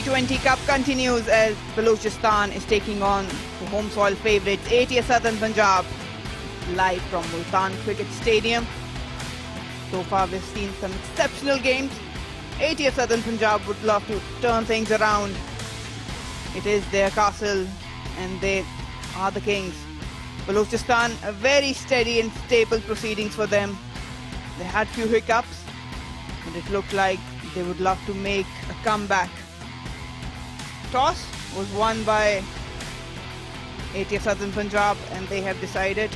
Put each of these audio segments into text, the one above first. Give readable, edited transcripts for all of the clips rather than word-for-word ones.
T20 Cup continues as Balochistan is taking on the home soil favourites ATS Southern Punjab live from Multan Cricket Stadium. So far we've seen some exceptional games. ATS Southern Punjab would love to turn things around. It is their castle and they are the kings. Balochistan, a very steady and stable proceedings for them. They had few hiccups, but it looked like they would love to make a comeback. Toss was won by ATS Southern Punjab and they have decided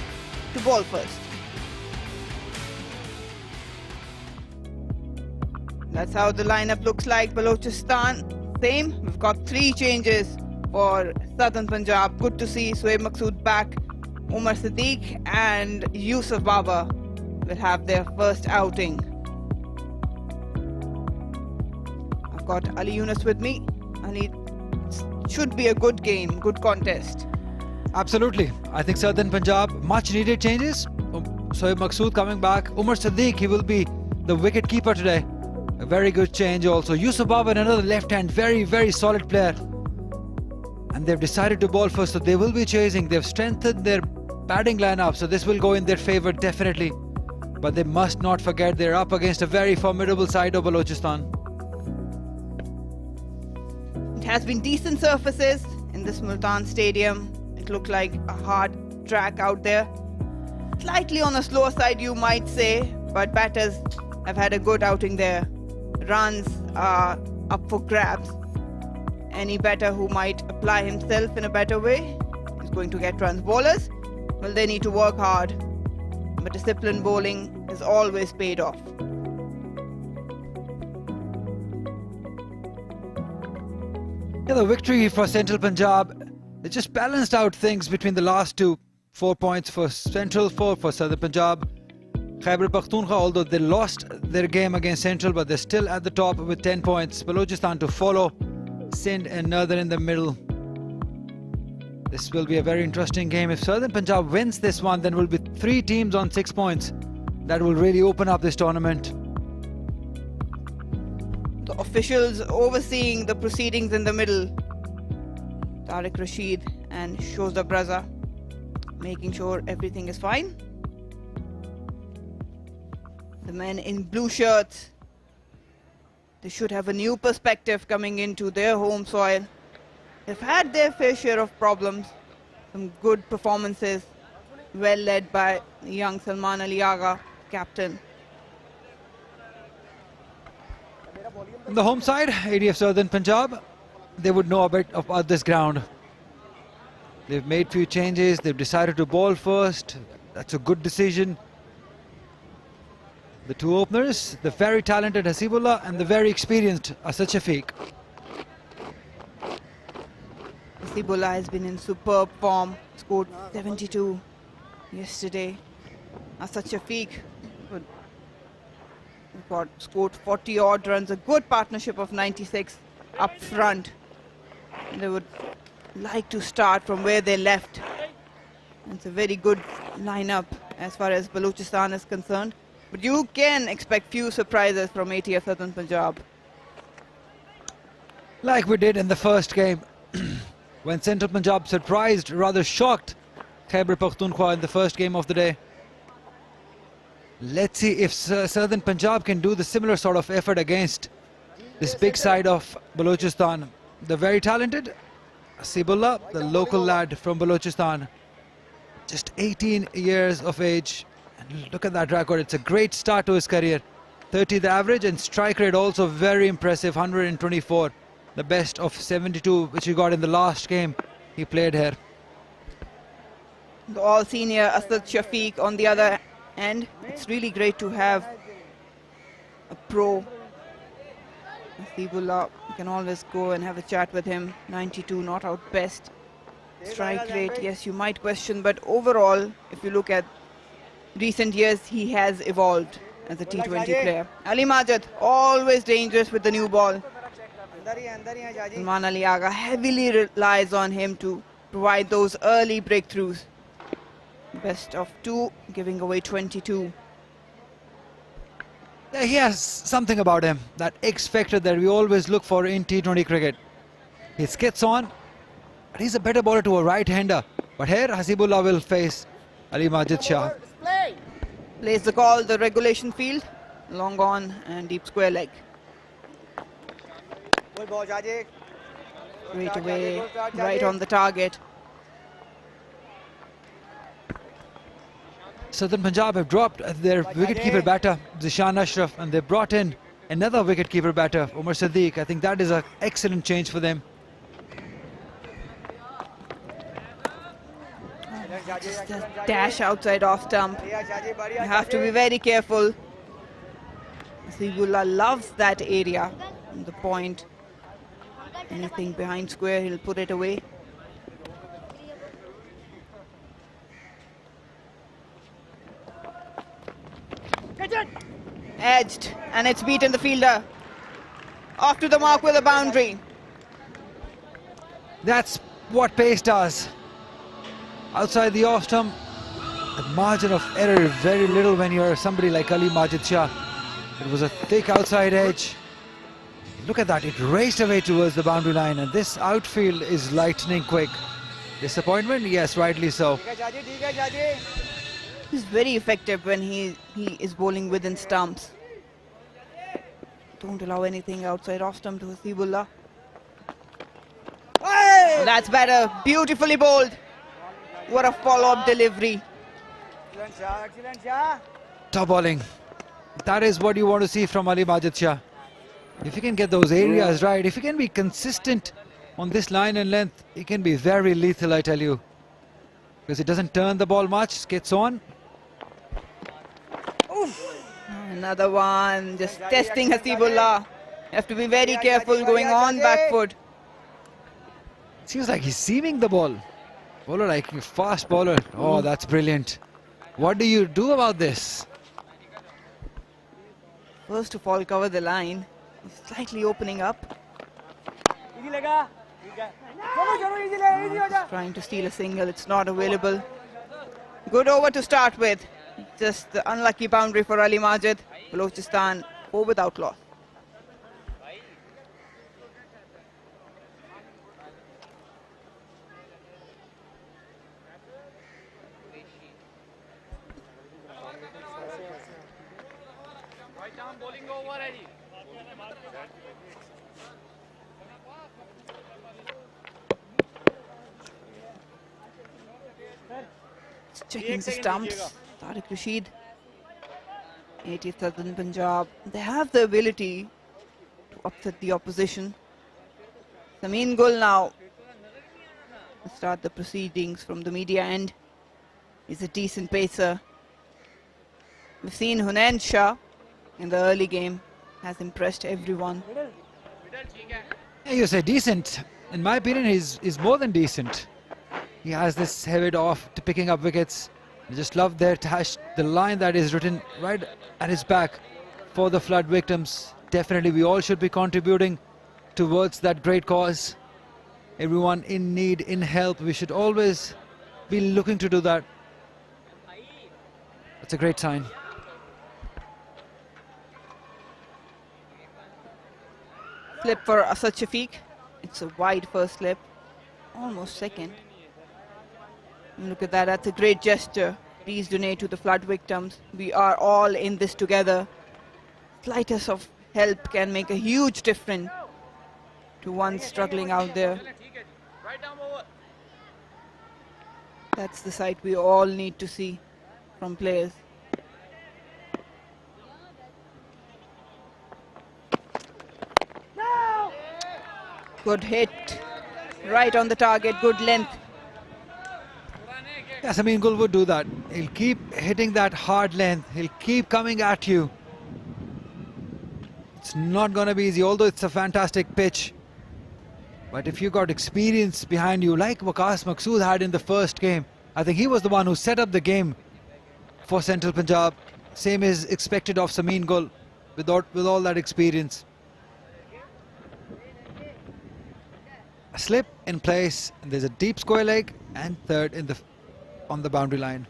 to bowl first. That's how the lineup looks like. Balochistan, same. We've got 3 changes for Southern Punjab. Good to see Shoaib Masood back. Umar Siddique and Yusuf Baba will have their first outing. I've got Ali Yunus with me. Ali, should be a good game, good contest. Absolutely. I think Southern Punjab, much needed changes. Shoaib Masood coming back. Umar Siddique, he will be the wicket keeper today. A very good change also. Yusuf Baba, another left hand, very solid player. And they've decided to bowl first, so they will be chasing. They've strengthened their batting lineup, so this will go in their favour definitely. But they must not forget they're up against a very formidable side of Balochistan. It has been decent surfaces in this Multan Stadium. It looked like a hard track out there. Slightly on the slower side you might say, but batters have had a good outing there. Runs are up for grabs. Any batter who might apply himself in a better way is going to get runs. Bowlers, well, they need to work hard, but disciplined bowling is always paid off. Yeah, the victory for Central Punjab, it just balanced out things between the last two. 4 points for Central, 4 for Southern Punjab. Khyber Pakhtunkhwa, although they lost their game against Central, but they're still at the top with 10 points. Balochistan to follow, Sindh and Northern in the middle. This will be a very interesting game. If Southern Punjab wins this one, then will be 3 teams on 6 points. That will really open up this tournament. The officials overseeing the proceedings in the middle, Tariq Rashid and Shoza Braza, making sure everything is fine. The men in blue shirts, they should have a new perspective coming into their home soil. They've had their fair share of problems. Some good performances, well led by young Salman Ali Agha, captain. On the home side, ADF Southern Punjab, they would know a bit about this ground. They've made few changes, they've decided to bowl first. That's a good decision. The 2 openers, the very talented Hasibullah and the very experienced Asad Shafiq. Hasibullah has been in superb form, scored 72 yesterday. Asad Shafiq scored 40 odd runs, a good partnership of 96 up front. They would like to start from where they left. It's a very good lineup as far as Balochistan is concerned. But you can expect few surprises from ATS Southern Punjab. Like we did in the first game, when Central Punjab surprised, rather shocked Khyber Pakhtunkhwa in the first game of the day. Let's see if Southern Punjab can do the similar sort of effort against this big side of Balochistan. The very talented Hasibullah, the local lad from Balochistan, just 18 years of age. And look at that record, it's a great start to his career. 30 the average, and strike rate also very impressive, 124. The best of 72 which he got in the last game he played here. The all-senior Asad Shafiq on the other end. It's really great to have a pro. Hasibullah, you can always go and have a chat with him. 92, not out best. Strike rate, yes, you might question, but overall, if you look at recent years, he has evolved as a T20 player. Ali Majid, always dangerous with the new ball. Salman Ali Agha heavily relies on him to provide those early breakthroughs. Best of 2, giving away 22. He has something about him, that X factor that we always look for in T20 cricket. He skits on, but he's a better bowler to a right-hander. But here, Hasibullah will face Ali Majid Shah. Plays the call, the regulation field. Long on and deep square leg. Straight away, right on the target. Southern Punjab have dropped their wicketkeeper batter, Zishan Ashraf, and they brought in another wicketkeeper batter, Umar Sadiq. I think that is an excellent change for them. Just a dash outside off stump. You have to be very careful. Hasibullah loves that area, the point. Anything behind square, he'll put it away. Edged, and it's beaten the fielder. Off to the mark with a boundary. That's what pace does. Outside the off stump, the margin of error is very little when you're somebody like Ali Majid Shah. It was a thick outside edge. Look at that, it raced away towards the boundary line, and this outfield is lightning quick. Disappointment? Yes, rightly so. He's very effective when he is bowling within stumps. Don't allow anything outside off stump to Hasibullah. That's better, beautifully bowled. What a follow-up delivery. Top bowling. That is what you want to see from Ali Majid Shah. If you can get those areas right, if you can be consistent on this line and length, he can be very lethal, I tell you. Because it doesn't turn the ball much, skates on. Another one, just testing Hasibullah. You have to be very careful going on back foot. Seems like he's seaming the ball. Bowler like a fast bowler. Oh, that's brilliant. What do you do about this? First of all, cover the line. He's slightly opening up. Trying to steal a single, it's not available. Good over to start with. Just the unlucky boundary for Ali Majid. Balochistan 4 without loss. Checking the stumps. Tariq Rashid, 80th Southern Punjab. They have the ability to upset the opposition. Sameen Gul now start the proceedings from the media end. He's a decent pacer. We've seen Hunain Shah in the early game, has impressed everyone. You say decent. In my opinion, he's more than decent. He has this habit of picking up wickets. I just love the line that is written right at his back for the flood victims. Definitely, we all should be contributing towards that great cause. Everyone in need, in help, we should always be looking to do that. That's a great sign. Slip for Asad Shafiq. It's a wide first slip, almost second. And look at that, that's a great gesture. Please donate to the flood victims. We are all in this together. Slightest of help can make a huge difference to one struggling out there. That's the sight we all need to see from players. Good hit, right on the target, good length. Yes, I mean, Gul would do that. He'll keep hitting that hard length. He'll keep coming at you. It's not going to be easy, although it's a fantastic pitch. But if you got experience behind you, like Waqas Maqsood had in the first game, I think he was the one who set up the game for Central Punjab. Same is expected of Sameen Gul with all that experience. A slip in place, and there's a deep square leg, and third on the boundary line.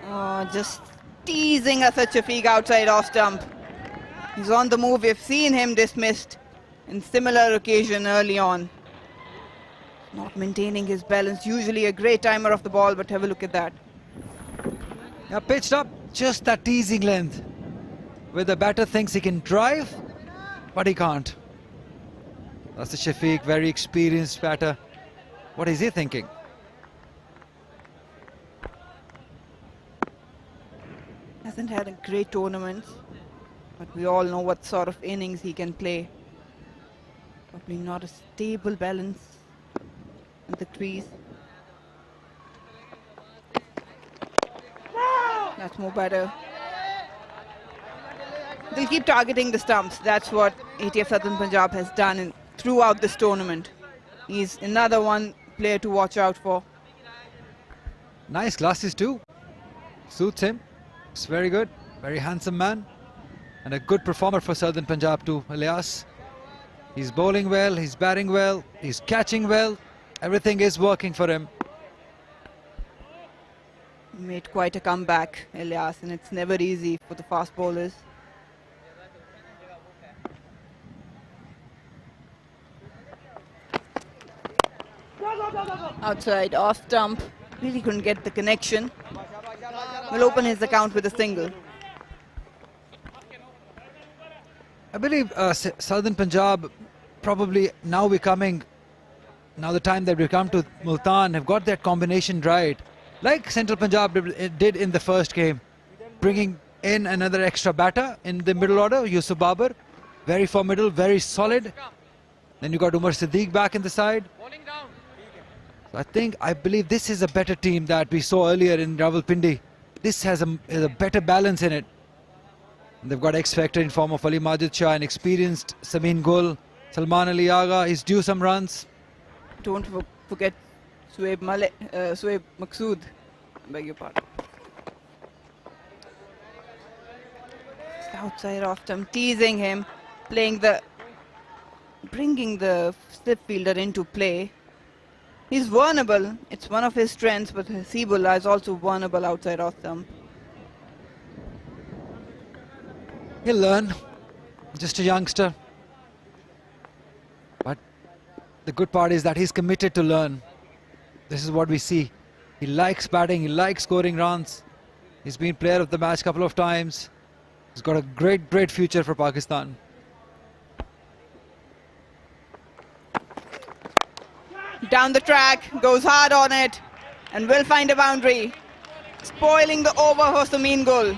Oh, just teasing Asad Shafiq outside off stump. He's on the move. We've seen him dismissed in similar occasion early on. Not maintaining his balance, usually a great timer of the ball, but have a look at that. Yeah, pitched up just that teasing length, where the batter thinks he can drive, but he can't. That's the Shafiq, very experienced batter. What is he thinking? Hasn't had a great tournament, but we all know what sort of innings he can play. Probably not a stable balance at the crease. That's more better. They'll keep targeting the stumps. That's what ATF Southern Punjab has done throughout this tournament. He's another one player to watch out for. Nice glasses too. Suits him. It's very good. Very handsome man. And a good performer for Southern Punjab too, Ilyas. He's bowling well, he's batting well, he's catching well. Everything is working for him. Made quite a comeback, Ilyas, and it's never easy for the fast bowlers. Outside, off stump. Really couldn't get the connection. Will open his account with a single. I believe Southern Punjab probably now the time that we come to Multan, have got that combination right. Like Central Punjab did in the first game. Bringing in another extra batter in the middle order, Yusuf Babar. Very formidable, very solid. Then you got Umar Siddiq back in the side. So I believe this is a better team that we saw earlier in Rawalpindi. This has a better balance in it. And they've got X-Factor in form of Ali Majid Shah and experienced Samin Gul. Salman Ali Agha is due some runs. Don't forget Sueb Maqsood. I beg your pardon. Outside off stump, teasing him, bringing the slip fielder into play. He's vulnerable. It's one of his strengths, but Hasibullah is also vulnerable outside off stump. He'll learn. Just a youngster. But the good part is that he's committed to learn. This is what we see. He likes batting, he likes scoring runs. He's been player of the match a couple of times. He's got a great future for Pakistan. Down the track, goes hard on it, and will find a boundary. Spoiling the over for Samin Gul.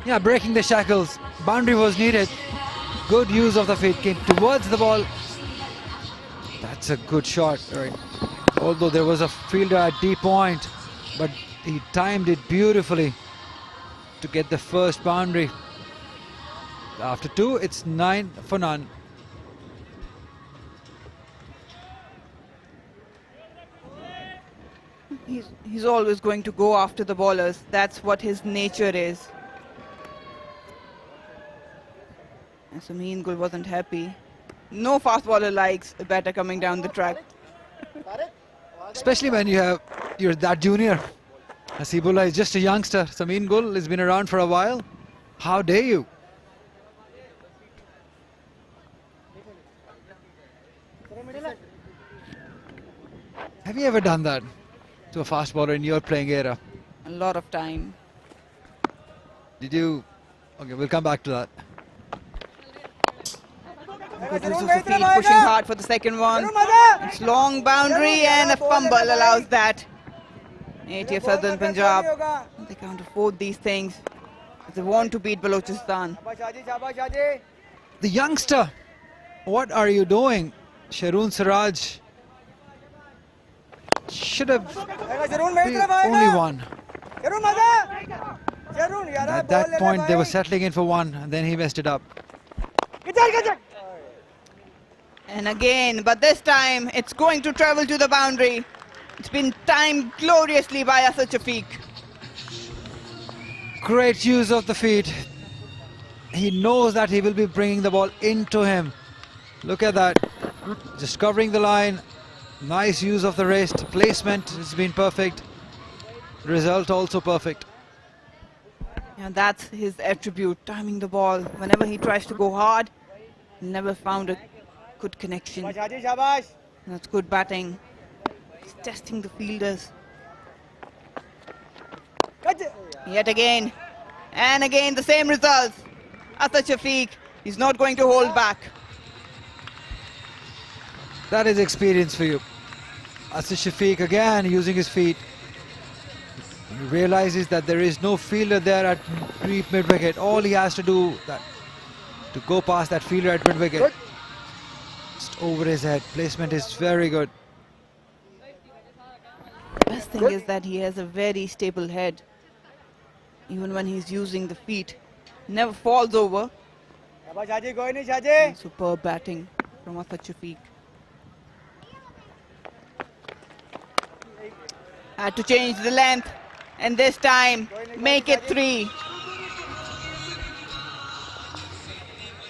Yeah, breaking the shackles. Boundary was needed. Good use of the feet. Came towards the ball. That's a good shot. Right. Although there was a fielder at D point, but he timed it beautifully to get the first boundary. After two, it's 9 for none. He's always going to go after the bowlers. That's what his nature is. And Samin Gul wasn't happy. No fast bowler likes a batter coming down the track. Especially when you're that junior. Hasibullah is just a youngster. Samin Gul has been around for a while. How dare you? Have you ever done that to a fast bowler in your playing era? A lot of time. Did you? Okay, we'll come back to that. Good use of the field, pushing hard for the second one. It's long boundary and a fumble allows that. ATF Southern Punjab. They can't afford these things. They want to beat Balochistan. The youngster, what are you doing? Sharoon Siraj should have been only one. At that point they were settling in for one and then he messed it up. And again, but this time it's going to travel to the boundary. It's been timed gloriously by Asad Shafiq. Great use of the feet. He knows that he will be bringing the ball into him. Look at that. Just covering the line. Nice use of the wrist. Placement has been perfect. Result also perfect. And that's his attribute, timing the ball. Whenever he tries to go hard, Never found a good connection. That's good batting. He's testing the fielders. Yet again. And again the same results. Asad Shafiq is not going to hold back. That is experience for you. Asad Shafiq again using his feet. He realizes that there is no fielder there at mid-wicket. All he has to do to go past that fielder at mid-wicket. Just over his head. Placement is very good. Best thing is that he has a very stable head. Even when he's using the feet. Never falls over. And superb batting from Asad Shafiq. Had to change the length. And this time, make it 3.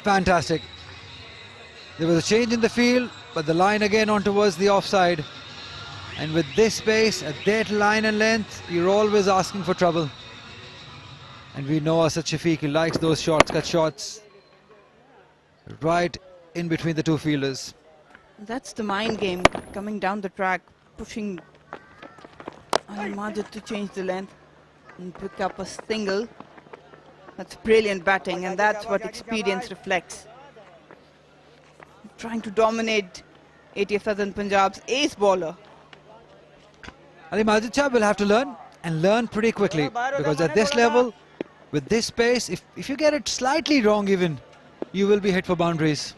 Fantastic. There was a change in the field, but the line again on towards the offside. And with this pace, at that line and length, you're always asking for trouble. And we know Asad Shafiq, he likes those shortcut shots. Right in between the two fielders. That's the mind game, coming down the track, pushing Ali Majid to change the length and pick up a single. That's brilliant batting, and that's what experience reflects. Trying to dominate ATF Southern Punjab's ace bowler. Ali Majid Shah will have to learn, and learn pretty quickly, because at this level, with this pace, if you get it slightly wrong even, you will be hit for boundaries.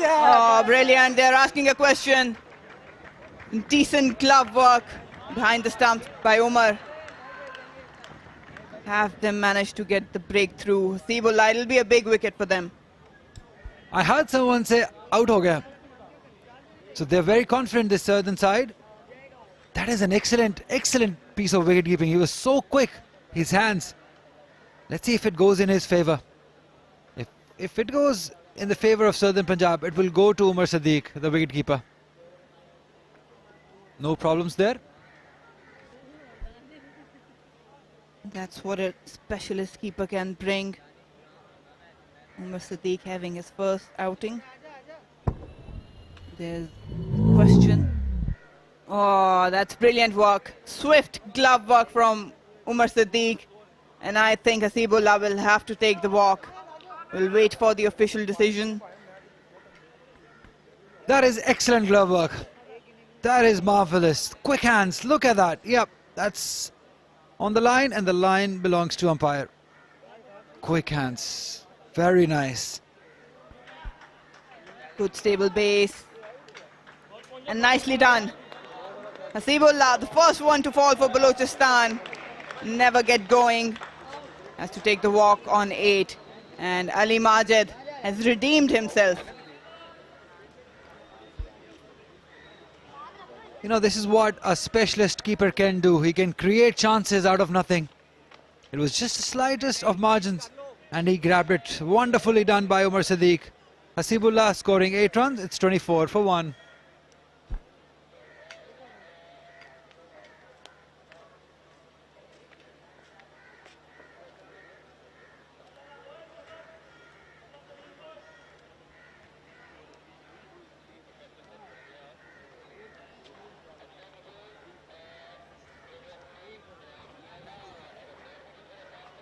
Oh, brilliant. They're asking a question. Decent glove work behind the stumps by Umar. Have them managed to get the breakthrough. Hasibullah, it'll be a big wicket for them. I heard someone say, out ho gaya. So they're very confident, this southern side. That is an excellent piece of wicket keeping. He was so quick, his hands. Let's see if it goes in his favour. If it goes in the favour of Southern Punjab, it will go to Umar Sadiq, the wicketkeeper. No problems there. That's what a specialist keeper can bring. Umar Sadiq having his first outing. There's a question. Oh, that's brilliant work. Swift glove work from Umar Sadiq. And I think Hasibullah will have to take the walk. We'll wait for the official decision. That is excellent glove work. That is marvellous. Quick hands, look at that. Yep, that's on the line, and the line belongs to umpire. Quick hands, very nice. Good stable base. And nicely done. Hasibullah, the first one to fall for Balochistan. Never get going. Has to take the walk on 8. And Ali Majid has redeemed himself. You know, this is what a specialist keeper can do. He can create chances out of nothing. It was just the slightest of margins, and he grabbed it. Wonderfully done by Umar Sadiq. Hasibullah scoring 8 runs. It's 24 for 1.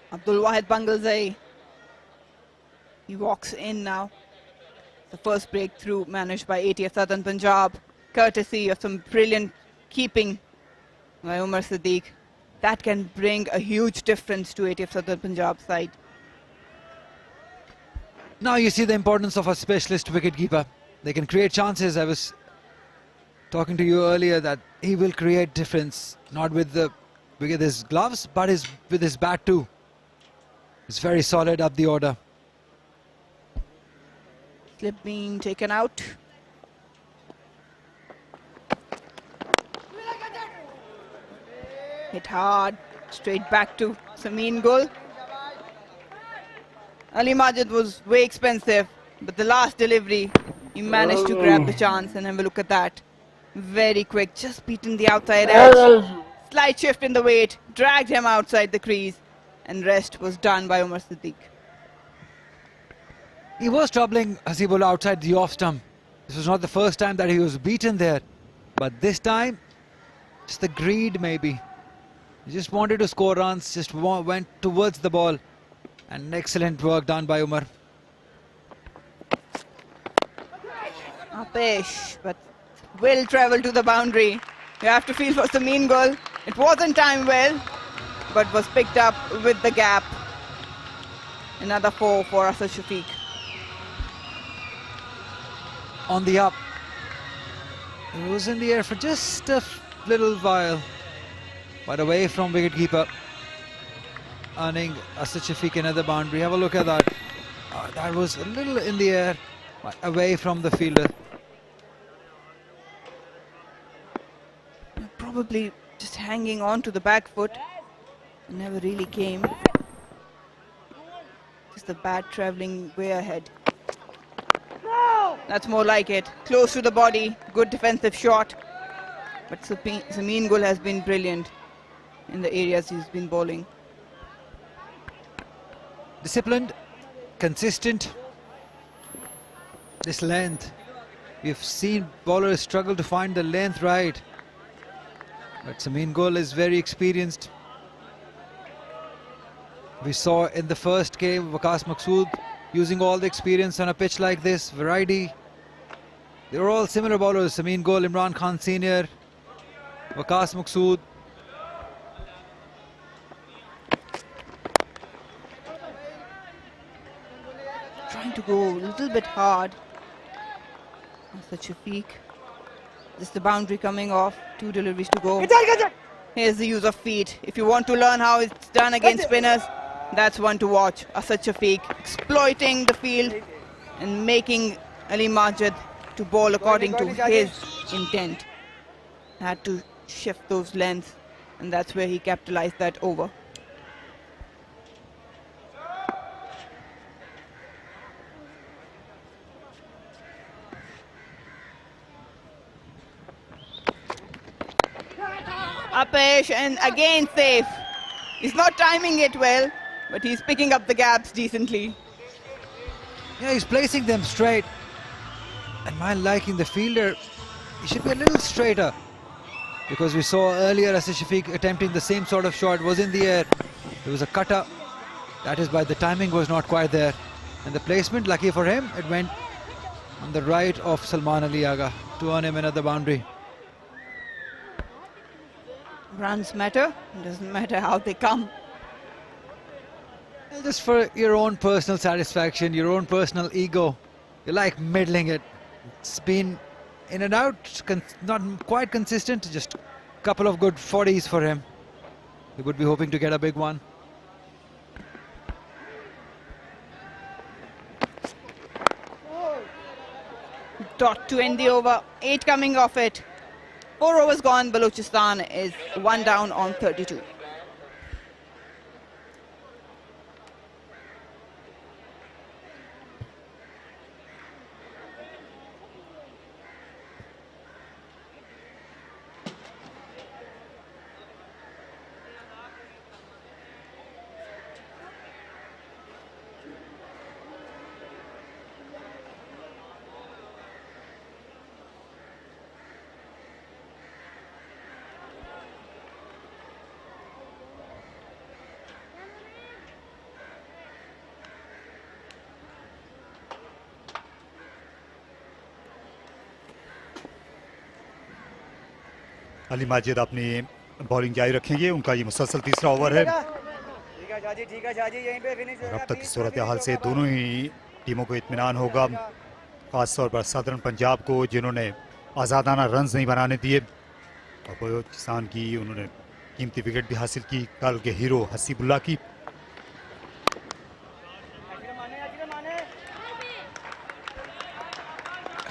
Abdul Wahid Bangalzai. He walks in now. The first breakthrough managed by ATF Southern Punjab, courtesy of some brilliant keeping by Umar Sadiq. That can bring a huge difference to ATF Southern Punjab side. Now you see the importance of a specialist wicketkeeper. They can create chances. I was talking to you earlier that he will create difference, not with his gloves, but with his bat too. It's very solid up the order. Slip being taken out. Hit hard, straight back to Samin Gul. Ali Majid was way expensive, but the last delivery, he managed to grab the chance, and have a look at that. Very quick, just beaten the outside edge. Slight shift in the weight, dragged him outside the crease, and rest was done by Umar Siddiq. He was troubling Hasibullah outside the off stump. This was not the first time that he was beaten there, but this time, just the greed maybe. He just wanted to score runs, just went towards the ball, and excellent work done by Umar. Apesh, but will travel to the boundary. You have to feel for Sameen goal. It wasn't timed well, but was picked up with the gap. Another 4 for Asad Shafiq. On the up. It was in the air for just a little while, but away from wicketkeeper. Earning Asad Shafiq another boundary. Have a look at that. That was a little in the air, but away from the fielder. Probably just hanging on to the back foot. Never really came. Just the bat travelling way ahead. That's more like it. Close to the body. Good defensive shot. But Sameen Gul has been brilliant in the areas he's been bowling. Disciplined, consistent. This length. We've seen bowlers struggle to find the length right. But Sameen Gul is very experienced. We saw in the first game Waqas Maqsood using all the experience on a pitch like this, variety. They were all similar bowlers. Sameen Gul, Imran Khan Senior, Waqas Maqsood. Trying to go a little bit hard. Asad Shafiq. Just the boundary coming off. 2 deliveries to go. Here's the use of feet. If you want to learn how it's done against spinners, that's one to watch. Asad Shafiq exploiting the field and making Ali Majid to bowl according to his intent. Had to shift those lengths, and that's where he capitalized that over. Apesh, and again safe. He's not timing it well, but he's picking up the gaps decently. Yeah, he's placing them straight. And my liking the fielder, he should be a little straighter. Because we saw earlier Asad Shafiq attempting the same sort of shot, was in the air. There was a cutter. That is why the timing was not quite there. And the placement, lucky for him, it went on the right of Salman Ali Agha to earn him another boundary. Runs matter, it doesn't matter how they come. Just for your own personal satisfaction, your own personal ego, you like middling it. It's been in and out, not quite consistent, just a couple of good 40s for him. He would be hoping to get a big one. Dot to end the over, 8 coming off it. 4 overs gone, Balochistan is 1 down on 32. Ali Majid अपनी bowling जारी रखेंगे। उनका ये मुसलसल तीसरा over है। और अब तक की सूरत हाल से दोनों ही टीमों को इत्मीनान होगा, खासतौर पर सदर्न पंजाब को जिन्होंने आज़ादाना रन्स नहीं बनाने दिए, और बलोचिस्तान की उन्होंने कीमती विकेट भी हासिल की। कल के हीरो हसीबुल्लाह की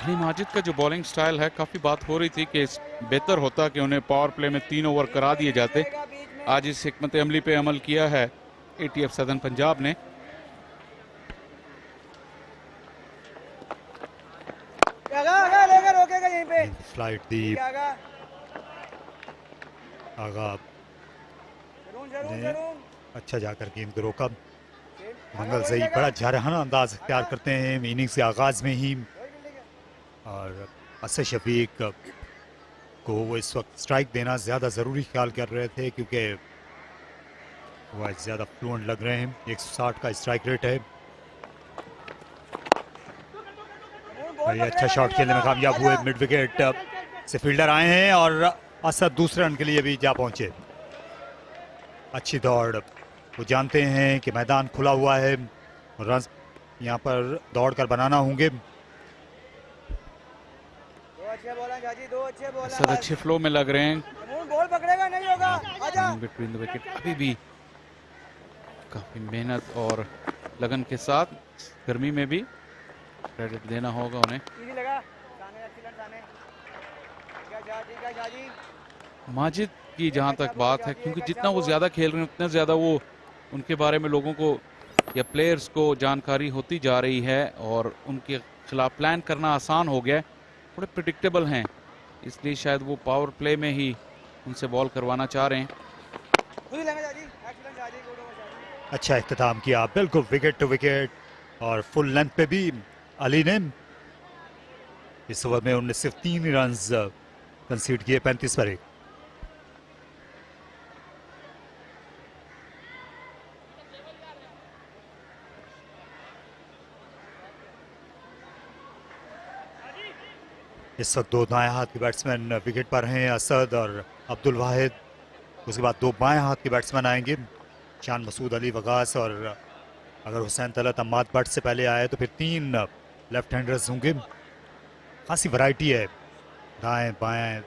अली माजिद का जो बॉलिंग स्टाइल है, काफ़ी बात हो रही थी कि बेहतर होता कि उन्हें पावर प्ले में 3 ओवर करा दिए जाते। आज इस हिकमत अमली पे अमल किया है ATF सदर्न पंजाब ने। फ्लाइट दी आगा ने अच्छा जाकर गेम को रोका। मंगल जई बड़ा जारहाना अंदाज इख्तियार करते हैं इनिंग्स के आगाज में ही, और असद शफीक को वो इस वक्त स्ट्राइक देना ज़्यादा ज़रूरी ख्याल कर रहे थे, क्योंकि वो ज़्यादा फ्लुएंट लग रहे हैं। 160 का स्ट्राइक रेट है। और ये अच्छा शॉट खेलने में कामयाब हुए। मिड विकेट से फील्डर आए हैं और असद दूसरे रन के लिए भी जा पहुंचे। अच्छी दौड़, वो जानते हैं कि मैदान खुला हुआ है, रन यहाँ पर दौड़कर बनाना होंगे। असद अच्छे फ्लो में लग रहे हैं। बॉल पकड़ेगा नहीं होगा, आजा। बिटवीन द विकेट अभी भी काफी मेहनत और लगन के साथ, गर्मी में भी क्रेडिट देना होगा उन्हें। माजिद की जहां तक बात है, क्योंकि जितना वो ज्यादा खेल रहे हैं उतना ज्यादा वो उनके बारे में लोगों को या प्लेयर्स को जानकारी होती जा रही है और उनके खिलाफ प्लान करना आसान हो गया है। थोड़े प्रिडिक्टेबल हैं, इसलिए शायद वो पावर प्ले में ही उनसे बॉल करवाना चाह रहे हैं। अच्छा इख्तिताम किया, बिल्कुल विकेट टू विकेट और फुल लेंथ पे भी अली ने। इस ओवर में उन्होंने सिर्फ 3 रन कंसीड किए, 35 पर 1। इस वक्त 2 दाएं हाथ के बैट्समैन विकेट पर हैं, असद और अब्दुल वाहिद। उसके बाद 2 बाएं हाथ के बैट्समैन आएंगे, शान मसूद अली वगास, और अगर हुसैन तलत अम्माद बट से पहले आए तो फिर 3 लेफ्ट हैंडर्स होंगे। खासी वैरायटी है दाएं बाएं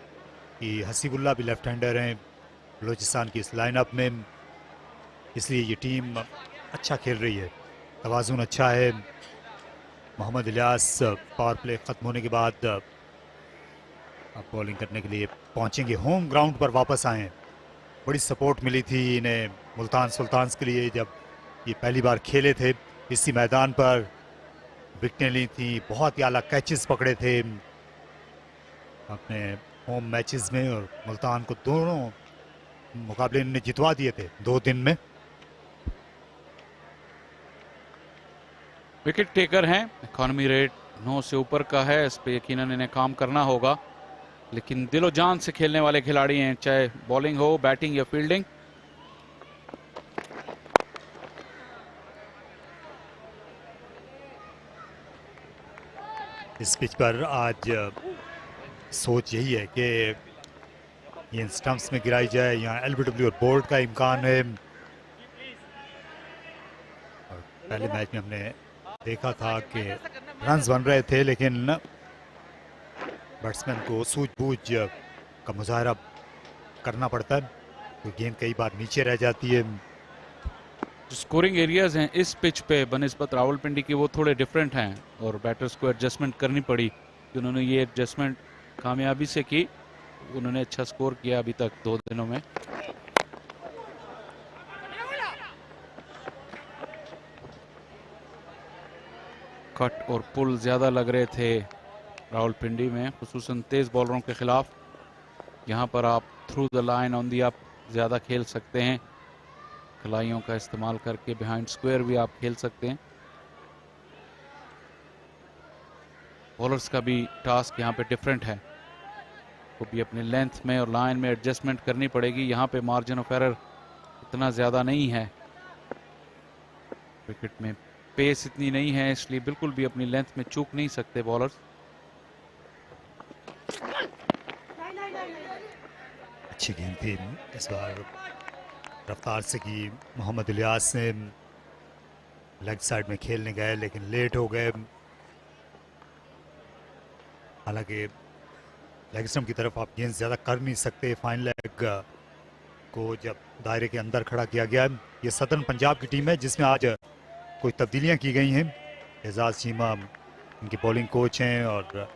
की। हसीबुल्ला भी लेफ्ट हैंडर हैं बलोचिस्तान की इस लाइनअप में, इसलिए ये टीम अच्छा खेल रही है, तवाज़ुन अच्छा है। मोहम्मद इलियास पावर प्ले ख़त्म होने के बाद अब बॉलिंग करने के लिए पहुंचेंगे। होम ग्राउंड पर वापस आए हैं, बड़ी सपोर्ट मिली थी इन्हें मुल्तान सुल्तान्स के लिए जब ये पहली बार खेले थे इसी मैदान पर। विकेटें ली थी, बहुत ही आला कैचेस पकड़े थे अपने होम मैचेस में, और मुल्तान को दोनों मुकाबले इन्होंने जितवा दिए थे 2 दिन में। विकेट टेकर हैं, इकॉनमी रेट 9 से ऊपर का है, इस पे यकीनन इन्हें काम करना होगा। लेकिन दिलो जान से खेलने वाले खिलाड़ी हैं, चाहे बॉलिंग हो, बैटिंग या फील्डिंग। इस पिच पर आज सोच यही है कि ये स्टंप्स में गिराई जाए, यहाँ एलबीडब्ल्यू और बोल्ड का इम्कान है। और पहले मैच में हमने देखा था कि रन्स बन रहे थे, लेकिन बैट्समैन को सूझबूझ का मुजाहरा करना पड़ता है, तो गेंद कई बार नीचे रह जाती है। जो स्कोरिंग एरियाज हैं इस पिच पे बनिस्बत रावलपिंडी की वो थोड़े डिफरेंट हैं, और बैटर्स को एडजस्टमेंट करनी पड़ी कि उन्होंने ये एडजस्टमेंट कामयाबी से की। उन्होंने अच्छा स्कोर किया अभी तक 2 दिनों में। कट और पुल ज्यादा लग रहे थे रावलपिंडी में, खुसूसन तेज बॉलरों के खिलाफ। यहाँ पर आप through the line on the up ज्यादा खेल सकते हैं, खिलाइयों का इस्तेमाल करके बिहाइंड स्क्वायर भी आप खेल सकते हैं। बॉलर्स का भी टास्क यहाँ पे डिफरेंट है, वो भी अपने लेंथ में और लाइन में एडजस्टमेंट करनी पड़ेगी। यहाँ पे मार्जिन ऑफ एरर इतना ज़्यादा नहीं है, विकेट में पेस इतनी नहीं है, इसलिए बिल्कुल भी अपनी लेंथ में चूक नहीं सकते बॉलर्स। अच्छी गेंद थी इस बार, रफ्तार से की। मोहम्मद इलियास ने लेग साइड में खेलने गए लेकिन लेट हो गए। हालांकि लेग स्टंप की तरफ आप गेंद ज़्यादा कर नहीं सकते, फाइन लेग को जब दायरे के अंदर खड़ा किया गया है। ये सदर्न पंजाब की टीम है जिसमें आज कुछ तब्दीलियां की गई हैं। एजाज चीमा इनके बॉलिंग कोच हैं, और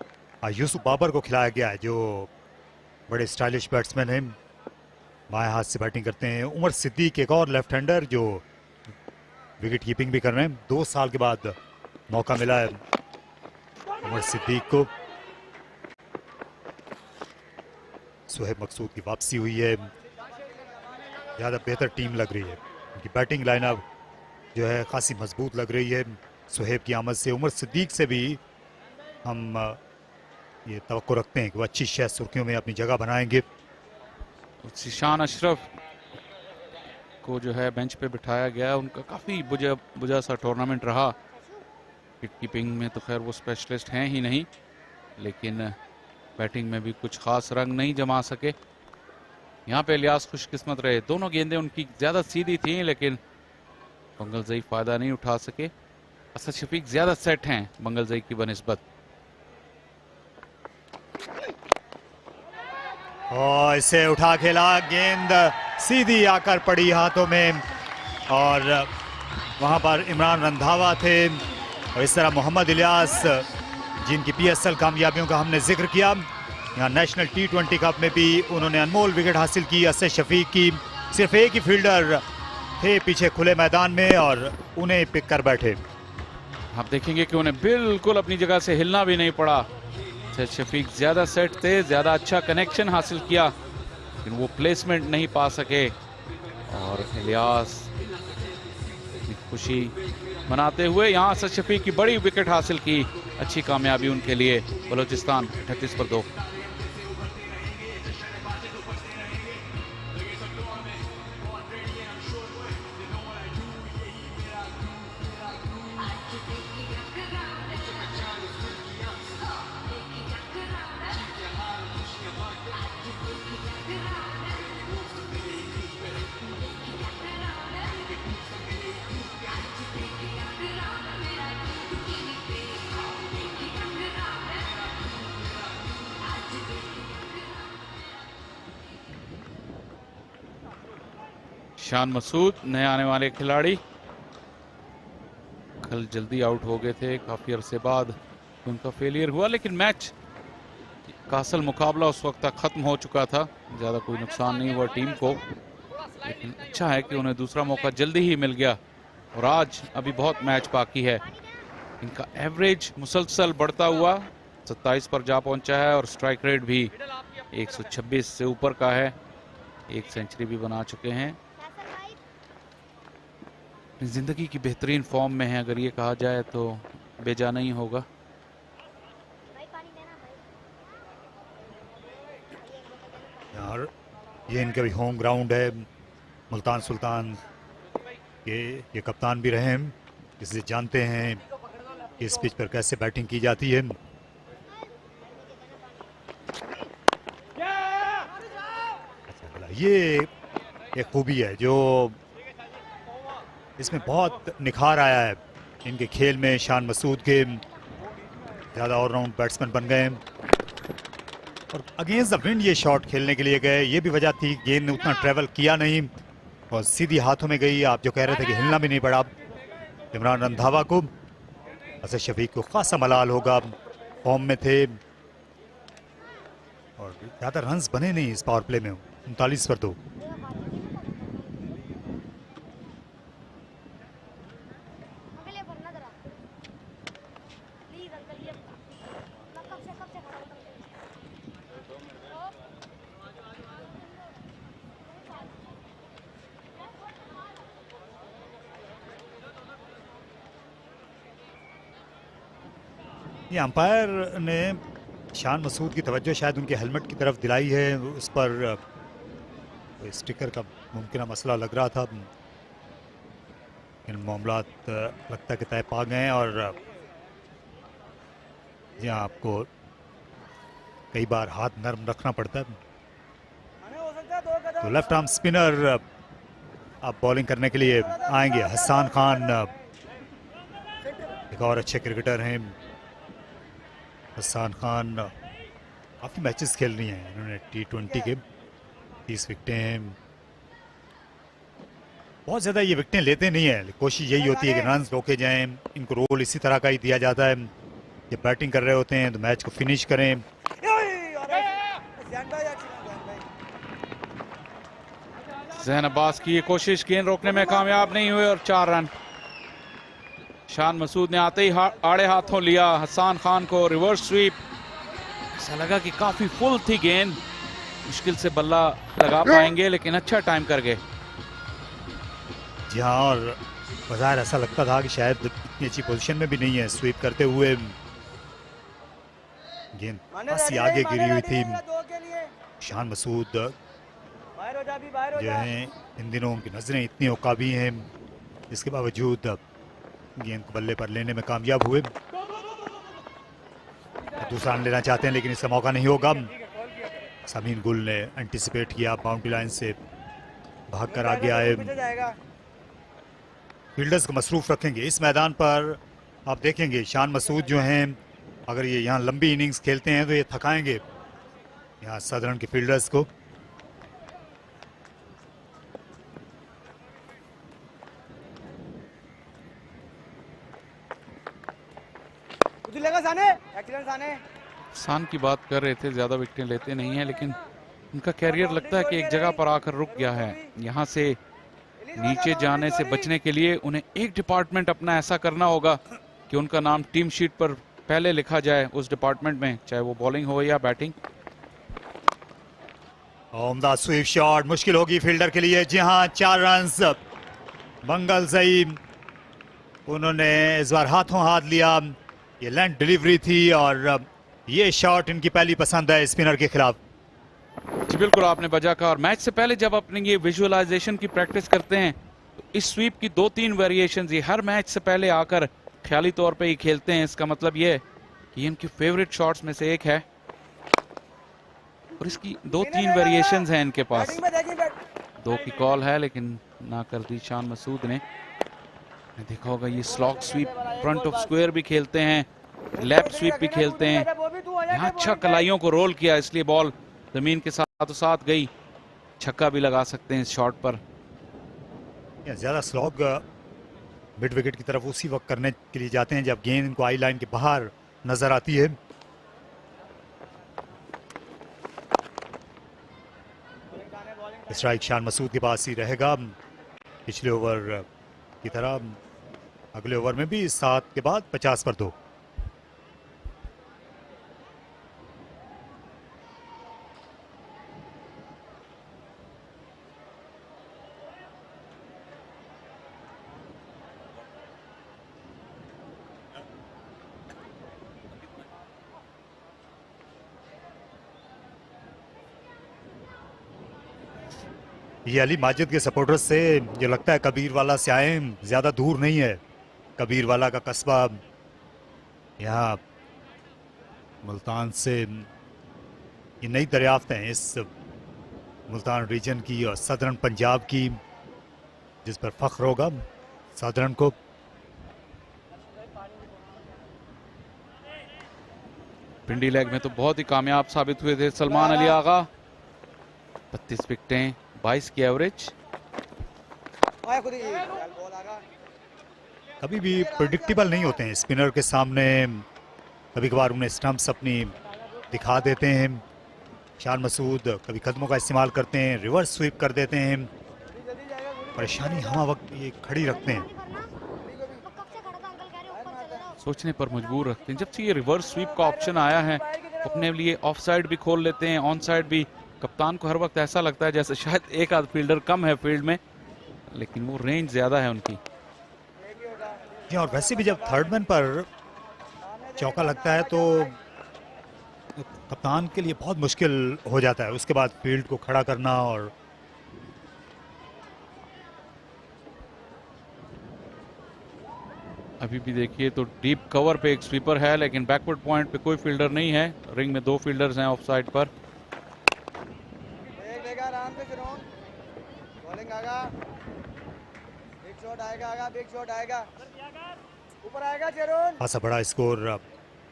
यूसुफ बाबर को खिलाया गया है जो बड़े स्टाइलिश बैट्समैन हैं, बाएं हाथ से बैटिंग करते हैं। उमर सिद्दीक एक और लेफ्ट हैंडर जो विकेट कीपिंग भी कर रहे हैं। 2 साल के बाद मौका मिला है उमर सिद्दीक को। सुहेब मकसूद की वापसी हुई है, ज़्यादा बेहतर टीम लग रही है। उनकी बैटिंग लाइनअप जो है खासी मजबूत लग रही है। सुहेब की आमद से उमर सिद्दीक से भी हम ये तवक्को रखते हैं कि वो अच्छी शह सुर्खियों में अपनी जगह बनाएंगे। शान अशरफ को जो है बेंच पे बिठाया गया। उनका काफ़ी बुझा सा टूर्नामेंट रहा। विकेट कीपिंग में तो खैर वो स्पेशलिस्ट हैं ही नहीं, लेकिन बैटिंग में भी कुछ खास रंग नहीं जमा सके। यहाँ पे इलियास खुशकिस्मत रहे, दोनों गेंदें उनकी ज़्यादा सीधी थी, लेकिन बंगलजई फ़ायदा नहीं उठा सके। असद शफीक ज़्यादा सेट हैं बंगलजई की बनिस्बत। और इसे उठा खेला, गेंद सीधी आकर पड़ी हाथों में और वहां पर इमरान रंधावा थे। और इस तरह मोहम्मद इलियास जिनकी PSL कामयाबियों का हमने जिक्र किया, यहाँ नेशनल T20 कप में भी उन्होंने अनमोल विकेट हासिल की। असद शफीक की सिर्फ एक ही फील्डर थे पीछे खुले मैदान में और उन्हें पिक कर बैठे। आप देखेंगे कि उन्हें बिल्कुल अपनी जगह से हिलना भी नहीं पड़ा। शफीक ज़्यादा सेट थे, ज़्यादा अच्छा कनेक्शन हासिल किया, लेकिन वो प्लेसमेंट नहीं पा सके। और इलियास अपनी खुशी मनाते हुए यहाँ असद शफीक की बड़ी विकेट हासिल की। अच्छी कामयाबी उनके लिए। बलोचिस्तान 38 पर 2। शान मसूद नए आने वाले खिलाड़ी, कल जल्दी आउट हो गए थे, काफ़ी अरसे बाद उनका फेलियर हुआ, लेकिन मैच का असल मुकाबला उस वक्त तक ख़त्म हो चुका था। ज़्यादा कोई नुकसान नहीं हुआ टीम को, लेकिन अच्छा है कि उन्हें दूसरा मौका जल्दी ही मिल गया। और आज अभी बहुत मैच बाकी है। इनका एवरेज मुसलसल बढ़ता हुआ 27 पर जा पहुंचा है और स्ट्राइक रेट भी 126 से ऊपर का है। एक सेंचुरी भी बना चुके हैं। जिंदगी की बेहतरीन फॉर्म में है, अगर ये कहा जाए तो बेजा नहीं होगा। यार ये इनका भी होम ग्राउंड है। मुल्तान सुल्तान के ये कप्तान भी रहे हैं, इसलिए जानते हैं कि इस पिच पर कैसे बैटिंग की जाती है। ये एक खूबी है जो इसमें बहुत निखार आया है इनके खेल में। शान मसूद के ज़्यादा ऑलराउंड बैट्समैन बन गए और अगेंस्ट द विंड ये शॉट खेलने के लिए गए। ये भी वजह थी, गेंद ने उतना ट्रेवल किया नहीं और सीधी हाथों में गई। आप जो कह रहे थे कि हिलना भी नहीं पड़ा इमरान रंधावा को। असद शफीक को खासा मलाल होगा, फॉर्म में थे और ज़्यादा रन्स बने नहीं इस पावर प्ले में। 39 पर 2। ये अंपायर ने शान मसूद की तवज्जो शायद उनके हेलमेट की तरफ दिलाई है। उस पर स्टिकर का मुमकिन मसला लग रहा था, इन मामलात लगता कि तय पा गए और यहाँ आपको कई बार हाथ नरम रखना पड़ता है। तो लेफ्ट आर्म स्पिनर अब बॉलिंग करने के लिए आएंगे। हसन खान एक और अच्छे क्रिकेटर हैं। हसन खान काफ़ी मैचेस खेल रही हैं इन्होंने T20 के। 30 विकेटें हैं। बहुत ज़्यादा ये विकेटें लेते नहीं हैं, कोशिश यही होती है कि रन रोके जाएं। इनको रोल इसी तरह का ही दिया जाता है, जब बैटिंग कर रहे होते हैं तो मैच को फिनिश करें। जहन अब्बास की ये कोशिश गेंद रोकने में कामयाब नहीं हुई और 4 रन। शान मसूद ने आते ही आड़े हाथों लिया हसन खान को। रिवर्स स्वीप, ऐसा लगा कि काफी फुल थी गेंद, मुश्किल से बल्ला लगा पाएंगे, लेकिन अच्छा टाइम कर गए। जी हाँ, और बाजार ऐसा लगता था कि शायद इतनी अच्छी पोजीशन में भी नहीं है स्वीप करते हुए। गेंद काफी आगे गिरी हुई थी। शान मसूद जो हैं इन दिनों उनकी नजरें इतनी औकाबी हैं, इसके बावजूद गेंद को बल्ले पर लेने में कामयाब हुए। दूसरा रन लेना चाहते हैं लेकिन इसका मौका नहीं होगा। समीन गुल ने एंटिसिपेट किया, बाउंड्री लाइन से भागकर आगे आए। फील्डर्स को मसरूफ रखेंगे इस मैदान पर। आप देखेंगे शान मसूद जो हैं, अगर ये यहाँ लंबी इनिंग्स खेलते हैं तो ये थकाएंगे यहाँ सदर्न के फील्डर्स को। सान की बात कर रहे थे, ज्यादा विकेटें लेते नहीं है लेकिन उनका कैरियर लगता है कि एक जगह पर आकर रुक गया है। यहाँ से नीचे जाने से बचने के लिए उन्हें एक डिपार्टमेंट अपना ऐसा करना होगा कि उनका नाम टीम शीट पर पहले लिखा जाए उस डिपार्टमेंट में, चाहे वो बॉलिंग हो या बैटिंग। उम्दा स्वीप शॉट मुश्किल होगी फील्डर के लिए। जी हाँ, 4 रन्स मंगल सईद उन्होंने इस बार हाथों हाथ लिया। ये लैंड डिलीवरी थी और ये शॉट इनकी पहली पसंद है स्पिनर के खिलाफ। जी बिल्कुल, आपने बजा कहा। और मैच से पहले जब अपने ये विजुअलाइजेशन की प्रैक्टिस करते हैं तो इस स्वीप की 2-3 वेरिएशंस ये हर मैच से पहले आकर ख्याली तौर पे ही खेलते हैं। इसका मतलब ये कि ये इनकी फेवरेट शॉट्स में से एक है और इसकी 2-3 वेरिएशंस हैं इनके पास। 2 की कॉल है लेकिन ना कर दी शान मसूद ने। देखा होगा ये slog sweep front of square भी खेलते हैं, लैप स्वीप भी खेलते हैं। यहाँ अच्छा कलाइयों को रोल किया इसलिए बॉल जमीन के साथ साथ गई। छक्का भी लगा सकते हैं इस शॉट पर। ज्यादा स्लॉग मिड विकेट की तरफ उसी वक्त करने के लिए जाते हैं जब गेंद इनको आई लाइन के बाहर नजर आती है। स्ट्राइक शान मसूद के पास ही रहेगा। पिछले ओवर की तरह अगले ओवर में भी 7 के बाद 50 पर 2। ये अली माजिद के सपोर्टर्स से जो लगता है कबीर वाला से आए, ज्यादा दूर नहीं है कबीर वाला का कस्बा। यहाँ मुल्तान से ये नई दरियाफ्त हैं इस मुल्तान रीजन की और सदर्न पंजाब की, जिस पर फख्र होगा सदर्न को। पिंडी लेग में तो बहुत ही कामयाब साबित हुए थे सलमान अली आगा। 32 विकेटें, 22 की एवरेज। कभी भी प्रेडिक्टेबल नहीं होते हैं स्पिनर के सामने, कभी कभार उन्हें स्टंप्स अपनी दिखा देते हैं। शान मसूद कभी कदमों का इस्तेमाल करते हैं, रिवर्स स्वीप कर देते हैं, परेशानी हमा वक्त ये खड़ी रखते हैं, सोचने पर मजबूर रखते हैं। जब से ये रिवर्स स्वीप का ऑप्शन आया है अपने लिए ऑफ साइड भी खोल लेते हैं, ऑन साइड भी। कप्तान को हर वक्त ऐसा लगता है जैसे शायद एक आध फील्डर कम है फील्ड में, लेकिन वो रेंज ज्यादा है उनकी। और वैसे भी जब थर्ड मैन पर चौका लगता है तो कप्तान के लिए बहुत मुश्किल हो जाता है उसके बाद फील्ड को खड़ा करना। और अभी भी देखिए तो डीप कवर पे एक स्वीपर है लेकिन बैकवर्ड पॉइंट पे कोई फील्डर नहीं है। रिंग में 2 फील्डर्स हैं ऑफ साइड पर। खासा बड़ा स्कोर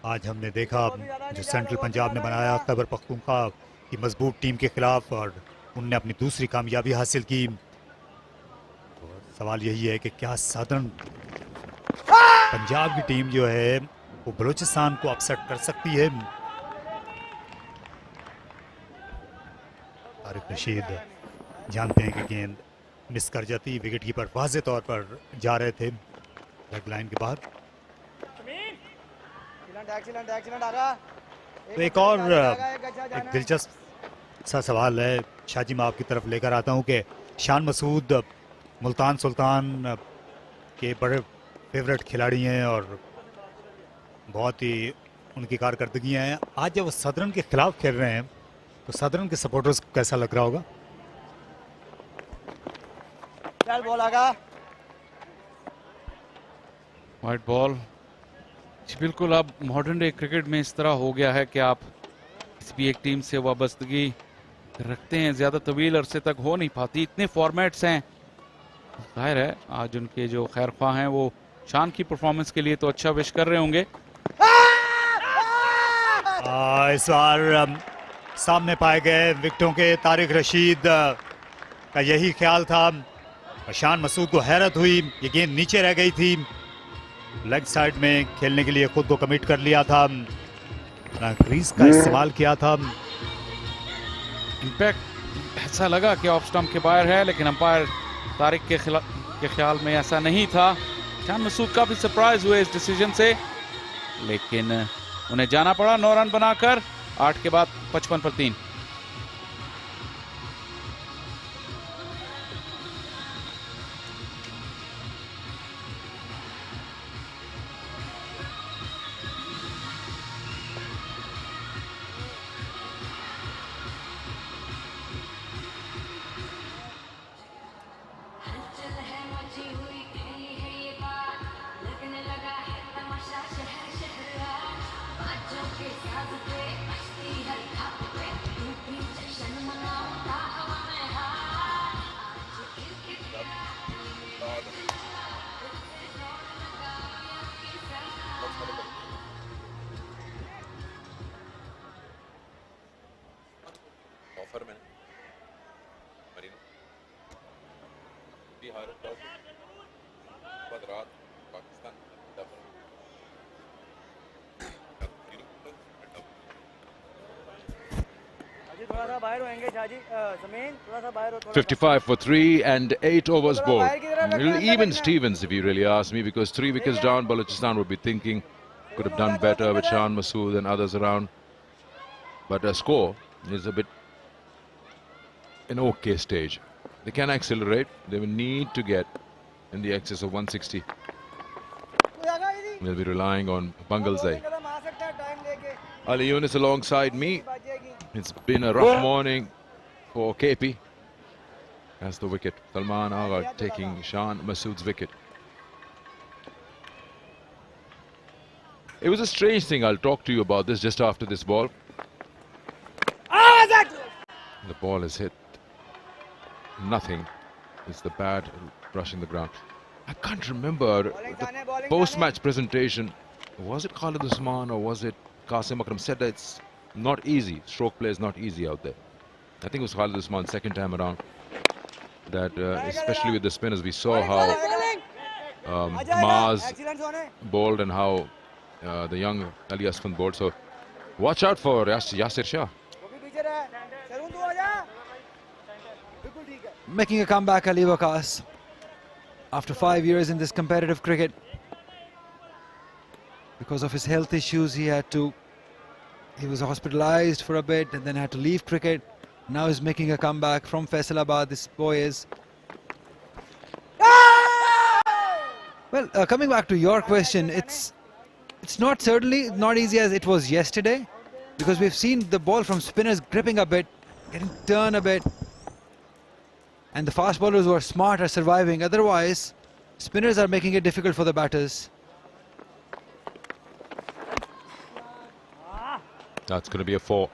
आज हमने देखा जो सेंट्रल पंजाब ने बनाया खैबर पख्तूनख्वा की मजबूत टीम के खिलाफ, और उनने अपनी दूसरी कामयाबी हासिल की। तो सवाल यही है कि क्या सदर्न पंजाब की टीम जो है वो बलोचिस्तान को अपसेट कर सकती है। तारिक रशीद जानते हैं कि गेंद मिस कर जाती, विकेट कीपर वाज़े तौर पर जा रहे थे लेग लाइन के बाहर। तो एक और एक दिलचस्प सा सवाल है शाजी, मैं आपकी तरफ लेकर आता हूं कि शान मसूद मुल्तान सुल्तान के बड़े फेवरेट खिलाड़ी हैं और बहुत ही उनकी कारकर्दगी हैं। आज जब वो सदरन के खिलाफ खेल रहे हैं तो सदरन के सपोर्टर्स को कैसा लग रहा होगा? चल बॉल आगा। White ball. बिल्कुल अब मॉडर्न डे क्रिकेट में इस तरह हो गया है कि आप किसी भी एक टीम से वाबस्तगी रखते हैं, ज्यादा तवील अरसे तक हो नहीं पाती। इतने फॉर्मेट्स हैं, जाहिर है आज उनके जो खैर ख्वाह हैं वो शान की परफॉर्मेंस के लिए तो अच्छा विश कर रहे होंगे। इस बार सामने पाए गए विकेटों के तारिक रशीद का यही ख्याल था। शान मसूद को हैरत हुई, ये गेंद नीचे रह गई थी। लेग साइड में खेलने के लिए खुद को कमिट कर लिया था, क्रीज का इस्तेमाल किया था। इम्पैक्ट ऐसा लगा कि ऑफ स्टंप के बाहर है, लेकिन अंपायर तारिक के ख्याल में ऐसा नहीं था। शान मसूद काफी सरप्राइज हुए इस डिसीजन से, लेकिन उन्हें जाना पड़ा 9 रन बनाकर 8 के बाद 55 पर 3। थोड़ा सा बाहर होंगे शाजी, जमीन थोड़ा सा बाहर हो। 55 for 3 and 8 overs bowled. A little even Stevens, if you really ask me, because 3 wickets down, Balochistan would be thinking could have done better with Shan Masood and others around. But a score is a bit an okay stage. They can accelerate. They will need to get in the excess of 160. They'll be relying on Bangalzai. Ali Yunus alongside me. It's been a rough morning for KP. That's the wicket. Salman Agha taking Shan Masood's wicket. It was a strange thing. I'll talk to you about this just after this ball. The ball is hit. Nothing. It's the bat brushing the ground. I can't remember the post-match presentation. Was it Khalid Usman or was it Qasim Akram said that it's not easy. Stroke play is not easy out there. I think it was Khalid Usman second time around. That especially with the spinners, we saw how Maaz bowled and how the young Ali Asfan bowled. So watch out for Yasir Shah. Making a comeback, Ali Waqas. After 5 years in this competitive cricket, because of his health issues, he was hospitalized for a bit and then had to leave cricket. Now he's making a comeback from Faisalabad. This boy is. Well, coming back to your question, it's certainly not easy as it was yesterday, because we've seen the ball from spinners gripping a bit, getting turned a bit, and the fast bowlers who are smart are surviving. Otherwise, spinners are making it difficult for the batters. That's going to be a 4.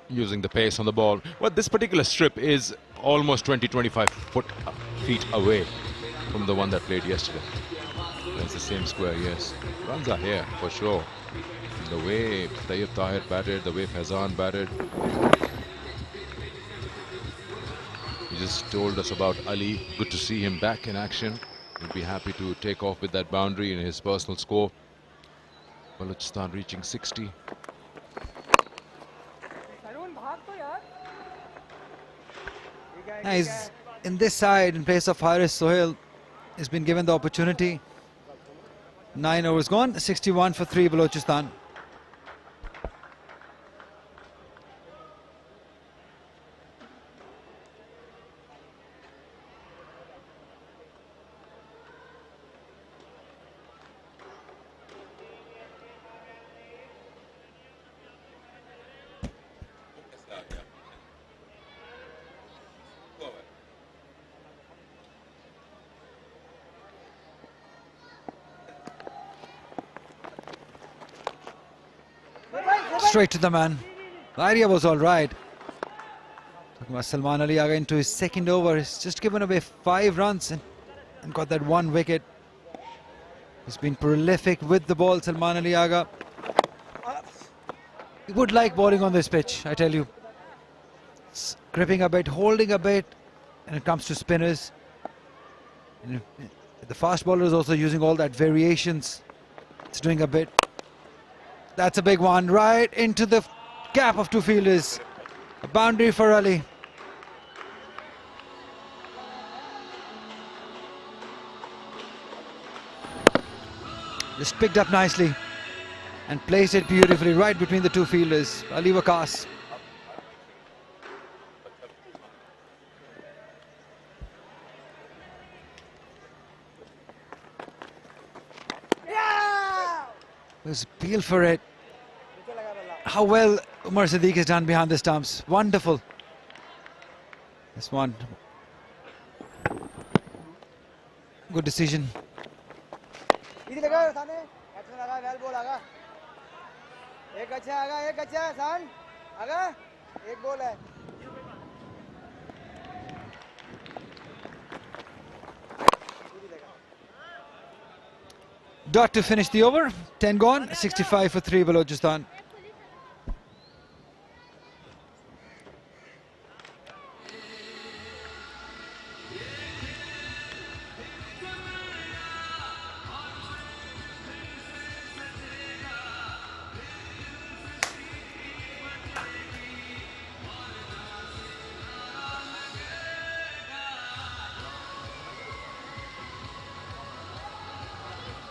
Using the pace on the ball. Well, this particular strip is almost 20-25 feet away from the one that played yesterday. It's the same square, yes. Runs are here for sure. The way Tayyib Tahir batted, the way Faizan batted. He just told us about Ali. Good to see him back in action. He'll be happy to take off with that boundary in his personal score. Balochistan reaching 60. He's in this side in place of Haris Sohail. He's been given the opportunity. 9 overs gone, 61 for 3 Balochistan. straight to the man. The idea was all right. Talking about Salman Ali Agha into his second over. He's just given away 5 runs and got that 1 wicket. He's been prolific with the ball, Salman Ali Agha. He would like bowling on this pitch, I tell you. It's gripping a bit, holding a bit, and it comes to spinners. And the fast bowler is also using all that variations. It's doing a bit. That's a big one, right into the gap of 2 fielders. A boundary for Ali. Just picked up nicely and placed it beautifully right between the 2 fielders. Ali Waqas. There's appeal for it. How well Umar Siddique has done behind the stumps. Wonderful. This one. Good decision. Dot to finish the over. 10 gone, 65 for 3 Balochistan.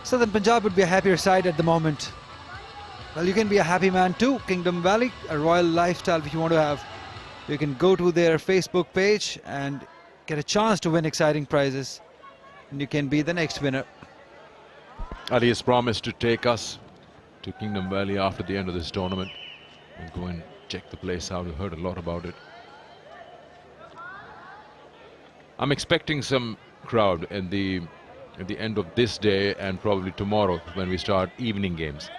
Southern Punjab would be a happier side at the moment. Well, you can be a happy man too. Kingdom Valley, a royal lifestyle if you want to have. You can go to their Facebook page and get a chance to win exciting prizes. And you can be the next winner. Ali has promised to take us to Kingdom Valley after the end of this tournament. We'll go and check the place out. We've heard a lot about it. I'm expecting some crowd at the end of this day and probably tomorrow when we start evening games.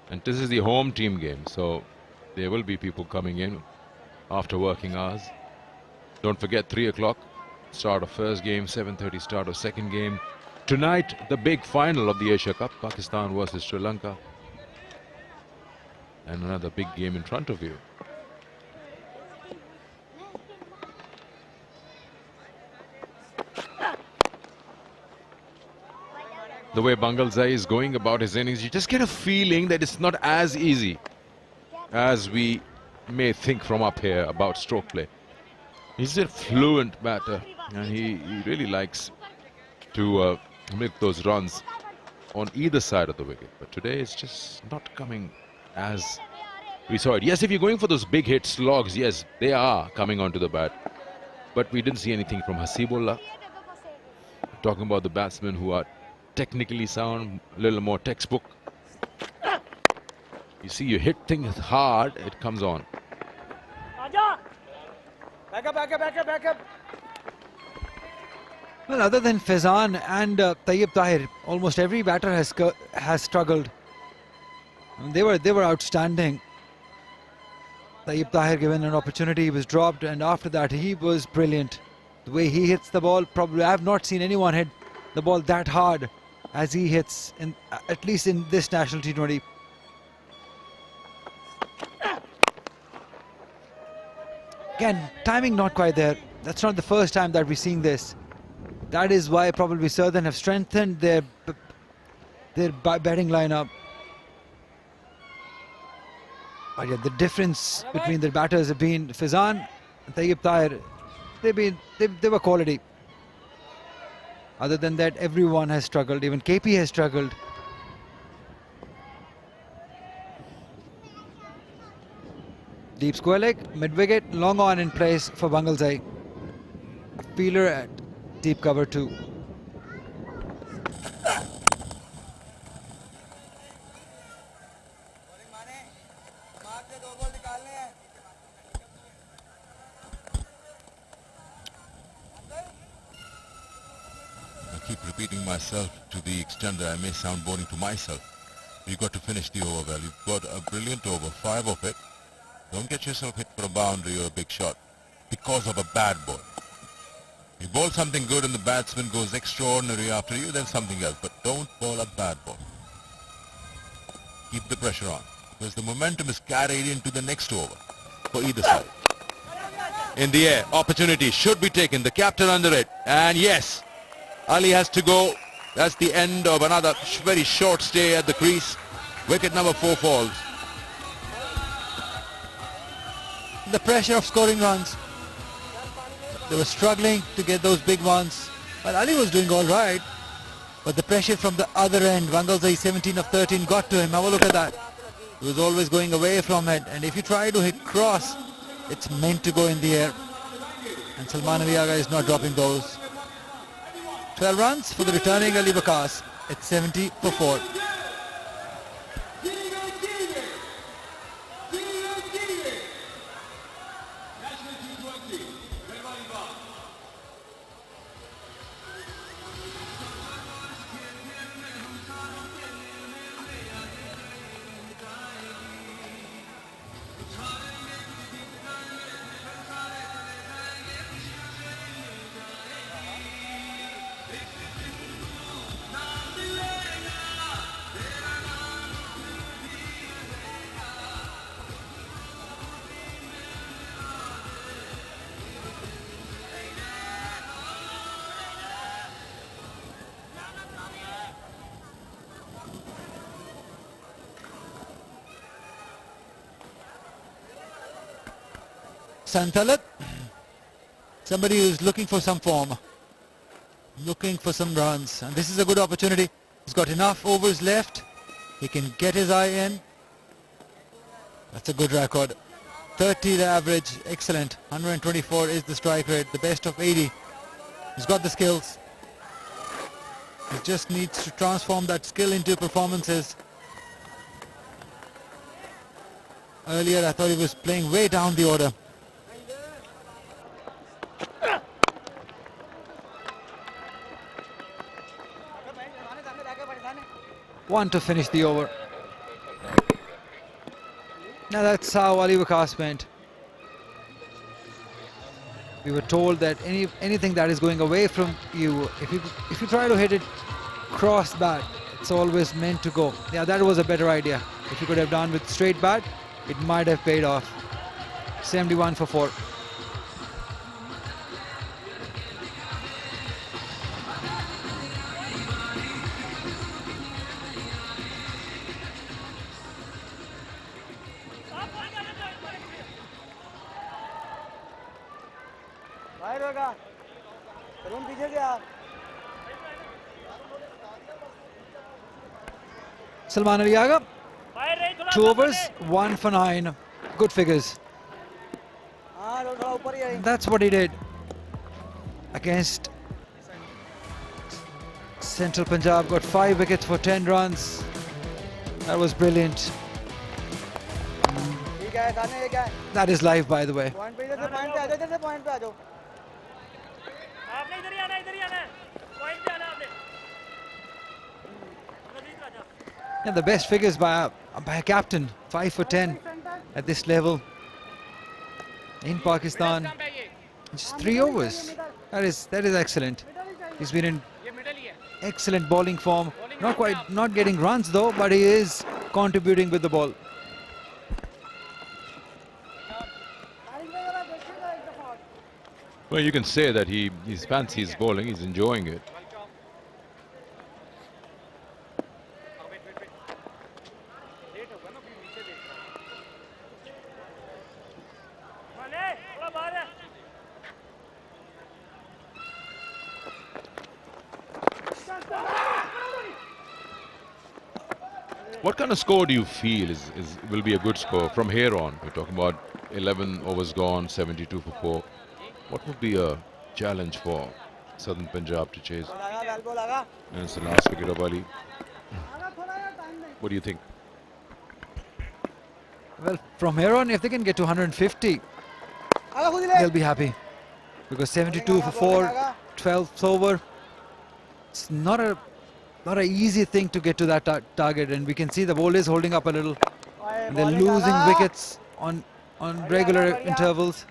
And this is the home team game, so there will be people coming in after working hours. Don't forget 3 o'clock, start of first game, 7:30 start of second game. Tonight, the big final of the Asia Cup, Pakistan versus Sri Lanka. And another big game in front of you. The way Bangalzai is going about his innings, you just get a feeling that it's not as easy as we may think from up here about stroke play. He's a fluent batter and he really likes to make those runs on either side of the wicket. But today it's just not coming as we saw it. Yes, if you're going for those big hit slogs, yes, they are coming onto the bat. But we didn't see anything from Hasibullah. Talking about the batsmen who are technically sound, a little more textbook. You see, you hit things hard, it comes on. Back up, back up, back up, back up. Well, other than Faizan and Tayyib Tahir, almost every batter has struggled. I mean, they were outstanding. Tayyib Tahir, given an opportunity, he was dropped, and after that he was brilliant. The way he hits the ball, probably I have not seen anyone hit the ball that hard as he hits, at least in this national T20. Again, timing not quite there. That's not the first time that we're seeing this. That is why probably Southern have strengthened their batting lineup. But yeah, the difference between the batters have been Faizan and Tayyib Tahir. They were quality. Other than that, everyone has struggled. Even KP has struggled. Deep square leg, mid-wicket, long on in place for Bangalzai. Fielder at deep cover 2. I keep repeating myself to the extent that I may sound boring to myself. You've got to finish the over well. You've got a brilliant over, 5 of it. Don't get yourself hit for a boundary or a big shot because of a bad ball. You bowl something good and the batsman goes extraordinary after you, then something else. But don't bowl a bad ball. Keep the pressure on, because the momentum is carried into the next over for either side. In the air, opportunity should be taken. The captain under it. And yes, Ali has to go. That's the end of another very short stay at the crease. Wicket number 4 falls. The pressure of scoring runs. They were struggling to get those big ones. But Ali was doing all right. But the pressure from the other end, Wangalzai 17 of 13 got to him. Have a look at that. He was always going away from it. And if you try to hit cross, it's meant to go in the air. And Salman Ali Agha is not dropping those. 12 runs for the returning Ali Bakas at 70 for 4. Santalat, somebody who's looking for some form, looking for some runs, and this is a good opportunity. He's got enough overs left. He can get his eye in. That's a good record. 30 the average, excellent. 124 is the strike rate, the best of 80. He's got the skills. He just needs to transform that skill into performances. Earlier I thought he was playing way down the order. One to finish the over. Now that's how Ali Bakas went. We were told that anything that is going away from you, if you try to hit it cross bat, it's always meant to go. Yeah, that was a better idea. If you could have done with straight bat, it might have paid off. 71 for 4. Salman Ali Agha, 2 overs, 1 for 9. Good figures. And that's what he did against Central Punjab. Got 5 wickets for 10 runs. That was brilliant. That is live, by the way. And the best figures by a captain, 5 for 10 at this level in Pakistan. Just 3 overs. That is excellent. He's been in excellent bowling form. Not getting runs though, but he is contributing with the ball. Well, you can say that he fancies bowling. He's enjoying it. What kind of score do you feel will be a good score from here on? We're talking about 11 overs gone, 72 for 4. What would be a challenge for Southern Punjab to chase? And it's the last wicket of Ali. What do you think? Well, from here on, if they can get to 150, they'll be happy. Because 72 for 4, 12th over. It's not a not an easy thing to get to that target, and we can see the ball is holding up a little. And they're losing wickets on regular intervals.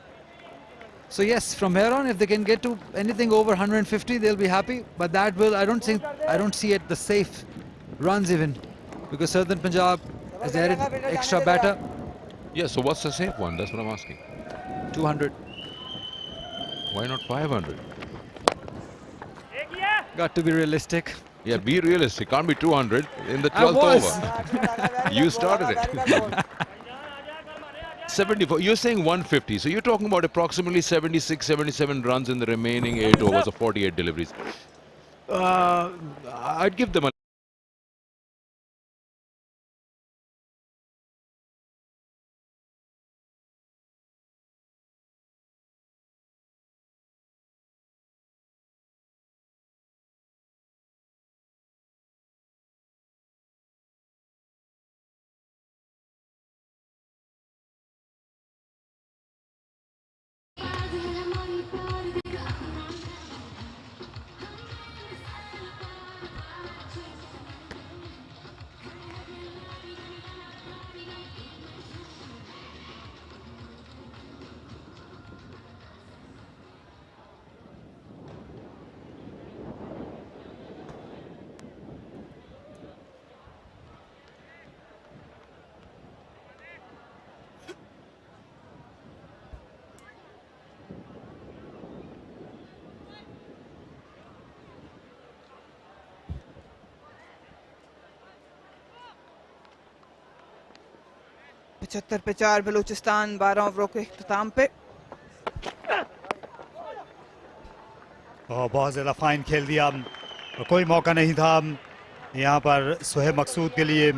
So yes, from here on, if they can get to anything over 150, they'll be happy. But that will, I don't see it the safe runs even, because Southern Punjab has added extra batter. Yeah, so what's the safe one? That's what I'm asking. 200. Why not 500? Got to be realistic. Yeah, be realistic. Can't be 200 in the I 12th was. over. You started it. 74. You're saying 150. So you're talking about approximately 76, 77 runs in the remaining 8 overs of 48 deliveries. I'd give them a पचहत्तर पे 4 बलूचिस्तान 12 ओवरों के इख्तिताम पे। और बहुत ज़्यादा fine खेल दिया और कोई मौका नहीं था यहाँ पर सुहेब मकसूद के लिए।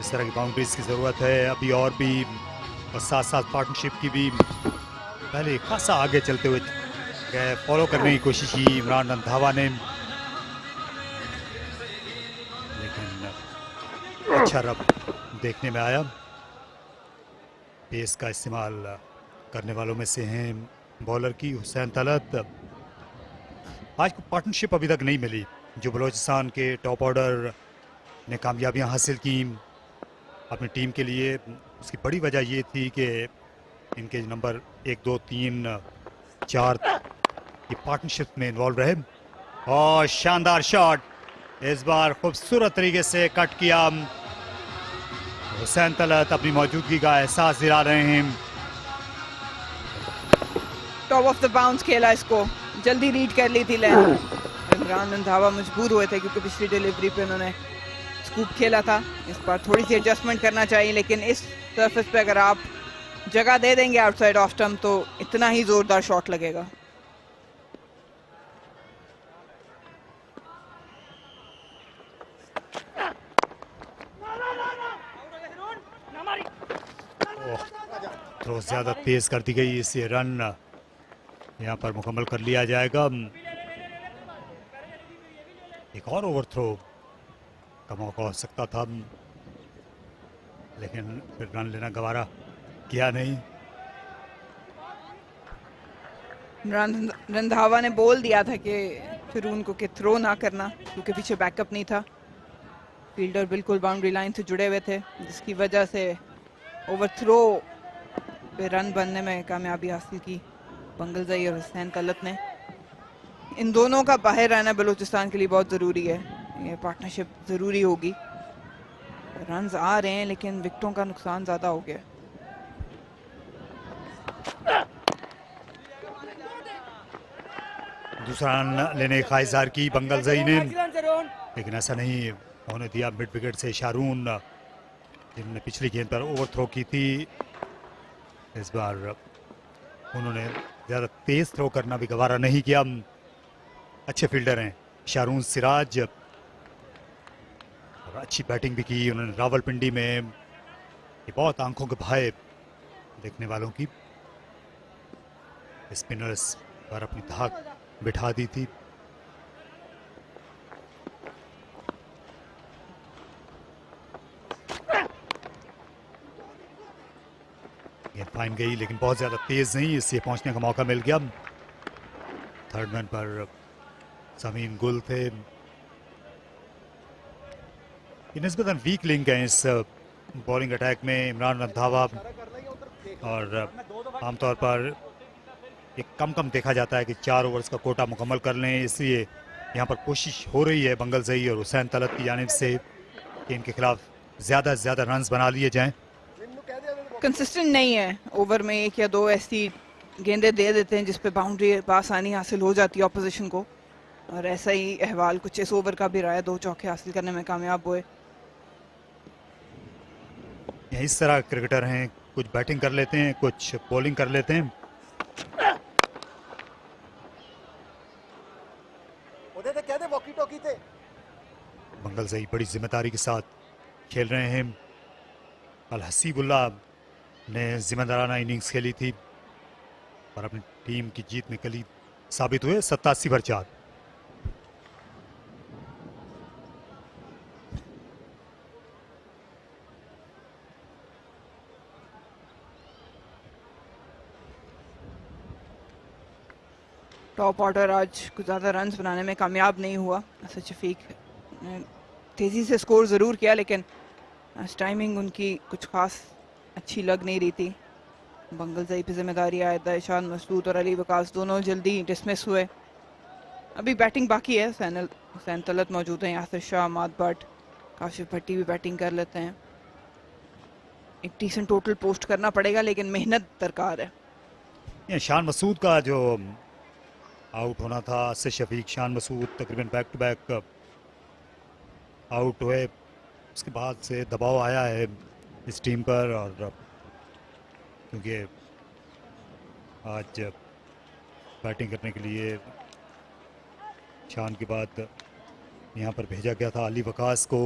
इस तरह की बाउंड्रीज की ज़रूरत है अभी और भी, और साथ साथ पार्टनरशिप की भी। पहले खासा आगे चलते हुए गए, फॉलो करने की कोशिश की इमरान रंधावा ने, लेकिन अच्छा रब देखने में आया। पेस का इस्तेमाल करने वालों में से हैं बॉलर की हुसैन तलत। आज को पार्टनरशिप अभी तक नहीं मिली जो बलोचिस्तान के टॉप ऑर्डर ने कामयाबियां हासिल की अपनी टीम के लिए। उसकी बड़ी वजह ये थी कि इनके नंबर 1, 2, 3, 4 ये पार्टनरशिप में इन्वॉल्व रहे। और शानदार शॉट इस बार खूबसूरत तरीके से कट किया। हुसैन तलत अपनी मौजूदगी का एहसास दिला रहे हैं। टॉप ऑफ द बाउंस खेला, इसको जल्दी रीड कर ली थी लेन। इमरान रंधावा मजबूर हुए थे क्योंकि पिछली डिलीवरी पे उन्होंने स्कूप खेला था। इस बार थोड़ी सी एडजस्टमेंट करना चाहिए, लेकिन इस सरफेस पे अगर आप जगह दे देंगे आउटसाइड ऑफ स्टंप तो इतना ही जोरदार शॉट लगेगा। थ्रो ज्यादा तेज कर दी गई, इससे रन यहाँ पर मुकम्मल कर लिया जाएगा। एक और ओवर थ्रो का मौका हो सकता था, लेकिन फिर रन लेना गवारा किया नहीं। इमरान रंधावा ने बोल दिया था कि फिर उनको कि थ्रो ना करना, क्योंकि पीछे बैकअप नहीं था। फील्डर बिल्कुल बाउंड्री लाइन से जुड़े हुए थे, जिसकी वजह से ओवर थ्रो पे रन बनने में कामयाबी हासिल की बंगलजई और हुसैन तलत ने। इन दोनों का बाहर रहना बलूचिस्तान के लिए बहुत ज़रूरी है। ये पार्टनरशिप ज़रूरी होगी। रन्स आ रहे हैं लेकिन विकेटों का नुकसान ज़्यादा हो गया। दूसरा रन लेने की ख्वाहिश ज़ाहिर की बंगलजई ने, लेकिन ऐसा नहीं होने दिया। मिड विकेट से शारून, जिन्होंने पिछली गेंद पर ओवर थ्रो की थी, इस बार उन्होंने ज़्यादा तेज़ थ्रो करना भी गवारा नहीं किया। अच्छे फील्डर हैं शारून सिराज, और अच्छी बैटिंग भी की उन्होंने रावलपिंडी में। ये बहुत आंखों के भाए देखने वालों की। स्पिनर्स पर अपनी धाक बिठा दी थी। गेंद फाइन गई, लेकिन बहुत ज्यादा तेज नहीं, इससे पहुंचने का मौका मिल गया। थर्ड मैन पर समीन गुल थे। ये निस्बतन वीक लिंक है इस बॉलिंग अटैक में। इमरान रंधावा और आमतौर पर एक कम देखा जाता है कि 4 ओवर्स का कोटा मुकम्मल कर लें, इसलिए यहाँ पर कोशिश हो रही है बंगल जई और हुसैन तलत की जानिब से कि इनके खिलाफ ज़्यादा से ज़्यादा रन्स बना लिए जाएं। कंसिस्टेंट नहीं है, ओवर में 1 या 2 ऐसी गेंदें दे देते हैं जिस पे बाउंड्री आसानी हासिल हो जाती है ऑपोजिशन को, और ऐसा ही अहवाल कुछ इस ओवर का भी रहा है। 2 चौके हासिल करने में कामयाब हुए। इस तरह क्रिकेटर हैं, कुछ बैटिंग कर लेते हैं, कुछ बॉलिंग कर लेते हैं। बंगल जई बड़ी जिम्मेदारी के साथ खेल रहे हैं। कल हसीबुल्लाह ने जिम्मेदाराना इनिंग्स खेली थी और अपनी टीम की जीत में कली साबित हुए। 87 पर 4। टॉप ऑर्डर आज कुछ ज़्यादा रन्स बनाने में कामयाब नहीं हुआ। शफीक ने तेज़ी से स्कोर ज़रूर किया, लेकिन आज टाइमिंग उनकी कुछ खास अच्छी लग नहीं रही थी। बंगल जई पे जिम्मेदारी आयद है। शान मसूद और अली वकास दोनों जल्दी डिसमिस हुए। अभी बैटिंग बाकी है। हुसैन तलत मौजूद हैं, यासिर शाह, माद भट्ट, काशिफ भट्टी भी बैटिंग कर लेते हैं। एक डिसेंट टोटल पोस्ट करना पड़ेगा, लेकिन मेहनत दरकार है। ये शान मसूद का जो आउट होना था से शफीक शान मसूद तकरीबन बैक टू बैक आउट हुए। उसके बाद से दबाव आया है इस टीम पर, और क्योंकि आज बैटिंग करने के लिए शान के बाद यहाँ पर भेजा गया था अली वकास को।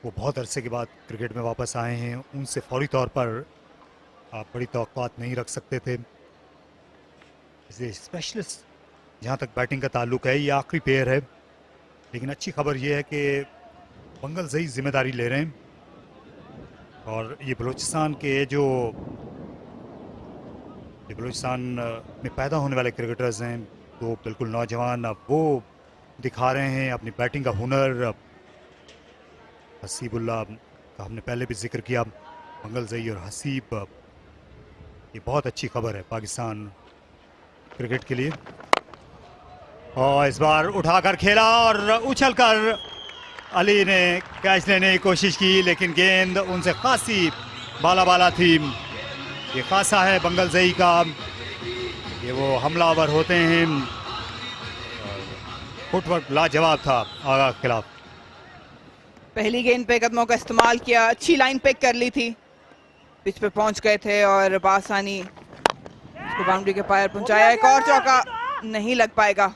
वो बहुत अरसे के बाद क्रिकेट में वापस आए हैं, उनसे फौरी तौर पर आप बड़ी तवक्कुआत नहीं रख सकते थे। इसलिए स्पेशलिस्ट जहाँ तक बैटिंग का ताल्लुक है ये आखिरी पेयर है। लेकिन अच्छी खबर ये है कि बंगल जई जिम्मेदारी ले रहे हैं, और ये बलूचिस्तान में पैदा होने वाले क्रिकेटर्स हैं, तो बिल्कुल नौजवान, अब वो दिखा रहे हैं अपनी बैटिंग का हुनर। हसीबुल्लाह का हमने पहले भी जिक्र किया। बंगल जई और हसीब, ये बहुत अच्छी खबर है पाकिस्तान क्रिकेट के लिए। और इस बार उठाकर खेला और उछलकर अली ने कैच लेने की कोशिश की, लेकिन गेंद उनसे खासी बाला थी। ये खासा है बंगल जई का, ये वो हमलावर होते हैं। फुटवर्क लाजवाब था आगा के खिलाफ। पहली गेंद पे कदमों का इस्तेमाल किया, अच्छी लाइन पिक कर ली थी, पिच पे पहुंच गए थे और बासानी उसको बाउंड्री के पार पहुंचाया। एक और चौका नहीं लग पाएगा।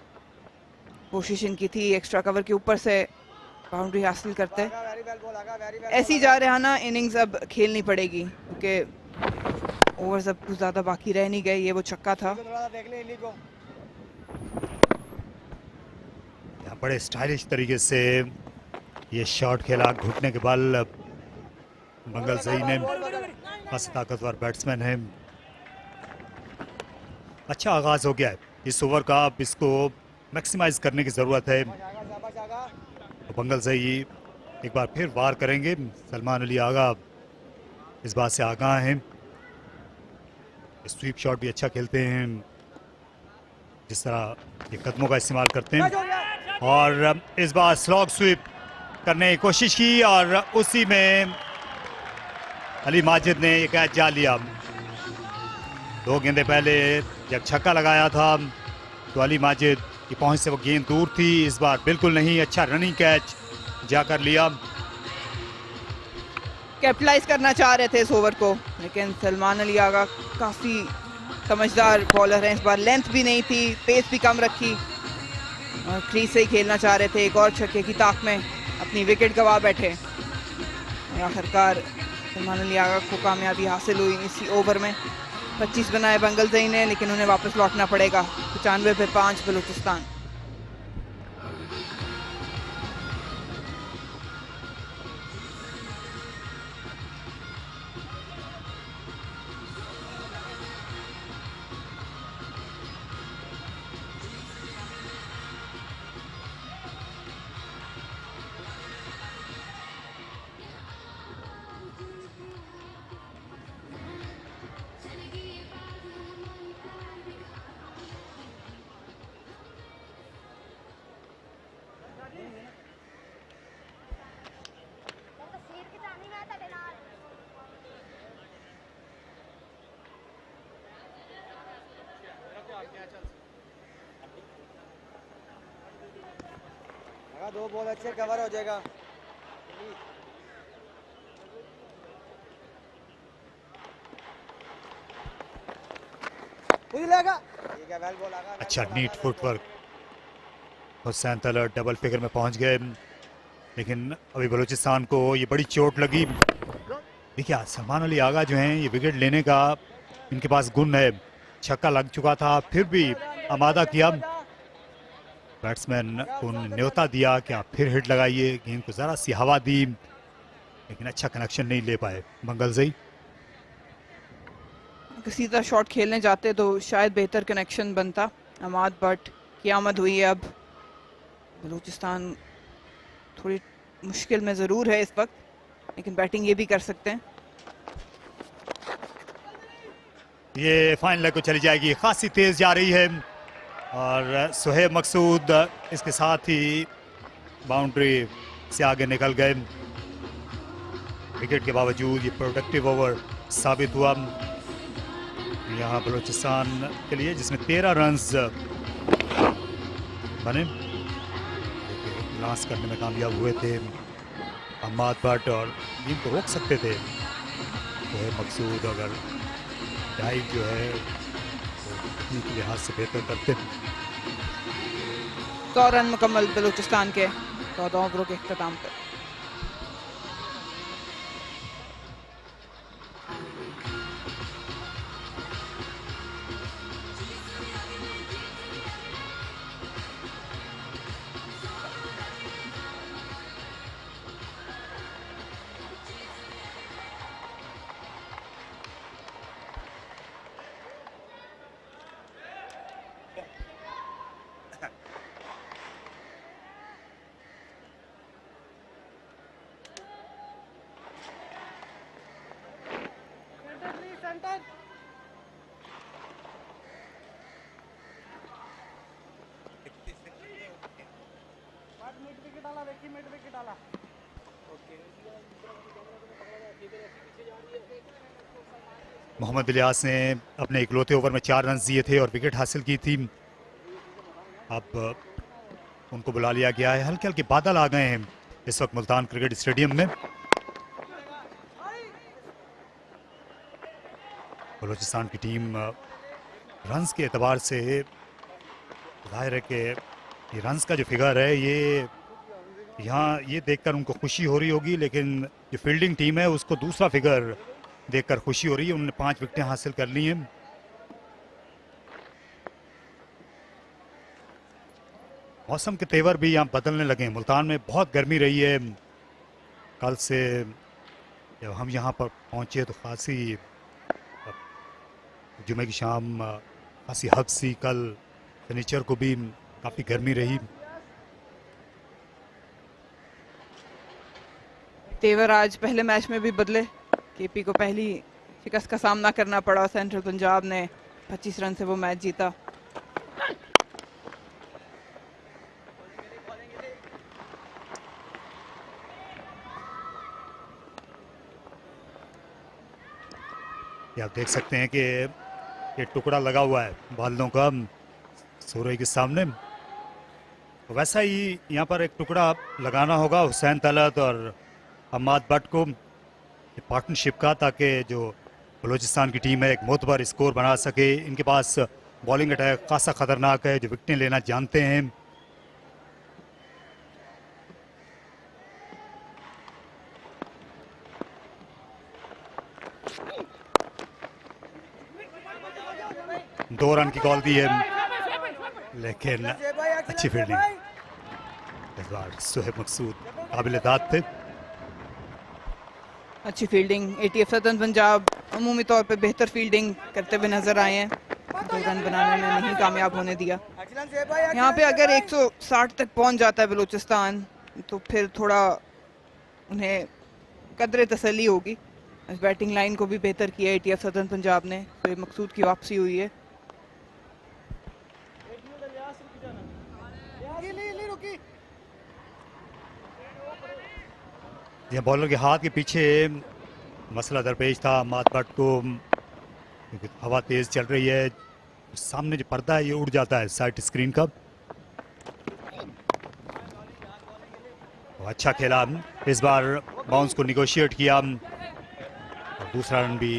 कोशिश इनकी थी एक्स्ट्रा कवर के ऊपर से बाउंड्री हासिल करते। ऐसी जा रहा इनिंग्स अब खेलनी पड़ेगी, क्योंकि ओवर्स अब कुछ ज़्यादा बाकी रह नहीं गए। ये वो छक्का था। बड़े स्टाइलिश तरीके से ये शॉट खेला, घुटने के बल। बंगल जई ने खासी ताकतवर बैट्समैन है। अच्छा आगाज हो गया है इस ओवर का, अब इसको मैक्सिमाइज करने की ज़रूरत है। बंगल जई एक बार फिर वार करेंगे। सलमान अली आगा इस बात से आगाह हैं। स्वीप शॉट भी अच्छा खेलते हैं, जिस तरह ये कदमों का इस्तेमाल करते हैं। और इस बार स्लॉग स्वीप करने की कोशिश की और उसी में अली माजिद ने एक कैच जा लिया। 2 गेंदे पहले जब छक्का लगाया था तो अली माजिद की पहुंच से वो गेंद दूर थी। इस बार बिल्कुल नहीं, अच्छा रनिंग कैच जाकर लिया। कैपिटलाइज करना चाह रहे थे इस ओवर को, लेकिन सलमान अली आगा काफ़ी समझदार बॉलर हैं। इस बार लेंथ भी नहीं थी, पेस भी कम रखी और क्रीज से ही खेलना चाह रहे थे। एक और छक्के की ताक में अपनी विकेट गंवा बैठे और आखिरकार सलमान अली आगा को कामयाबी हासिल हुई। इसी ओवर में 25 बनाए बंगल जई ने, लेकिन उन्हें वापस लौटना पड़ेगा। 95 पे 5 बलूचिस्तान। दो बॉल अच्छे कवर हो जाएगा। अच्छा neat footwork, Hussain Talat double figure में पहुंच गए, लेकिन अभी बलूचिस्तान को ये बड़ी चोट लगी। देखिए सलमान अली आगा जो हैं ये विकेट लेने का इनके पास गुण है, छक्का लग चुका था फिर भी आमादा किया, बैट्समैन को न्योता दिया कि आप फिर हिट लगाइए, गेंद को जरा सी हवा दी लेकिन अच्छा कनेक्शन नहीं ले पाए मंगलजई। सीधा शॉट खेलने जाते तो शायद बेहतर कनेक्शन बनता। अमाद बट की आमद हुई है। अब बलूचिस्तान थोड़ी मुश्किल में ज़रूर है इस वक्त, लेकिन बैटिंग ये भी कर सकते हैं। ये फाइनल लेग को चली जाएगी, खासी तेज जा रही है और सुहेब मकसूद इसके साथ ही बाउंड्री से आगे निकल गए। विकेट के बावजूद ये प्रोडक्टिव ओवर साबित हुआ यहाँ बलूचिस्तान के लिए, जिसमें 13 रन्स बने, लास्ट करने में कामयाब हुए थे अम्माद भट्ट और गेंद को रोक सकते थे तो मकसूद, अगर डाइव जो है तो के लिहाज से बेहतर करते। 100 रन मुकम्मल बलूचिस्तान के 14 ओवरों के इख्तिताम पर। मोहम्मद इलियास ने अपने इकलौते ओवर में 4 रन दिए थे और विकेट हासिल की थी। अब उनको बुला लिया गया है। हल्के हल्के बादल आ गए हैं इस वक्त मुल्तान क्रिकेट स्टेडियम में। बलूचिस्तान की टीम रन्स के एतबार से जाहिर है कि ये रन्स का जो फिगर है ये यहाँ ये देखकर उनको खुशी हो रही होगी, लेकिन जो फील्डिंग टीम है उसको दूसरा फिगर देखकर खुशी हो रही है। उन्होंने 5 विकेटें हासिल कर ली हैं। मौसम के तेवर भी यहाँ बदलने लगे हैं। मुल्तान में बहुत गर्मी रही है कल से, जब हम यहाँ पर पहुँचे तो खासी जुमे की शाम खासी हद सी, कल शनिचर को भी काफ़ी गर्मी रही। तेवर आज पहले मैच में भी बदले। केपी को पहली शिकस्त का सामना करना पड़ा। सेंट्रल पंजाब ने 25 रन से वो मैच जीता। आप देख सकते हैं कि ये टुकड़ा लगा हुआ है बादलों का सूरज के सामने, तो वैसा ही यहाँ पर एक टुकड़ा लगाना होगा हुसैन तलत और अम्माद भट्ट को पार्टनरशिप का, ताकि जो बलूचिस्तान की टीम है एक मोतबर स्कोर बना सके। इनके पास बॉलिंग अटैक खासा खतरनाक है, जो विकेटें लेना जानते हैं। दो रन की कॉल दी है, लेकिन अच्छी फील्डिंग इस बार सुहेब मकसूद काबिल दाद थे। अच्छी फील्डिंग। एटीएफ सदर्न पंजाब अमूमी तौर पे बेहतर फील्डिंग करते हुए नजर आए हैं। 2 रन बनाने में नहीं कामयाब होने दिया। यहाँ पे अगर 160 तक पहुंच जाता है बलूचिस्तान तो फिर थोड़ा उन्हें कदरे तसल्ली होगी। इस बैटिंग लाइन को भी बेहतर किया एटीएफ सदर्न पंजाब ने। तो मकसूद की वापसी हुई है। ये बॉलर के हाथ के पीछे मसला दरपेश था अम्माद भट्ट को, क्योंकि हवा तेज चल रही है, सामने जो पर्दा है ये उड़ जाता है साइड स्क्रीन का। अच्छा खेला, इस बार बाउंस को निगोशिएट किया और दूसरा रन भी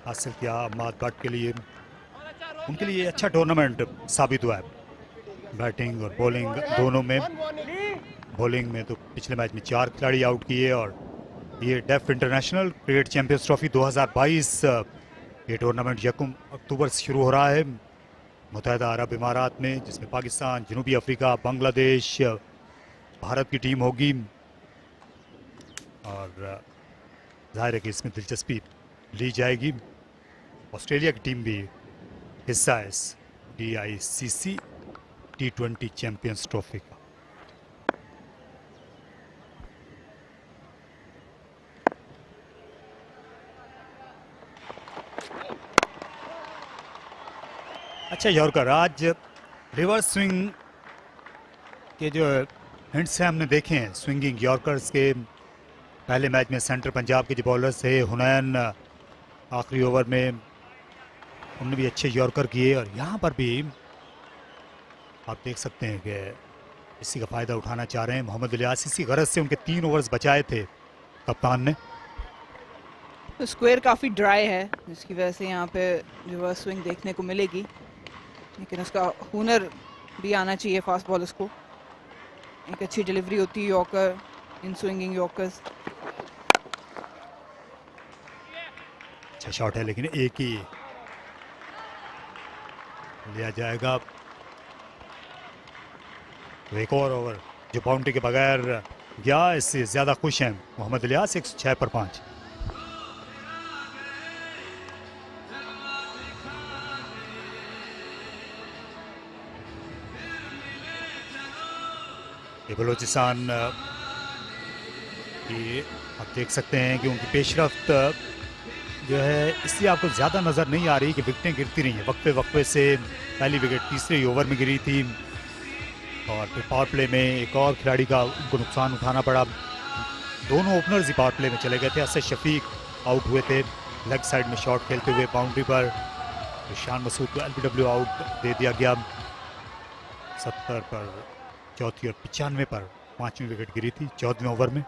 हासिल किया अहमद भट्ट के लिए। उनके लिए अच्छा टूर्नामेंट साबित हुआ है, बैटिंग और बॉलिंग दोनों में। बॉलिंग में तो पिछले मैच में 4 खिलाड़ी आउट किए और ये deaf international cricket champions trophy 2022 ये टूर्नामेंट 1 अक्टूबर से शुरू हो रहा है मुत्तहिदा अरब इमारात में, जिसमें पाकिस्तान, जनूबी अफ्रीका, बांग्लादेश, भारत की टीम होगी और जाहिर है कि इसमें दिलचस्पी ली जाएगी। ऑस्ट्रेलिया की टीम भी हिस्सा है इस DICC T20 चैंपियंस ट्रॉफी का। अच्छा यॉर्कर, आज रिवर्स स्विंग के जो हिंट्स हैं हमने देखे हैं स्विंगिंग यॉर्कर्स के। पहले मैच में सेंटर पंजाब के जो बॉलर्स थे हुनैन, आखिरी ओवर में उन्होंने भी अच्छे यॉर्कर किए और यहाँ पर भी आप देख सकते हैं कि इसी का फ़ायदा उठाना चाह रहे हैं मोहम्मद इलियास। इसी गरज से उनके 3 ओवर्स बचाए थे कप्तान ने। तो स्क्वायर काफ़ी ड्राई है जिसकी वजह से यहाँ पे रिवर्स स्विंग देखने को मिलेगी, लेकिन उसका हुनर भी आना चाहिए फास्ट बॉलर्स को। एक अच्छी डिलीवरी होती है यॉर्कर, इन स्विंगिंग यॉर्कर्स। अच्छा शॉट है लेकिन एक ही लिया जाएगा। तो एक और ओवर जो बाउंड्री के बगैर गया, इससे ज़्यादा खुश हैं मोहम्मद इलियास। 106 पर 5। ये बलोचिस्तान की आप देख सकते हैं कि उनकी पेशरफ्त जो है इसलिए आपको ज़्यादा नज़र नहीं आ रही कि विकेटें गिरती रही हैं वक्फे वक्फे से। पहली विकेट तीसरे ओवर में गिरी थी और फिर पावर प्ले में एक और खिलाड़ी का उनको नुकसान उठाना पड़ा। दोनों ओपनर्स ही पावर प्ले में चले गए थे। असद शफीक आउट हुए थे लेग साइड में शॉट खेलते हुए बाउंड्री पर। शान मसूद को LBW आउट दे दिया गया। 70 पर चौथी और 95 पर 5वीं विकेट गिरी थी 14वें ओवर में।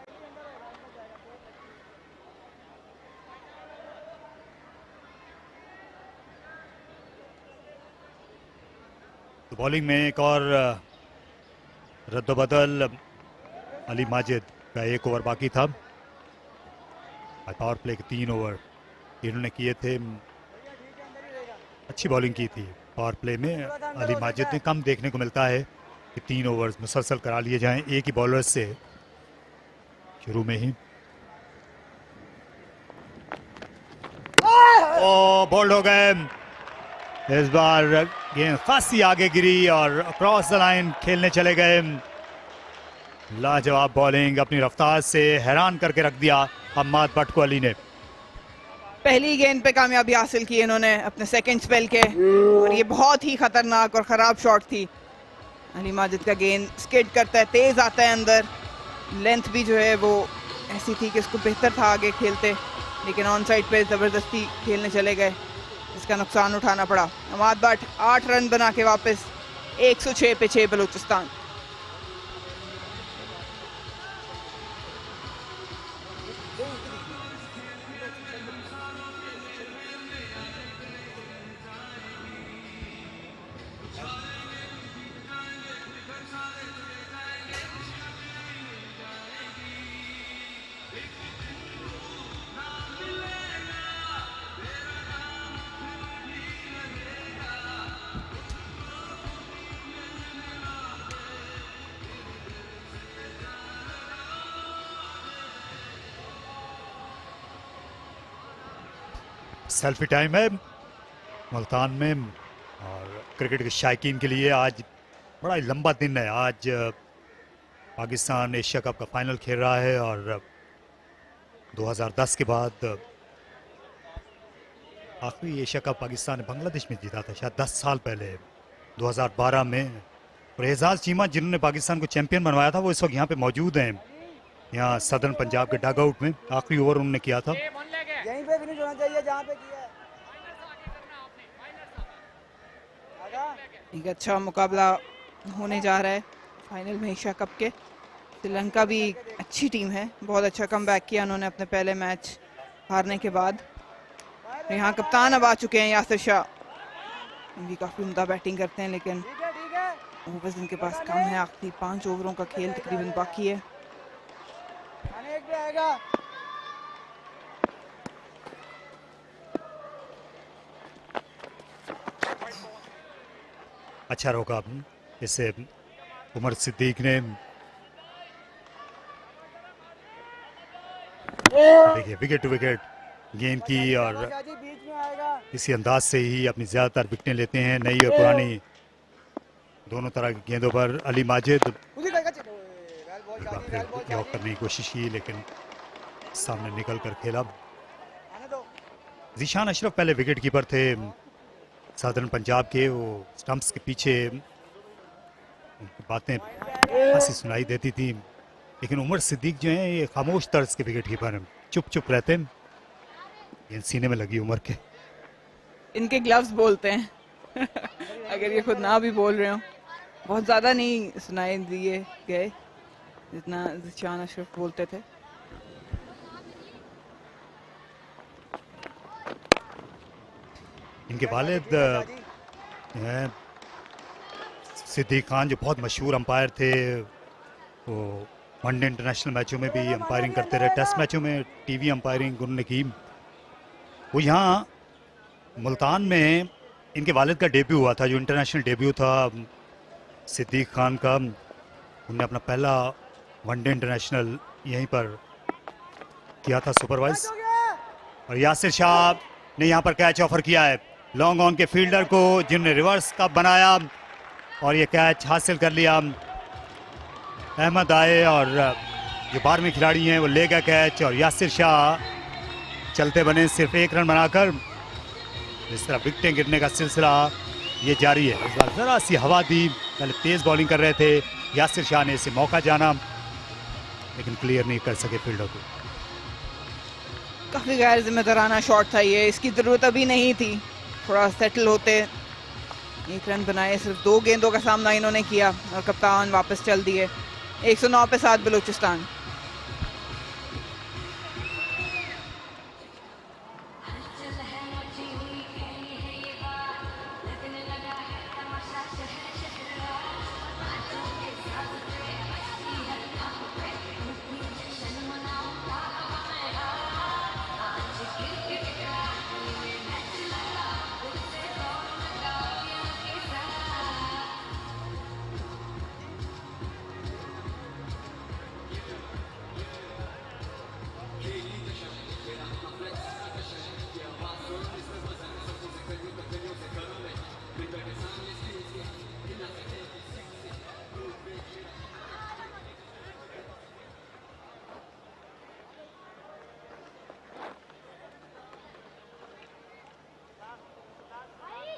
तो बॉलिंग में एक और रद्दबदल, अली माजिद का 1 ओवर बाकी था। पावर प्ले के 3 ओवर इन्होंने किए थे। अच्छी बॉलिंग की थी पावर प्ले में अली माजिद ने। कम देखने को मिलता है कि 3 ओवर्स मुसलसल करा लिए जाएं एक ही बॉलर से शुरू में ही। ओ बोल्ड हो गए। इस बार गेंद खासी आगे गिरी और क्रॉस द लाइन खेलने चले गए। लाजवाब बॉलिंग, अपनी रफ्तार से हैरान करके रख दिया अहमद भट्ट को अली ने। पहली गेंद पे कामयाबी हासिल की इन्होंने अपने सेकंड स्पेल के, और ये बहुत ही खतरनाक और ख़राब शॉट थी। अली माजिद का गेंद स्किड करता है, तेज़ आता है अंदर। लेंथ भी जो है वो ऐसी थी कि उसको बेहतर था आगे खेलते, लेकिन ऑन साइड पे ज़बरदस्ती खेलने चले गए, इसका नुकसान उठाना पड़ा। अहमद भट्ट 8 रन बना के वापस। 106 पे 6 बलूचिस्तान। सेल्फी टाइम है मुल्तान में और क्रिकेट के शायकीन के लिए आज बड़ा ही लंबा दिन है। आज पाकिस्तान एशिया कप का फाइनल खेल रहा है और 2010 के बाद आखिरी एशिया कप पाकिस्तान ने बांग्लादेश में जीता था शायद 10 साल पहले 2012 में। और एजाज चीमा जिन्होंने पाकिस्तान को चैंपियन बनवाया था वो इस वक्त यहाँ पे मौजूद हैं, यहाँ सदर्न पंजाब के डग आउट में। आखिरी ओवर उन्होंने किया था। यहीं पे फिनिश होना चाहिए जहाँ पे किया है। एक अच्छा मुकाबला होने जा रहा है फाइनल में एशिया कप के। श्रीलंका भी अच्छी टीम है, बहुत अच्छा कमबैक किया उन्होंने अपने पहले मैच हारने के बाद। यहाँ कप्तान अब आ चुके हैं यासिर शाह, इनकी काफ़ी उम्दा बैटिंग करते हैं लेकिन ओवर्स इनके पास कम है। आखिरी 5 ओवरों का खेल तकरीबन बाकी है। अच्छा रोका इससे उमर सिद्दीक ने। देखिए विकेट टू विकेट गेंद की और इसी अंदाज से ही अपनी ज्यादातर विकेटें लेते हैं, नई और पुरानी दोनों तरह की गेंदों पर। अली माजिद लॉक करने की कोशिश की लेकिन सामने निकल कर खेला। जीशान अशरफ पहले विकेट कीपर थे सदर्न पंजाब के, वो स्टंप्स के पीछे उनकी बातें हंसी सुनाई देती थी, लेकिन उमर सिद्दीक जो हैं ये खामोश तर्ज के विकेट कीपर हैं, चुप चुप रहते हैं। ये सीने में लगी उमर के। इनके ग्लव्स बोलते हैं अगर ये खुद ना भी बोल रहे हो। बहुत ज़्यादा नहीं सुनाई दिए गए जितना जीशान अशरफ बोलते थे। इनके वालिद सिद्दीक खान जो बहुत मशहूर अंपायर थे, वो वनडे इंटरनेशनल मैचों में भी अंपायरिंग करते रहे, टेस्ट मैचों में टीवी अंपायरिंग उन्होंने की। वो यहाँ मुल्तान में इनके वालिद का डेब्यू हुआ था, जो इंटरनेशनल डेब्यू था सिद्दीक खान का। उन्होंने अपना पहला वनडे इंटरनेशनल यहीं पर किया था सुपरवाइज। और यासिर शाह ने यहाँ पर कैच ऑफर किया है लॉन्ग ऑन के फील्डर को, जिन्होंने रिवर्स का बनाया और ये कैच हासिल कर लिया। अहमद आए और जो 12वें खिलाड़ी हैं वो ले गए कैच, और यासिर शाह चलते बने सिर्फ 1 रन बनाकर। इस तरह विकेटें गिरने का सिलसिला ये जारी है। इस बार जरा सी हवा दी, पहले तेज बॉलिंग कर रहे थे यासिर शाह ने, इसे मौका जाना लेकिन क्लियर नहीं कर सके फील्डर को। काफ़ी गैर जिम्मेदाराना शॉट था ये, इसकी ज़रूरत अभी नहीं थी, थोड़ा सेटल होते। 1 रन बनाए, सिर्फ 2 गेंदों का सामना इन्होंने किया और कप्तान वापस चल दिए। 109 पे 7 बलूचिस्तान।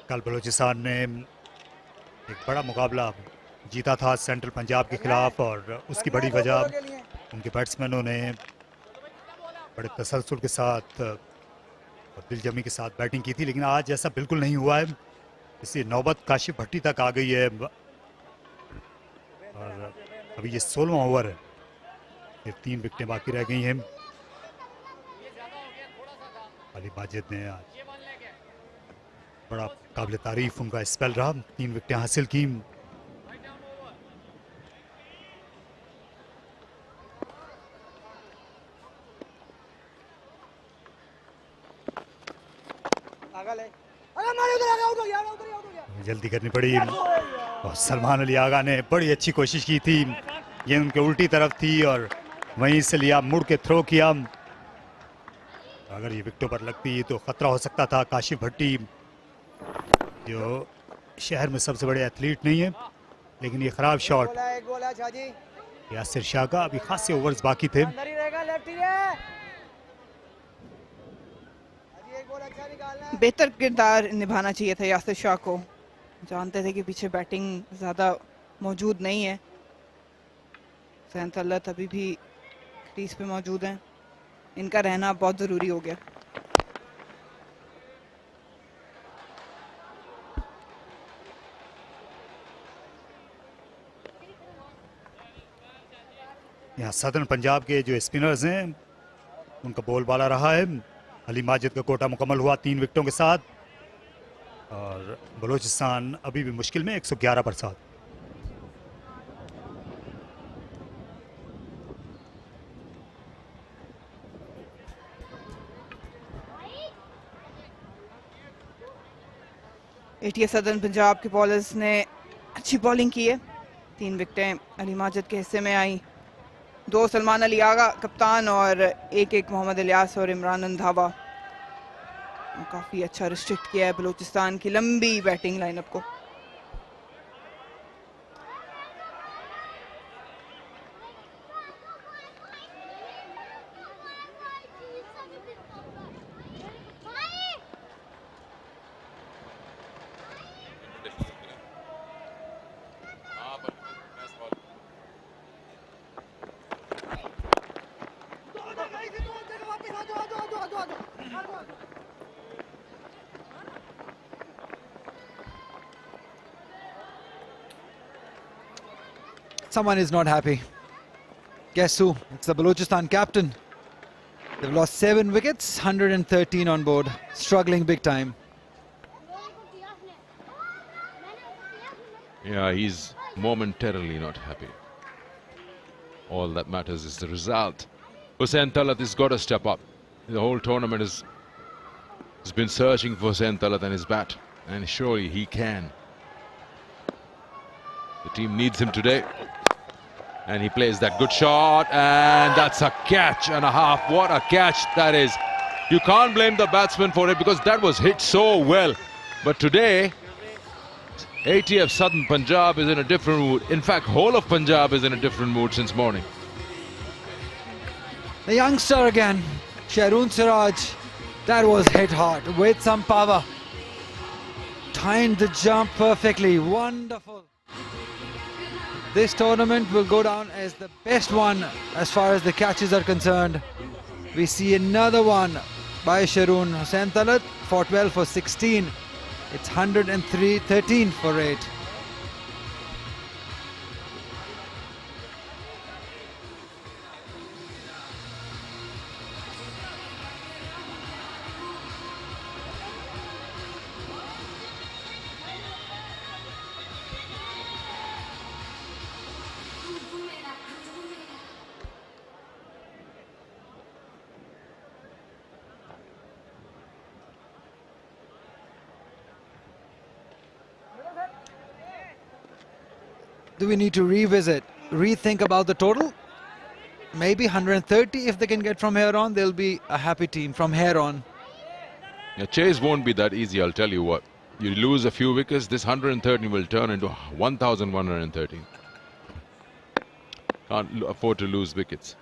कल बलूचिस्तान ने एक बड़ा मुकाबला जीता था सेंट्रल पंजाब के खिलाफ, और उसकी बड़ी वजह उनके बैट्समैनों ने बड़े तसलसल के साथ और दिलजमी के साथ बैटिंग की थी, लेकिन आज ऐसा बिल्कुल नहीं हुआ है। इसलिए नौबत काशिफ भट्टी तक आ गई है और अभी ये 16वां ओवर है, फिर 3 विकेटें बाकी रह गई हैं। अली माजिद ने आज बड़ा काबिल तारीफ उनका स्पेल रहा, 3 विकेटें हासिल की। जल्दी करनी पड़ी और सलमान अली आगा ने बड़ी अच्छी कोशिश की थी, ये उनके उल्टी तरफ थी और वहीं से लिया, मुड़ के थ्रो किया। अगर ये विकेटों पर लगती तो खतरा हो सकता था। काशिफ भट्टी जो शहर में सबसे बड़े एथलीट नहीं है, लेकिन ये खराब शॉट यासिर शाह का। अभी खासे ओवर्स बाकी थे। बेहतर किरदार निभाना चाहिए था यासिर शाह को, जानते थे कि पीछे बैटिंग ज़्यादा मौजूद नहीं है। सैन तल्लत अभी भी क्रीज पे मौजूद हैं, इनका रहना बहुत ज़रूरी हो गया। यहाँ सदर्न पंजाब के जो स्पिनर्स हैं उनका बोलबाला रहा है। अली माजिद का कोटा मुकम्मल हुआ 3 विकेटों के साथ और बलूचिस्तान अभी भी मुश्किल में 111 पर साथ। एटीएस सदर्न पंजाब के बॉलर्स ने अच्छी बॉलिंग की है। 3 विकेटें अली माजिद के हिस्से में आई। 2 सलमान अली आगा कप्तान और एक मोहम्मद इलियास और इमरान अंधावा। काफ़ी अच्छा रिस्ट्रिक्ट किया है बलूचिस्तान की लंबी बैटिंग लाइनअप को। Someone is not happy. Guess who? It's the Balochistan captain. They've lost 7 wickets, 113 on board. Struggling big time. Yeah, he's momentarily not happy. All that matters is the result. Hussain Talat has got to step up. The whole tournament has been searching for Hussain Talat and his bat, and surely he can. The team needs him today. And he plays that good shot, and that's a catch and a half. What a catch that is. You can't blame the batsman for it because that was hit so well. But today, ATF Southern Punjab is in a different mood. In fact, whole of Punjab is in a different mood since morning. The youngster again, Sharoon Siraj. That was hit hard with some power. Timed the jump perfectly. Wonderful. This tournament will go down as the best one as far as the catches are concerned. We see another one by Sharoon. Hussain Talat fought well for 16. It's 113 for 8. Do we need to revisit, rethink about the total? Maybe 130 if they can get from here on, they'll be a happy team from here on. Yeah, chase won't be that easy, I'll tell you what. You lose a few wickets, this 130 will turn into 1,113. Can't afford to lose wickets.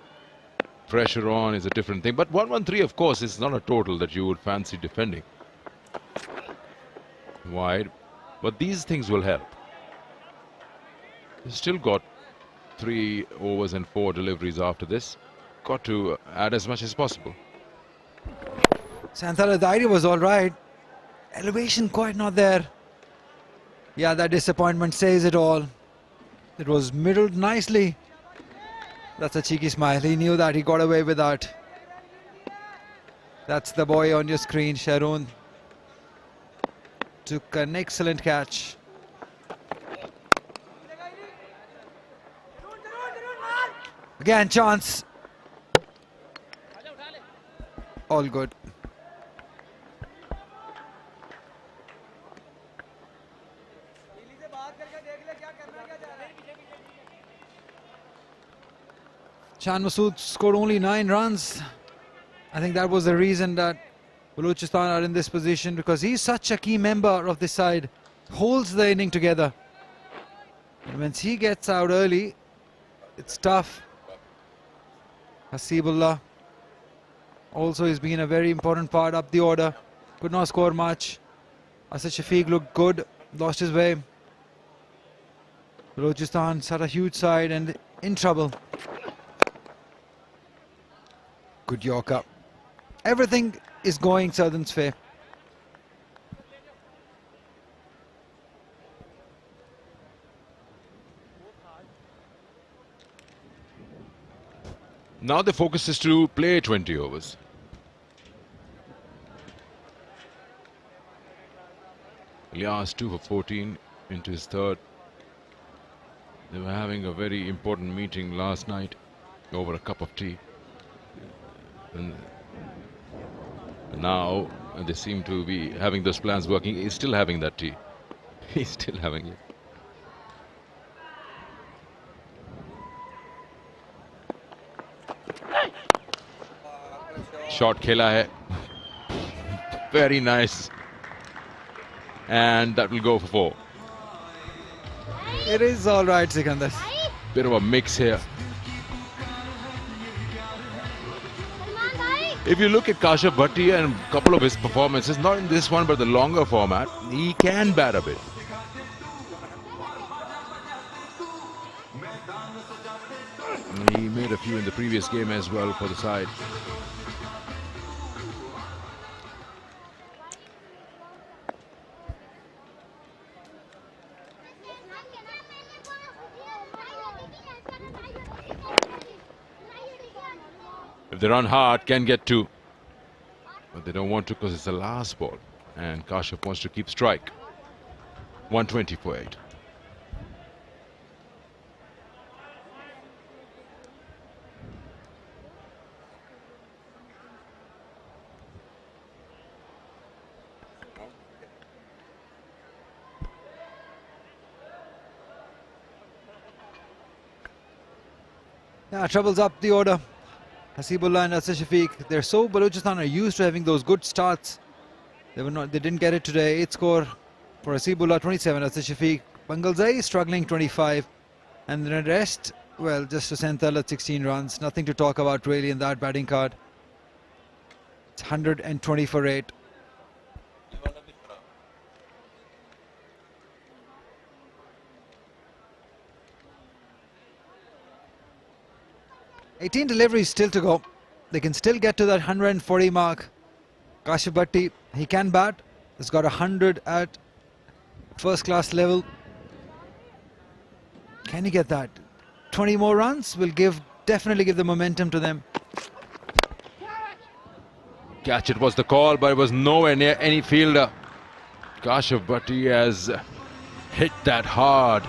Pressure on is a different thing, but 113 of course is not a total that you would fancy defending. Wide, but these things will help. You've still got 3 overs and 4 deliveries after this. Got to add as much as possible. Santhala, the idea was all right. Elevation quite not there. Yeah, that disappointment says it all. It was middled nicely. That's a cheeky smile. He knew that. He got away with that. That's the boy on your screen, Sharoon. Took an excellent catch. Again, chance. All good. Shan Masood scored only 9 runs. I think that was the reason that Balochistan are in this position, because he's such a key member of this side. Holds the inning together. And once he gets out early, it's tough. Hasibullah also has been a very important part up the order. Could not score much. Asad Shafiq looked good, lost his way. Balochistan had a huge side and in trouble. Good Yorker. Everything is going Southern's way. Now the focus is to play 20 overs. Ilyas 2 for 14 into his third. They were having a very important meeting last night over a cup of tea. And now they seem to be having those plans working. He's still having that tea. He's still having it. Shot khela hai. Very nice. And that will go for 4. It is all right, Sikandar. Bit of a mix here. If you look at Kashyap Bhatti and a couple of his performances, not in this one but the longer format, he can bat a bit. He made a few in the previous game as well for the side. If they run hard, can get 2. But they don't want to because it's the last ball. And Kashyap wants to keep strike. 120 for 8. Yeah, troubles up the order. Hasibullah and Asad Shafiq, Balochistan are used to having those good starts. They didn't get it today. 8 score for Hasibullah, 27. Asad Shafiq, Bangalzai struggling, 25. And the rest, well, just Senthal at 16 runs. Nothing to talk about really in that batting card. It's 120 for 8. $18 deliveries still to go. They can still get to that 140 mark. Kashyap Bhatti, he can bat. He's got 100 at first class level. Can he get that? 20 more runs will definitely give the momentum to them. Catch it was the call, but it was nowhere near any fielder. Kashyap Bhatti has hit that hard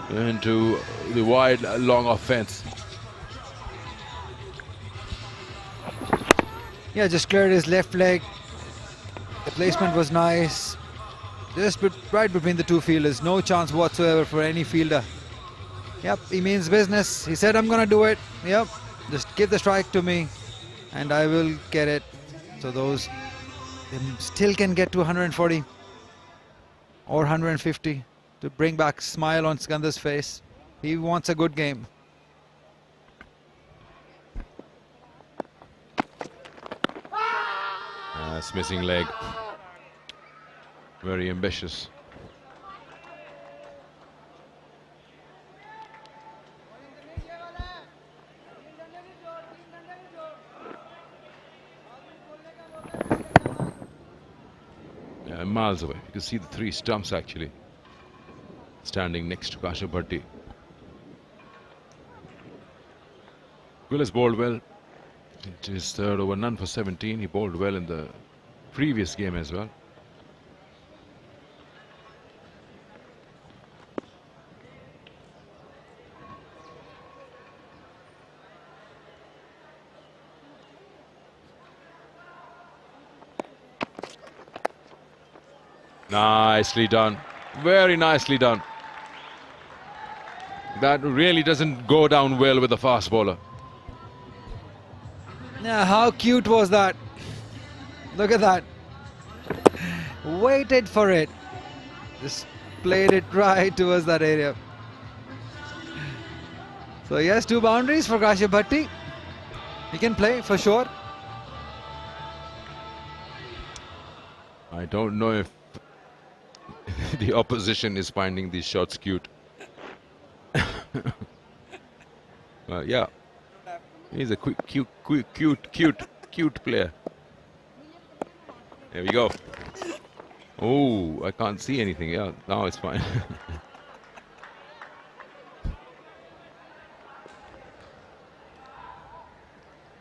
into the wide long off fence. Yeah, just cleared his left leg. The placement was nice. Just right between the two fielders. No chance whatsoever for any fielder. Yep, he means business. He said, I'm going to do it. Yep, just give the strike to me and I will get it. So those still can get to 140 or 150 to bring back smile on Sikandar's face. He wants a good game. Missing leg. Very ambitious. Yeah, miles away. You can see the 3 stumps actually standing next to Kashyap Bhatti. Will has bowled well. It is third over, none for 17. He bowled well in the previous game as well. Nicely done. Very nicely done. That really doesn't go down well with a fast bowler. Yeah, how cute was that? Look at that. Waited for it. Just played it right towards that area. So yes, 2 boundaries for Kashyap Bhatti. He can play for sure. I don't know if the opposition is finding these shots cute. Yeah, he's a cute player. There we go. Oh, I can't see anything. Yeah, now it's fine.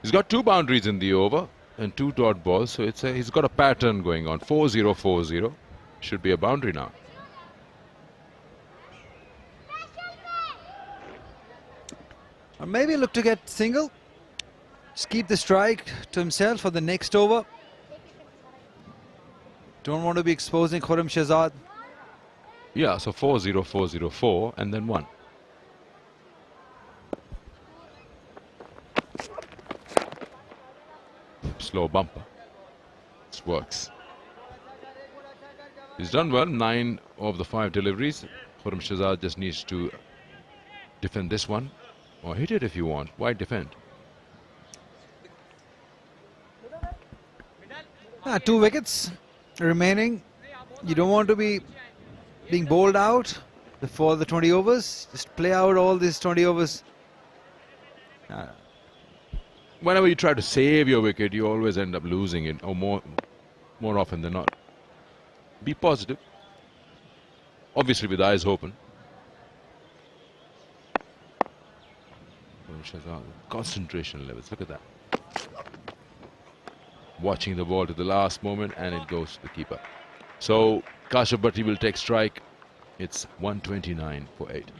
He's got 2 boundaries in the over and 2 dot balls, so he's got a pattern going on. 4-0, 4-0. Should be a boundary now. Or maybe look to get single. Just keep the strike to himself for the next over. Don't want to be exposing Khurram Shahzad. Yeah, so 4-0, 4-0, 4 and then 1. Slow bumper. This works. He's done well. 9 of the 5 deliveries. Khurram Shahzad just needs to defend this one. Or hit it if you want. Why defend? 2 wickets remaining. You don't want to be being bowled out before the 20 overs. Just play out all these 20 overs. Whenever you try to save your wicket, you always end up losing it, or more often than not. Be positive. Obviously with eyes open. Concentration levels, look at that. Watching the ball to the last moment, and it goes to the keeper. So Kashyap Bhatti will take strike. It's 129 for 8.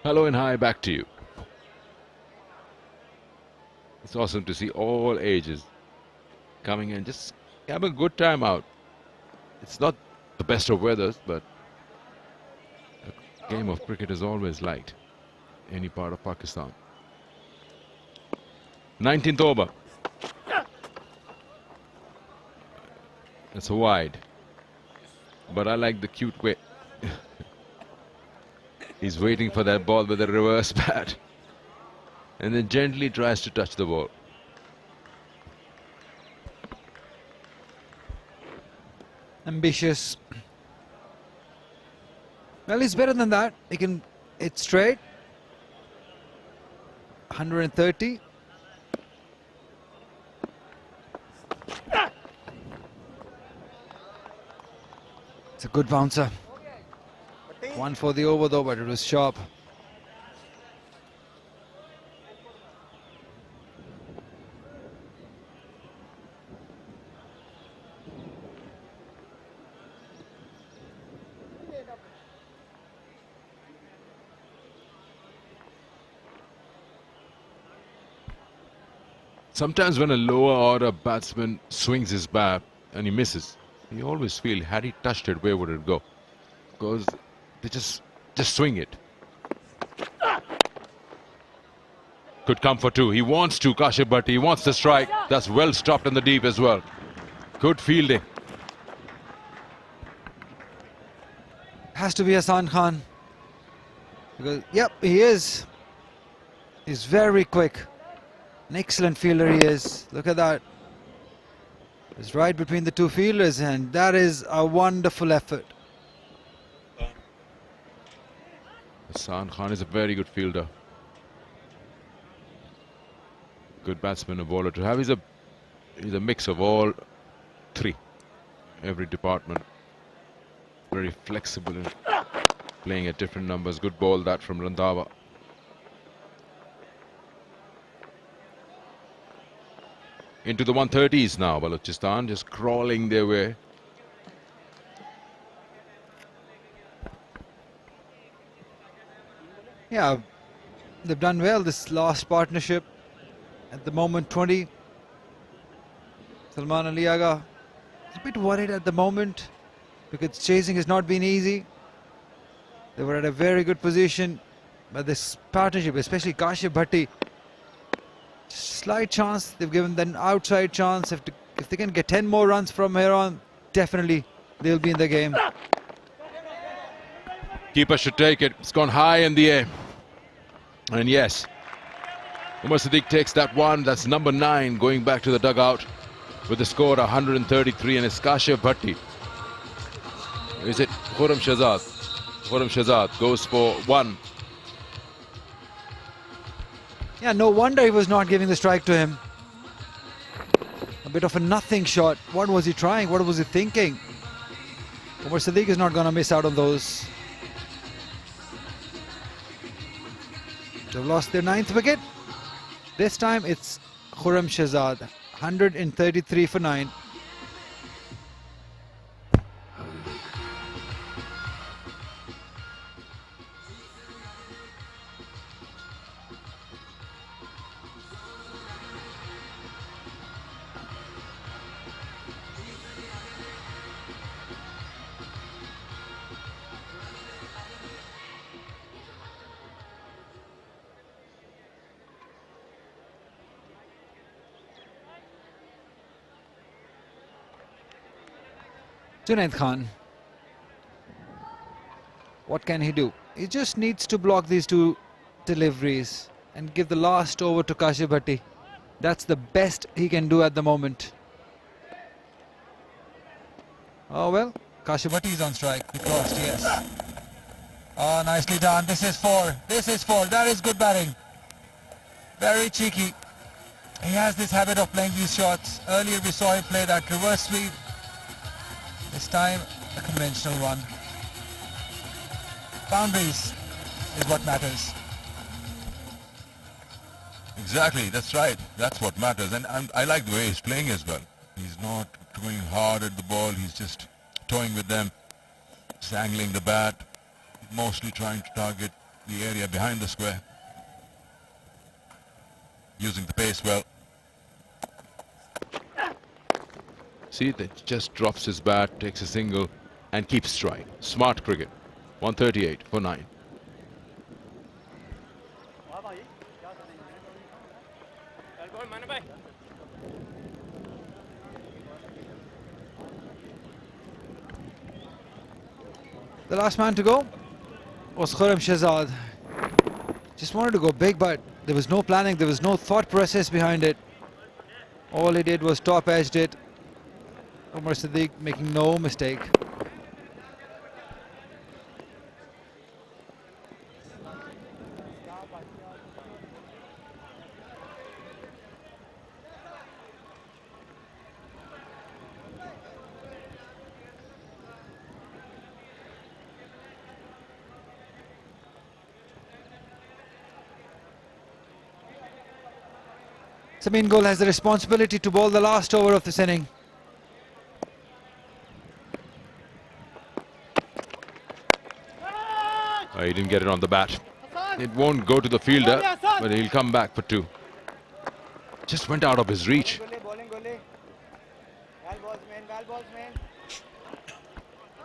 Hello and hi, back to you. It's awesome to see all ages coming in, just have a good time out. It's not the best of weathers, but the game of cricket is always liked any part of Pakistan. 19th over. It's a wide, but I like the cute way. He's waiting for that ball with a reverse bat and then gently tries to touch the ball. Ambitious. Well, he's better than that. He can hit straight. 130. It's a good bouncer. 1 for the over though, but it was sharp. Sometimes when a lower order batsman swings his bat and he misses, you always feel, had he touched it, where would it go? Because they just swing it. Could come for 2. He wants to, Kashyap Bhatti. He wants the strike. That's well stopped in the deep as well. Good fielding. Has to be Hassan Khan. Because, yep, he is. He's very quick. An excellent fielder he is. Look at that. It's right between the 2 fielders, and that is a wonderful effort. Hassan Khan is a very good fielder. Good batsman, a bowler to have. He's a mix of all 3. Every department. Very flexible in playing at different numbers. Good ball that from Randhawa. Into the 130s now, Balochistan just crawling their way. Yeah, they've done well this last partnership. At the moment, 20. Salman Ali Aga is a bit worried at the moment because chasing has not been easy. They were at a very good position, but this partnership, especially Kashyap Bhatti, slight chance. They've given them outside chance. If they can get 10 more runs from here on, definitely they'll be in the game. Keeper should take it. It's gone high in the air. And yes, Umar Siddiq takes that one. That's number 9 going back to the dugout with the score 133. And it's Kashif Bhatti. Is it Khurram Shahzad? Khurram Shahzad goes for 1. Yeah, no wonder he was not giving the strike to him. A bit of a nothing shot. What was he trying? What was he thinking? Umar Siddiq is not going to miss out on those. They've lost their 9th wicket. This time it's Khurram Shahzad. 133 for 9. Junaid Khan. What can he do? He just needs to block these 2 deliveries and give the last over to Kashif Bhatti. That's the best he can do at the moment. Oh well, Kashif Bhatti is on strike. He crossed, yes. Oh, nicely done. This is 4. This is 4. That is good batting. Very cheeky. He has this habit of playing these shots. Earlier we saw him play that reverse sweep. This time, a conventional one. Boundaries is what matters. Exactly, that's right. That's what matters. And I like the way he's playing as well. He's not going hard at the ball. He's just toying with them, just angling the bat, mostly trying to target the area behind the square. Using the pace well. See, that just drops his bat, takes a single and keeps stride. Smart cricket. 138 for 9. The last man to go was Khurram Shahzad. Just wanted to go big, but there was no planning, there was no thought process behind it. All he did was top-edged it. Umar Siddiq making no mistake. Samin Gul has the responsibility to bowl the last over of this inning. He didn't get it on the bat. It won't go to the fielder, but he'll come back for 2. Just went out of his reach.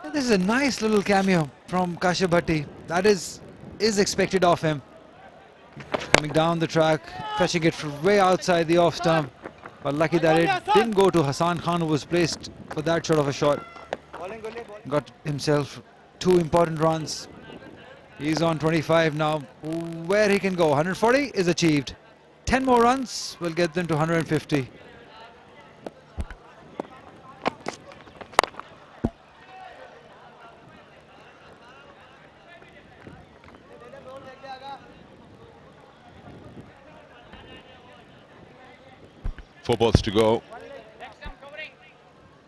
And this is a nice little cameo from Kashif Bhatti. That is expected of him. Coming down the track, fetching it from way outside the off stump. But lucky that it didn't go to Hassan Khan, who was placed for that sort of a shot. Got himself 2 important runs. He's on 25 now. Where he can go, 140 is achieved. 10 more runs will get them to 150. Four balls to go.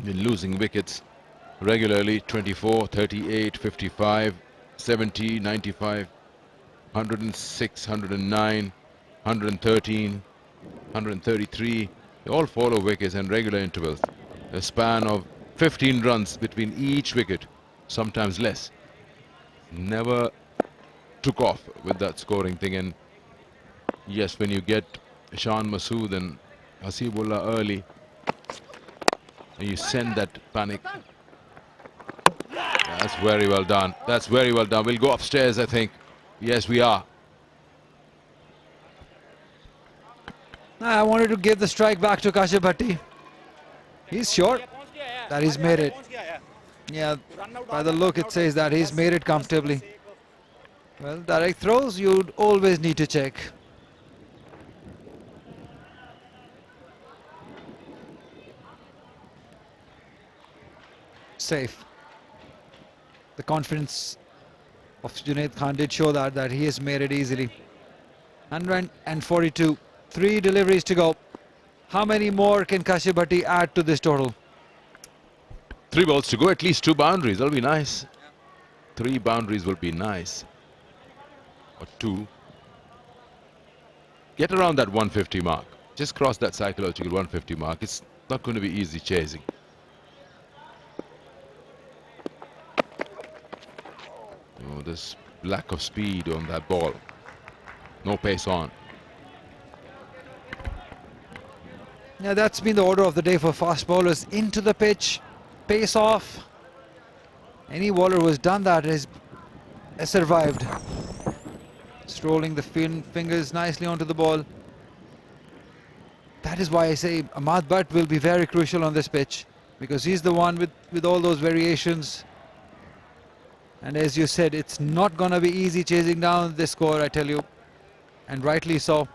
Been losing wickets regularly. 24, 38, 55, 70, 95, 106, 109, 113, 133. They all follow wickets and regular intervals. A span of 15 runs between each wicket, sometimes less. Never took off with that scoring thing. And yes, when you get Shan Masood and Hasibullah early, and you send that panic. That's very well done. That's very well done. We'll go upstairs, I think. Yes, we are. I wanted to give the strike back to Kashif Bhatti. He's sure that he's made it. Yeah, by the look it says that he's made it comfortably. Well, direct throws, you'd always need to check. Safe. The confidence of Junaid Khan did show that he has made it easily. 142, 3 deliveries to go. How many more can Kashif Bhatti add to this total? 3 balls to go, at least 2 boundaries. That'll be nice. 3 boundaries will be nice. Or 2. Get around that 150 mark. Just cross that psychological 150 mark. It's not going to be easy chasing. Oh, this lack of speed on that ball. No pace on. Yeah, that's been the order of the day for fast bowlers. Into the pitch, pace off. Any bowler who has done that has survived. Strolling the fingers nicely onto the ball. That is why I say Ahmad Butt will be very crucial on this pitch, because he's the one with all those variations. And as you said, it's not going to be easy chasing down this score, I tell you. And rightly so.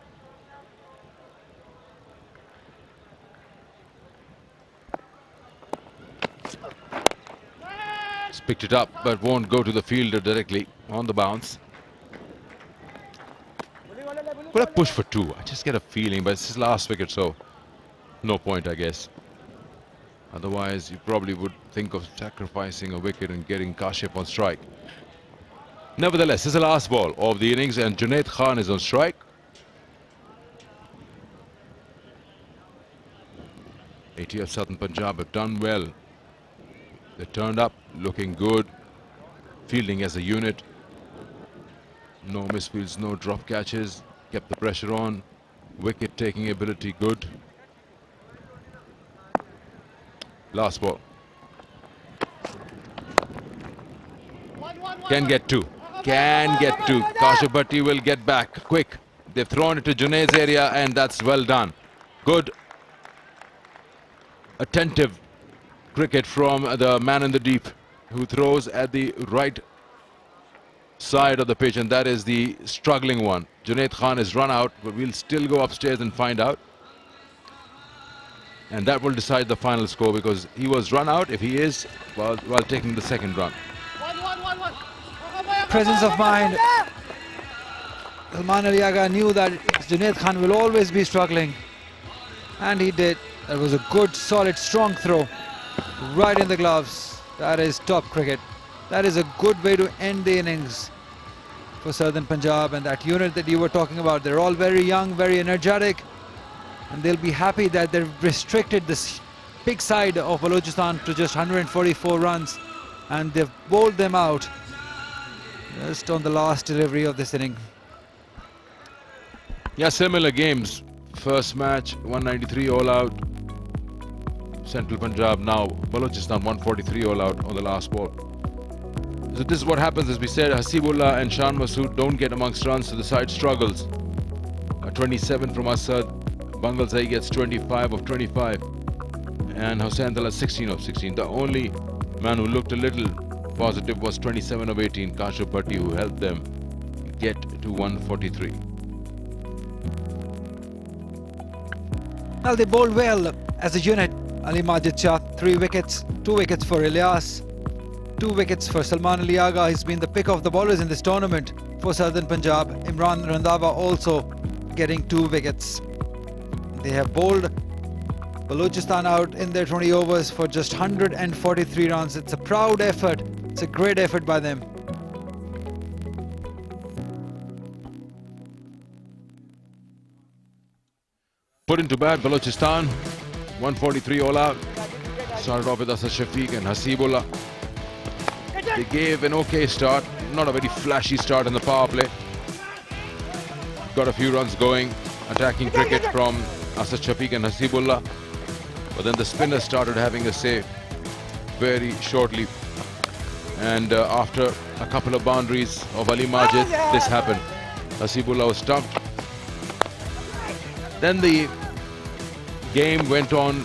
He's picked it up, but won't go to the fielder directly on the bounce. Could have pushed for 2. I just get a feeling, but it's his last wicket, so no point, I guess. Otherwise, you probably would think of sacrificing a wicket and getting Kashif on strike. Nevertheless, this is the last ball of the innings, and Junaid Khan is on strike. ATF Southern Punjab have done well. They turned up looking good, fielding as a unit. No misfields, no drop catches, kept the pressure on. Wicket taking ability good. Last ball. Can get 2. Can get 2. Kashif Bhatti will get back quick. They've thrown it to Junaid's area, and that's well done. Good, attentive cricket from the man in the deep, who throws at the right side of the pitch, and that is the struggling one. Junaid Khan is run out, but we'll still go upstairs and find out. And that will decide the final score, because he was run out, if he is, while taking the second run. Presence of mind. Salman Ali Agha knew that Junaid Khan will always be struggling. And he did. That was a good, solid, strong throw. Right in the gloves. That is top cricket. That is a good way to end the innings for Southern Punjab. And that unit that you were talking about, they're all very young, very energetic. And they'll be happy that they've restricted this big side of Balochistan to just 144 runs. And they've bowled them out just on the last delivery of this inning. Yeah, similar games. First match, 193 all out. Central Punjab now. Balochistan 143 all out on the last ball. So this is what happens, as we said. Hasibullah and Shan Masood don't get amongst runs, so the side struggles. 27 from Asad. Bangal Zai gets 25 of 25. And Hussain Dalla 16 of 16. The only man who looked a little positive was 27 of 18. Kashif Bhatti, who helped them get to 143. Well, they bowled well as a unit. Ali Majid Shah, 3 wickets, 2 wickets for Ilyas, 2 wickets for Salman Ali Agha. He's been the pick of the bowlers in this tournament for Southern Punjab. Imran Randhawa also getting 2 wickets. They have bowled Balochistan out in their 20 overs for just 143 runs. It's a proud effort. It's a great effort by them. Put into bat, Balochistan, 143 all out. Started off with Asad Shafiq and Hasibullah. They gave an okay start, not a very flashy start in the power play. Got a few runs going, attacking cricket from Asad Shafiq and Hasibullah. But then the spinners started having a say very shortly. And after a couple of boundaries of Ali Majid, this happened. Hasibullah was stumped. Then the game went on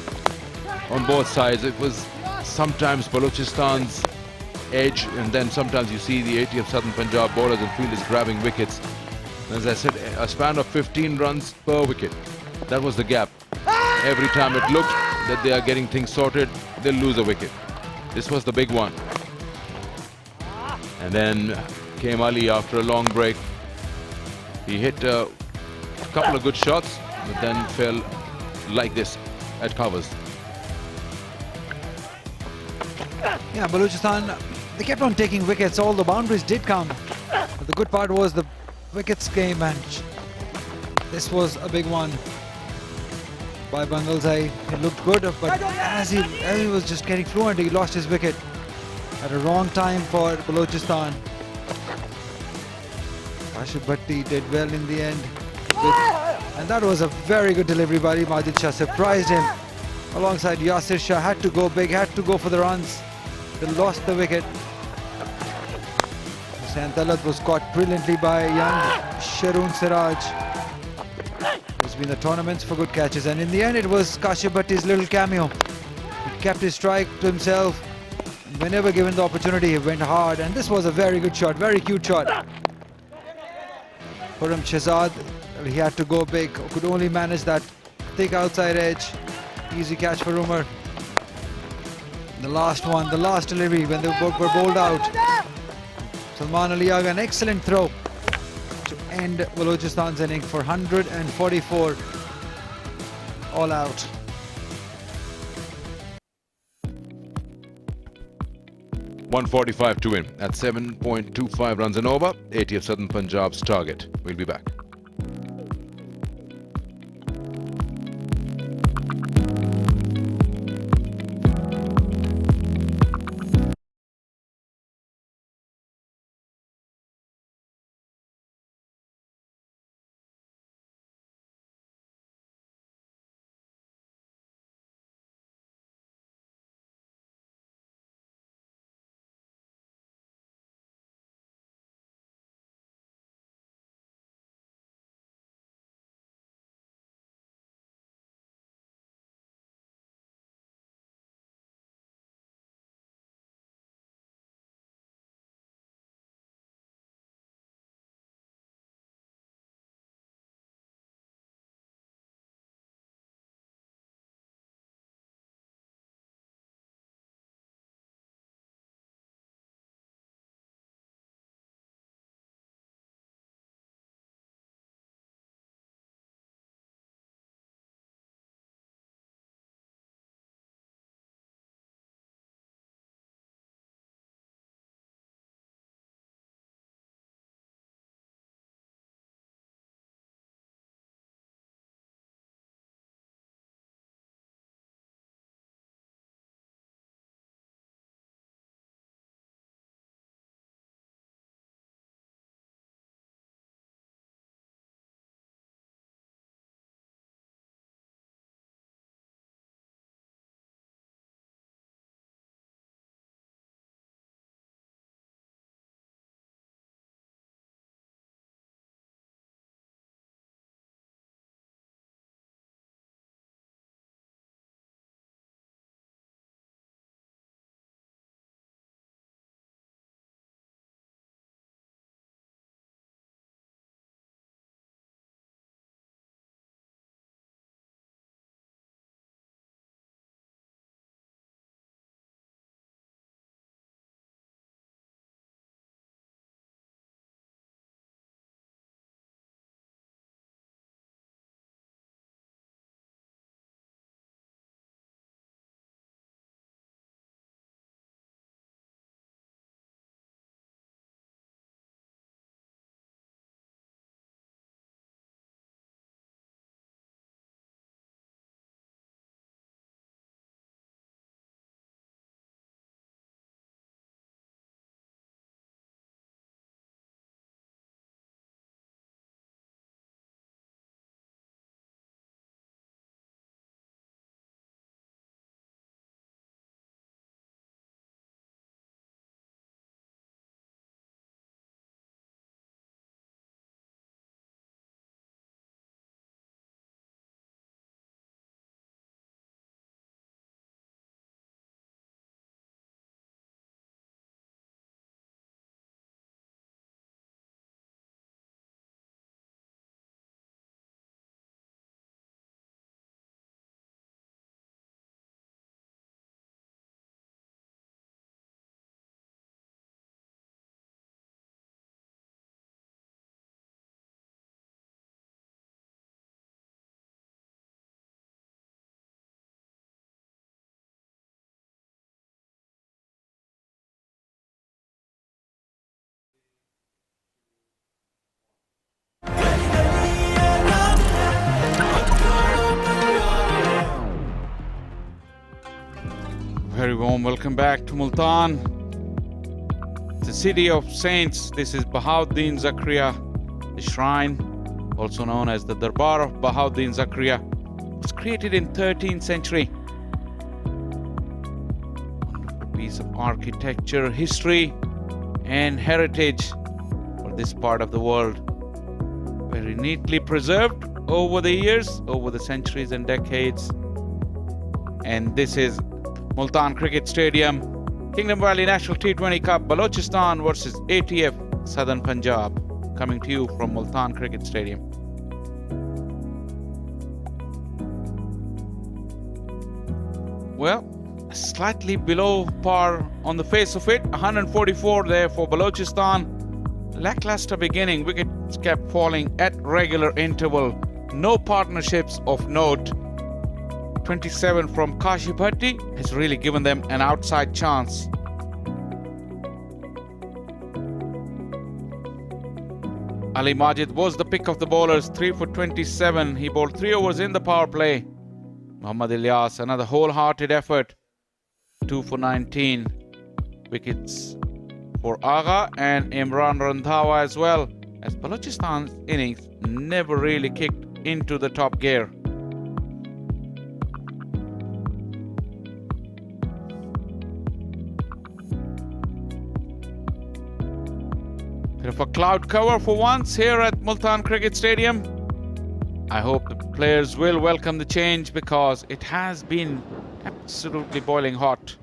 both sides. It was sometimes Balochistan's edge, and then sometimes you see the 80 of Southern Punjab bowlers and fielders grabbing wickets. As I said, a span of 15 runs per wicket. That was the gap. Every time it looked that they are getting things sorted, they'll lose a wicket. This was the big one. And then came Ali after a long break. He hit a couple of good shots, but then fell like this at covers. Yeah, Balochistan, they kept on taking wickets. All the boundaries did come. But the good part was the wickets came, and this was a big one by Bangalzai. It looked good, but as he was just getting fluent, he lost his wicket at a wrong time for Balochistan. Ashif Bhatti did well in the end. And that was a very good delivery by Majid Shah. Surprised him. Alongside Yasir Shah, had to go big, had to go for the runs. They lost the wicket. Hussain Talat was caught brilliantly by young Sharoon Siraj. He's been the tournaments for good catches, and in the end it was Kashif Bhatti's little cameo. He kept his strike to himself. Whenever given the opportunity, he went hard, and this was a very good shot, very cute shot. Khurram Shehzad, he had to go big, could only manage that thick outside edge. Easy catch for Umar. The last one, the last delivery when they were bowled out. Salman Ali Agha, an excellent throw to end Balochistan's innings for 144 all out. .145 to win at 7.25 runs and over. 80 of Southern Punjab's target. We'll be back. Very warm welcome back to Multan, the city of saints. This is Bahauddin Zakaria, the shrine, also known as the Darbar of Bahauddin Zakaria. It was created in 13th century. Wonderful piece of architecture, history and heritage for this part of the world. Very neatly preserved over the years, over the centuries and decades. And this is Multan Cricket Stadium, Kingdom Valley National T20 Cup, Balochistan versus ATF Southern Punjab, coming to you from Multan Cricket Stadium. Well, slightly below par on the face of it, 144 there for Balochistan. Lackluster beginning, wickets kept falling at regular interval. No partnerships of note. 27 from Kashi Bhatti has really given them an outside chance. Ali Majid was the pick of the bowlers, 3 for 27. He bowled 3 overs in the power play. Muhammad Ilyas, another wholehearted effort, 2 for 19. Wickets for Agha and Imran Randhawa as well, as Balochistan's innings never really kicked into the top gear. Bit of a cloud cover for once here at Multan Cricket Stadium. I hope the players will welcome the change because it has been absolutely boiling hot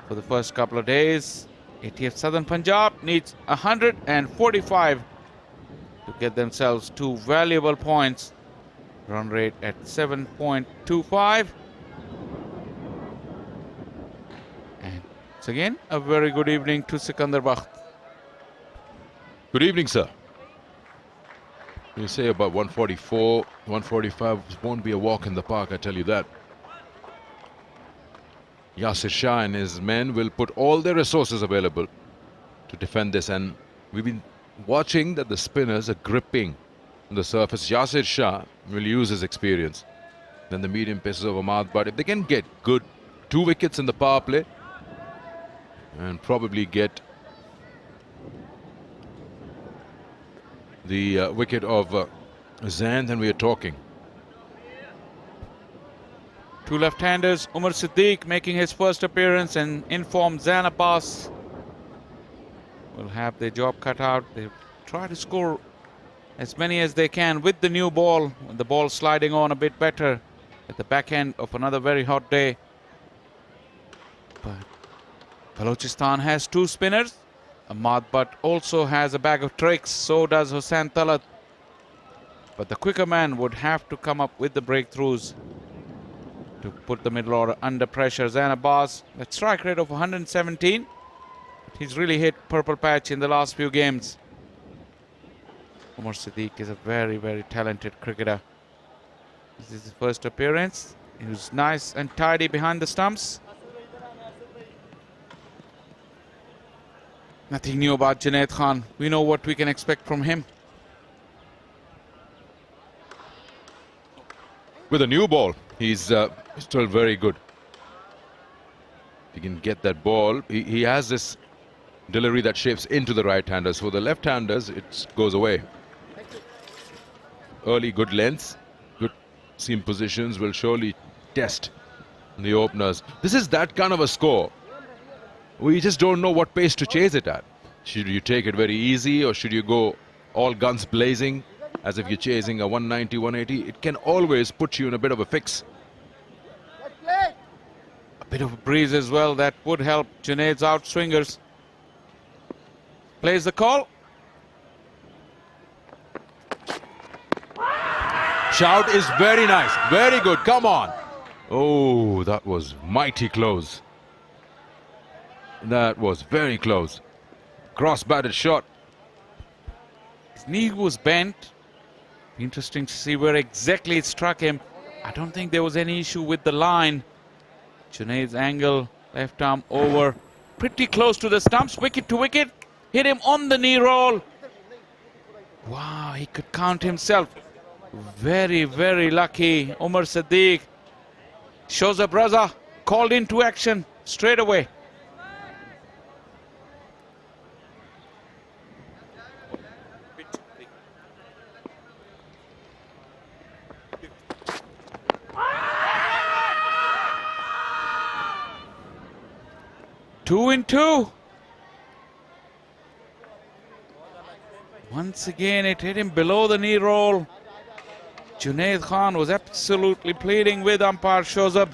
for the first couple of days. ATF Southern Punjab needs 145 to get themselves 2 valuable points. Run rate at 7.25. And once again, a very good evening to Sikandar Bakht. Good evening, sir. You say about 144, 145 won't be a walk in the park, I tell you that. Yasir Shah and his men will put all their resources available to defend this, and we've been watching that the spinners are gripping on the surface. Yasir Shah will use his experience. Then the medium paces of Ahmad, but if they can get good 2 wickets in the power play and probably get the wicket of Zain, then we are talking. 2 left-handers, Umar Siddiq making his first appearance, and informed Zain Abbas will have their job cut out. They try to score as many as they can with the new ball, with the ball sliding on a bit better at the back end of another very hot day. But Balochistan has 2 spinners. Ahmad Butt also has a bag of tricks, so does Hussain Talat. But the quicker man would have to come up with the breakthroughs to put the middle order under pressure. Zain Abbas, a strike rate of 117. He's really hit purple patch in the last few games. Umar Siddiq is a very, very talented cricketer. This is his first appearance. He was nice and tidy behind the stumps. Nothing new about Junaid Khan. We know what we can expect from him. With a new ball, he's still very good. If he can get that ball, he has this delivery that shapes into the right-handers. For the left-handers, it goes away. Early good lengths, good seam positions will surely test the openers. This is that kind of a score. We just don't know what pace to chase it at. Should you take it very easy, or should you go all guns blazing as if you're chasing a 190, 180? It can always put you in a bit of a fix. A bit of a breeze as well, that would help Junaid's outswingers. Plays the call. Shout is very nice, very good, come on. Oh, that was mighty close. That was very close. Cross-batted shot. His knee was bent. Interesting to see where exactly it struck him. I don't think there was any issue with the line. Junaid's angle, left arm over. Pretty close to the stumps, wicket to wicket. Hit him on the knee roll. Wow, he could count himself. Very, very lucky. Umar Siddiq shows up Raza. called into action straight away. Two and two. Once again, it hit him below the knee roll. Junaid Khan was absolutely pleading with umpire Shozab.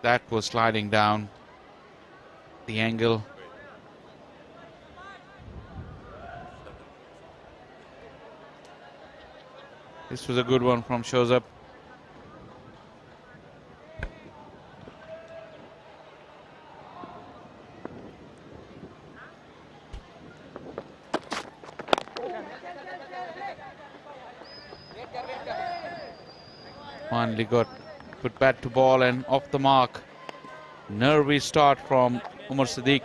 That was sliding down the angle. This was a good one from Shozab. Finally got put bat to ball and off the mark. Nervy start from Umar Siddiq.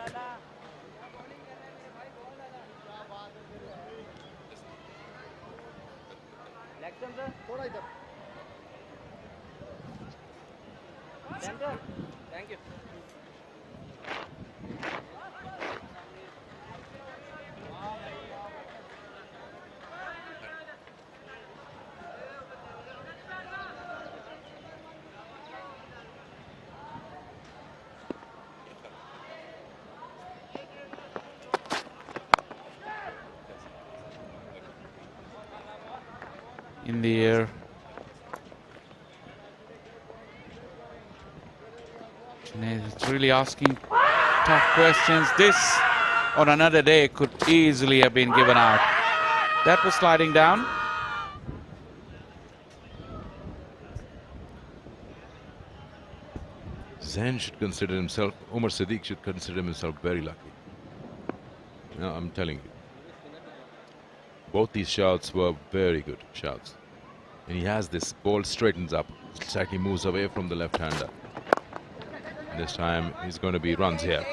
Thank you. In the air. It's really asking tough questions. This on another day could easily have been given out. That was sliding down. Zain should consider himself, Umar Siddiq should consider himself very lucky. No, I'm telling you. Both these shots were very good shots. And he has this ball straightens up, slightly moves away from the left-hander. This time he's going to be runs here.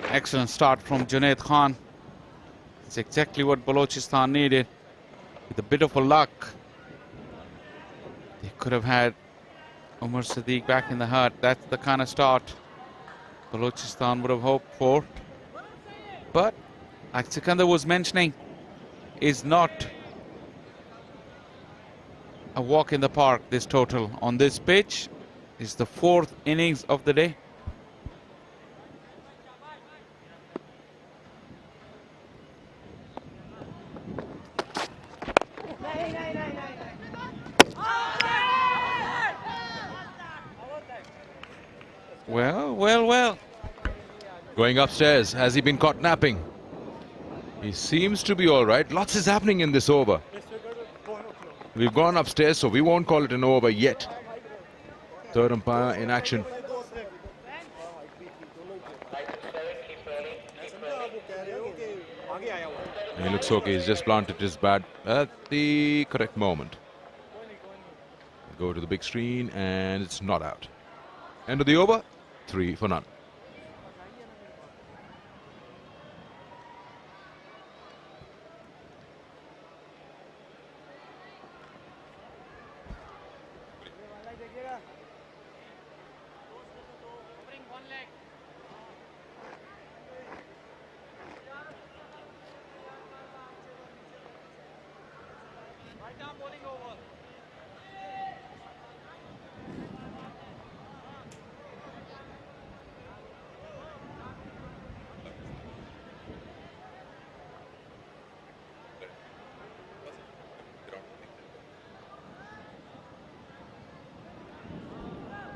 Excellent start from Junaid Khan. It's exactly what Balochistan needed. With a bit of a luck, they could have had Umar Siddiq back in the hut. That's the kind of start Balochistan would have hoped for. But, like Sikandar was mentioning, is not a walk in the park, this total. On this pitch is the fourth innings of the day. Well. Going upstairs. Has he been caught napping? He seems to be all right. Lots is happening in this over. We've gone upstairs, so we won't call it an over yet. Third umpire in action. He looks okay. He's just planted his bat at the correct moment. Go to the big screen, and it's not out. End of the over. 3 for none.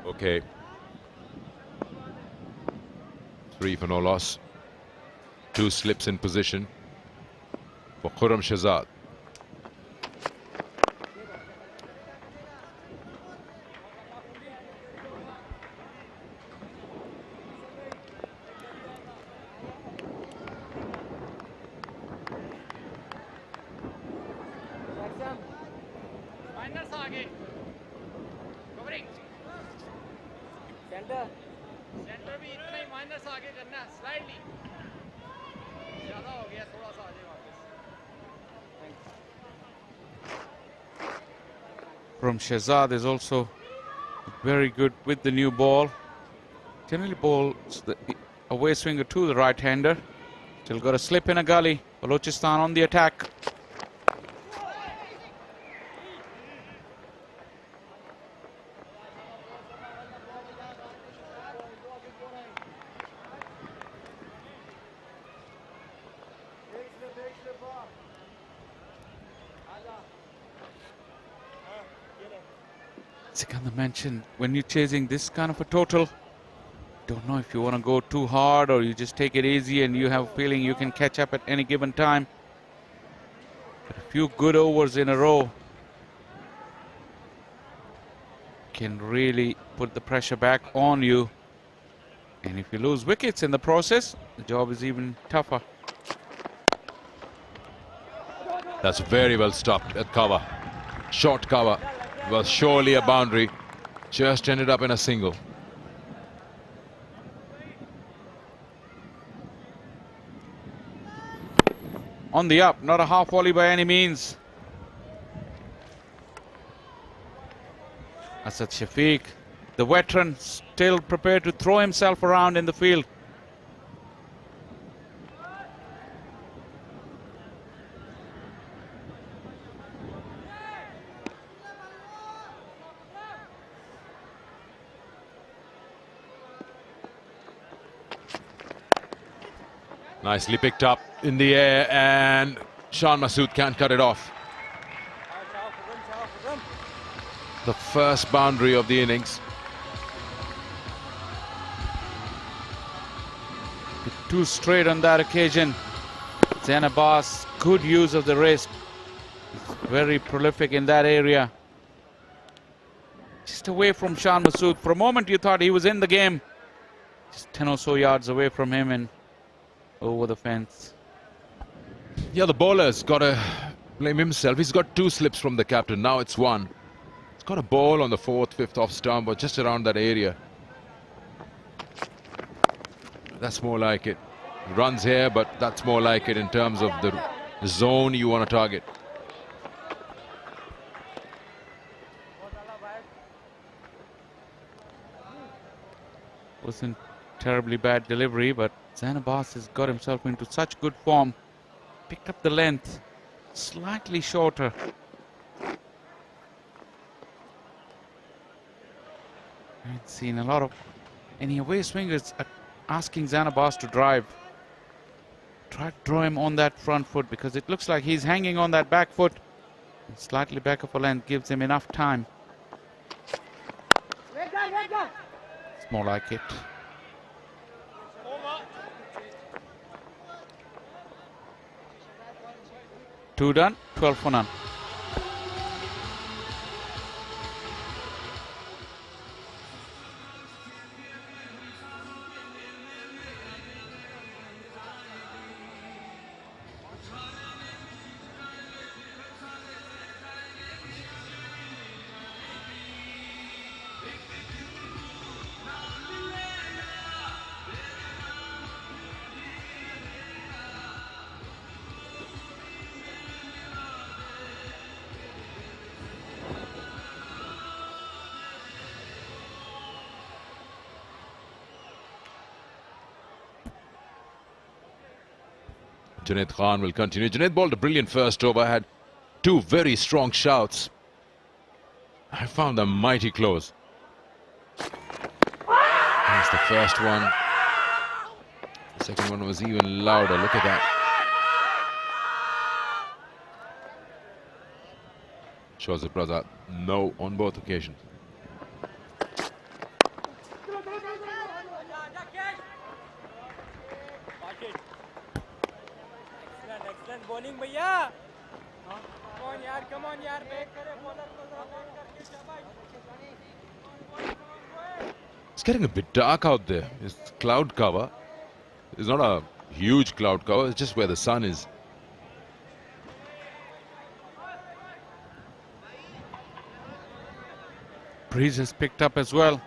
Okay. 3 for no loss. 2 slips in position for Khurram Shahzad. Centre centre भी इतना ही minus आगे करना है slightly ज्यादा हो गया थोड़ा सा आगे वापस From Shehzad is also very good with the new ball. Generally bowls the away swinger to the right hander. Still got a slip in a gully. Balochistan on the attack. Sikandar mentioned when you're chasing this kind of a total, don't know if you want to go too hard or you just take it easy and you have a feeling you can catch up at any given time. But a few good overs in a row can really put the pressure back on you. And if you lose wickets in the process, the job is even tougher. That's very well stopped at cover. Short cover. Was surely a boundary. Just ended up in a single. On the up, not a half volley by any means. Asad Shafiq, the veteran, still prepared to throw himself around in the field. Nicely picked up in the air, and Shan Masood can't cut it off. The first boundary of the innings. Too straight on that occasion. Zain Abbas, good use of the wrist. He's very prolific in that area. Just away from Shan Masood. For a moment you thought he was in the game. Just 10 or so yards away from him and over the fence. Yeah, the bowler's got to blame himself. He's got two slips from the captain. Now it's one. He's got a ball on the fourth, fifth off stump or just around that area. That's more like it. Runs here, but that's more like it in terms of the zone you want to target. Wasn't terribly bad delivery, but Zain Abbas has got himself into such good form. Picked up the length, slightly shorter. I've seen a lot of any away swingers asking Zain Abbas to drive. Try to draw him on that front foot because it looks like he's hanging on that back foot. And slightly back of a length gives him enough time. It's more like it. 2 done, 12 for none. Junaid Khan will continue. Junaid bowled a brilliant first over, had two very strong shouts. I found them mighty close. There's the first one. The second one was even louder. Look at that. Shows the brother no on both occasions. Excellent bowling, भैया. Come on, यार, come on, यार, break करे bowler को जरा break करके शाबाश. It's getting a bit dark out there. It's cloud cover. It's not a huge cloud cover. It's just where the sun is. Breeze has picked up as well.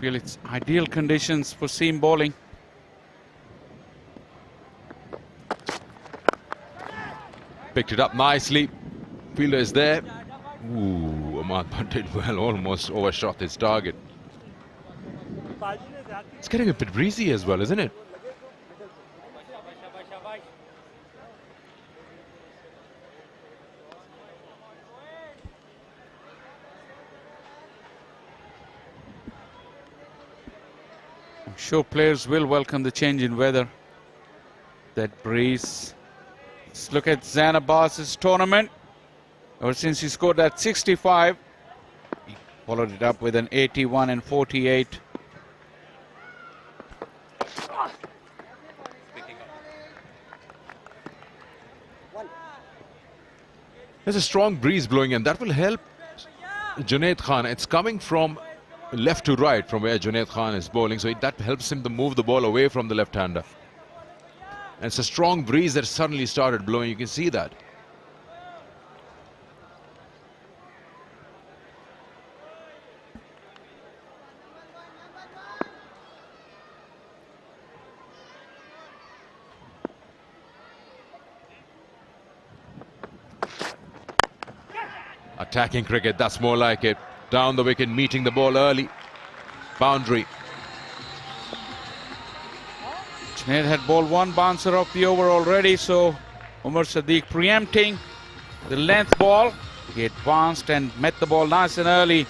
feel it's ideal conditions for seam bowling. Picked it up nicely. Fielder is there. Ooh, Ahmad did well, almost overshot his target. It's getting a bit breezy as well, isn't it? I'm sure players will welcome the change in weather. That breeze. Let's look at Zain Abbas's tournament. Ever since he scored that 65, he followed it up with an 81 and 48. There's a strong breeze blowing and that will help Junaid Khan. It's coming from left to right from where Junaid Khan is bowling, so that helps him to move the ball away from the left-hander. And it's a strong breeze that suddenly started blowing, you can see that. Attacking cricket, that's more like it. Down the wicket, meeting the ball early. Boundary. Junaid had bowled one bouncer off the over already, so Umar Sadiq preempting the length ball. He advanced and met the ball nice and early.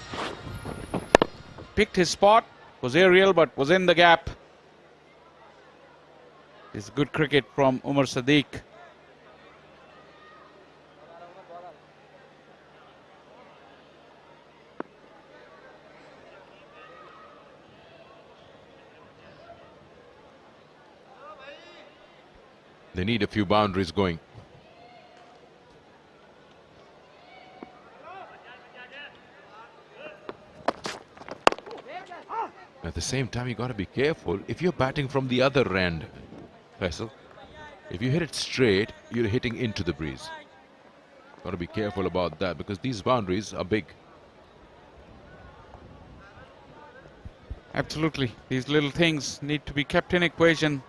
Picked his spot, was aerial but was in the gap. It's good cricket from Umar Sadiq. They need a few boundaries going. At the same time, you got to be careful. If you're batting from the other end, Faisal, if you hit it straight, you're hitting into the breeze. Got to be careful about that because these boundaries are big. Absolutely. These little things need to be kept in equation.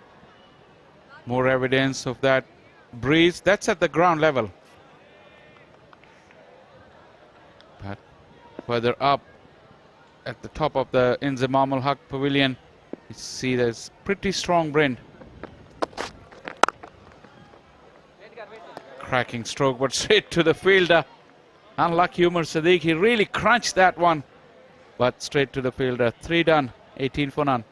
More evidence of that breeze. That's at the ground level. But further up at the top of the Inzamam Ul Haq Pavilion, you see there's pretty strong wind. Cracking stroke, but straight to the fielder. Unlucky Umar Sadiq. He really crunched that one, but straight to the fielder. 3 done, 18 for none.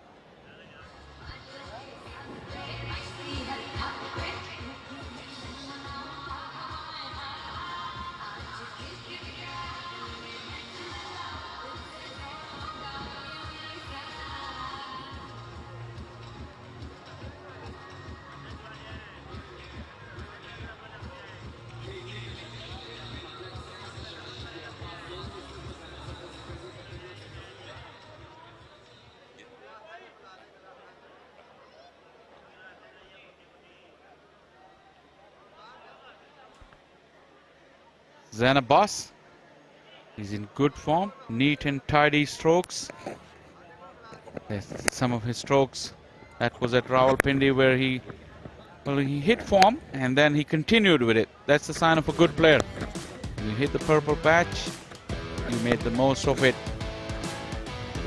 Zain Abbas, he's in good form, neat and tidy strokes. There's some of his strokes. That was at Rawalpindi where he hit form and then he continued with it. That's the sign of a good player. You hit the purple patch, you made the most of it.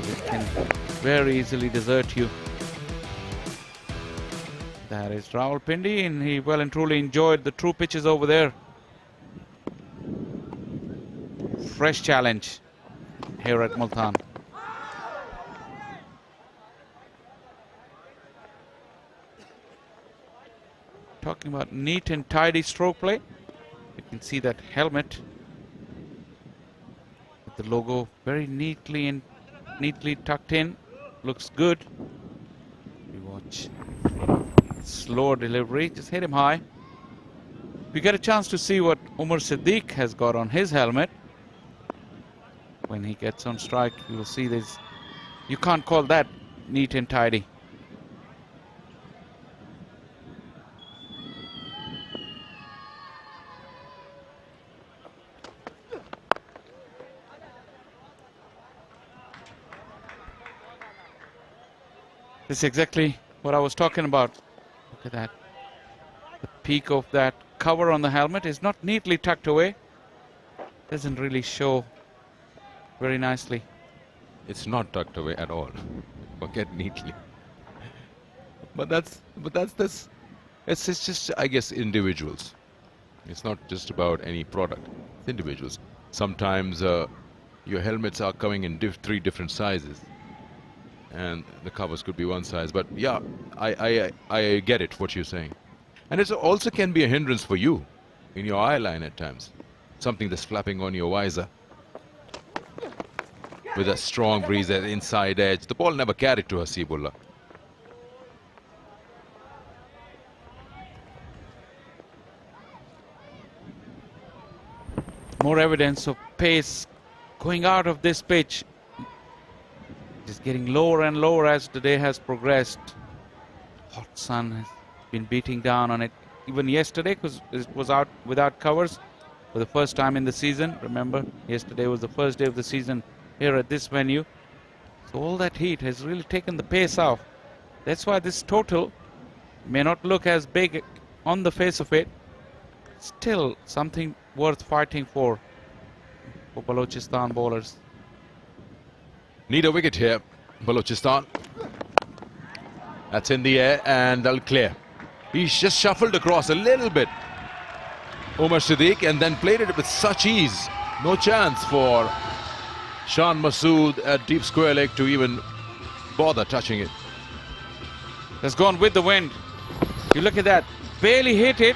It can very easily desert you. That is Rawalpindi, and he well and truly enjoyed the true pitches over there. Fresh challenge here at Multan. Talking about neat and tidy stroke play. You can see that helmet with the logo very neatly tucked in. Looks good. You watch. Slower delivery. Just hit him high. If you get a chance to see what Umar Sadiq has got on his helmet, when he gets on strike, you will see this. You can't call that neat and tidy. This is exactly what I was talking about. Look at that. The peak of that cover on the helmet is not neatly tucked away. Doesn't really show very nicely. It's not tucked away at all. Forget neatly. But that's this. It's just, I guess, individuals. It's not just about any product. It's individuals. Sometimes your helmets are coming in three different sizes, and the covers could be one size. But yeah, I get it what you're saying, and it also can be a hindrance for you in your eye line at times. Something that's flapping on your visor with a strong breeze at the inside edge. The ball never carried to Hasibullah. More evidence of pace going out of this pitch. Just getting lower and lower as the day has progressed. Hot sun has been beating down on it. Even yesterday, because it was out without covers for the first time in the season. Remember, yesterday was the first day of the season here at this venue. So all that heat has really taken the pace off. That's why this total may not look as big on the face of it. Still something worth fighting for Balochistan bowlers. Need a wicket here, Balochistan. That's in the air and they'll clear. He's just shuffled across a little bit, Umar Siddiq, and then played it with such ease. No chance for Shan Masood at deep square leg to even bother touching it. Has gone with the wind. You look at that, barely hit it.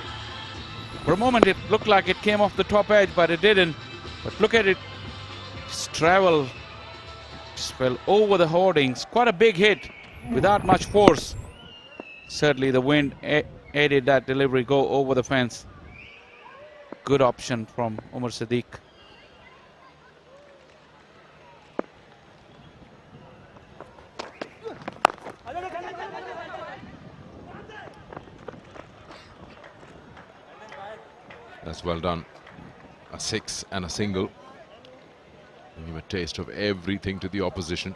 For a moment it looked like it came off the top edge, but it didn't. But look at it, just travel, just fell over the hoardings. Quite a big hit without much force. Certainly the wind aided that delivery go over the fence. Good option from Umar Siddiq. That's well done. A six and a single. Give a taste of everything to the opposition.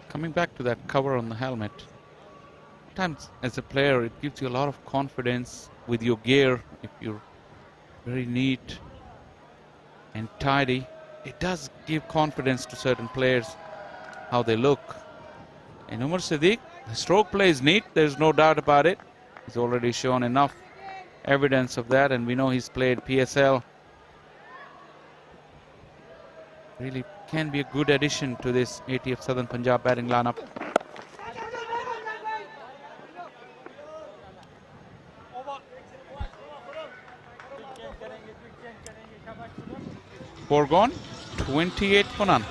Coming back to that cover on the helmet. Sometimes as a player it gives you a lot of confidence with your gear. If you're very neat and tidy, it does give confidence to certain players how they look. And Umar Siddiq, the stroke play is neat, there's no doubt about it. He's already shown enough evidence of that, and we know he's played PSL. Really can be a good addition to this ATF Southern Punjab batting lineup. Foregone, 28 for none.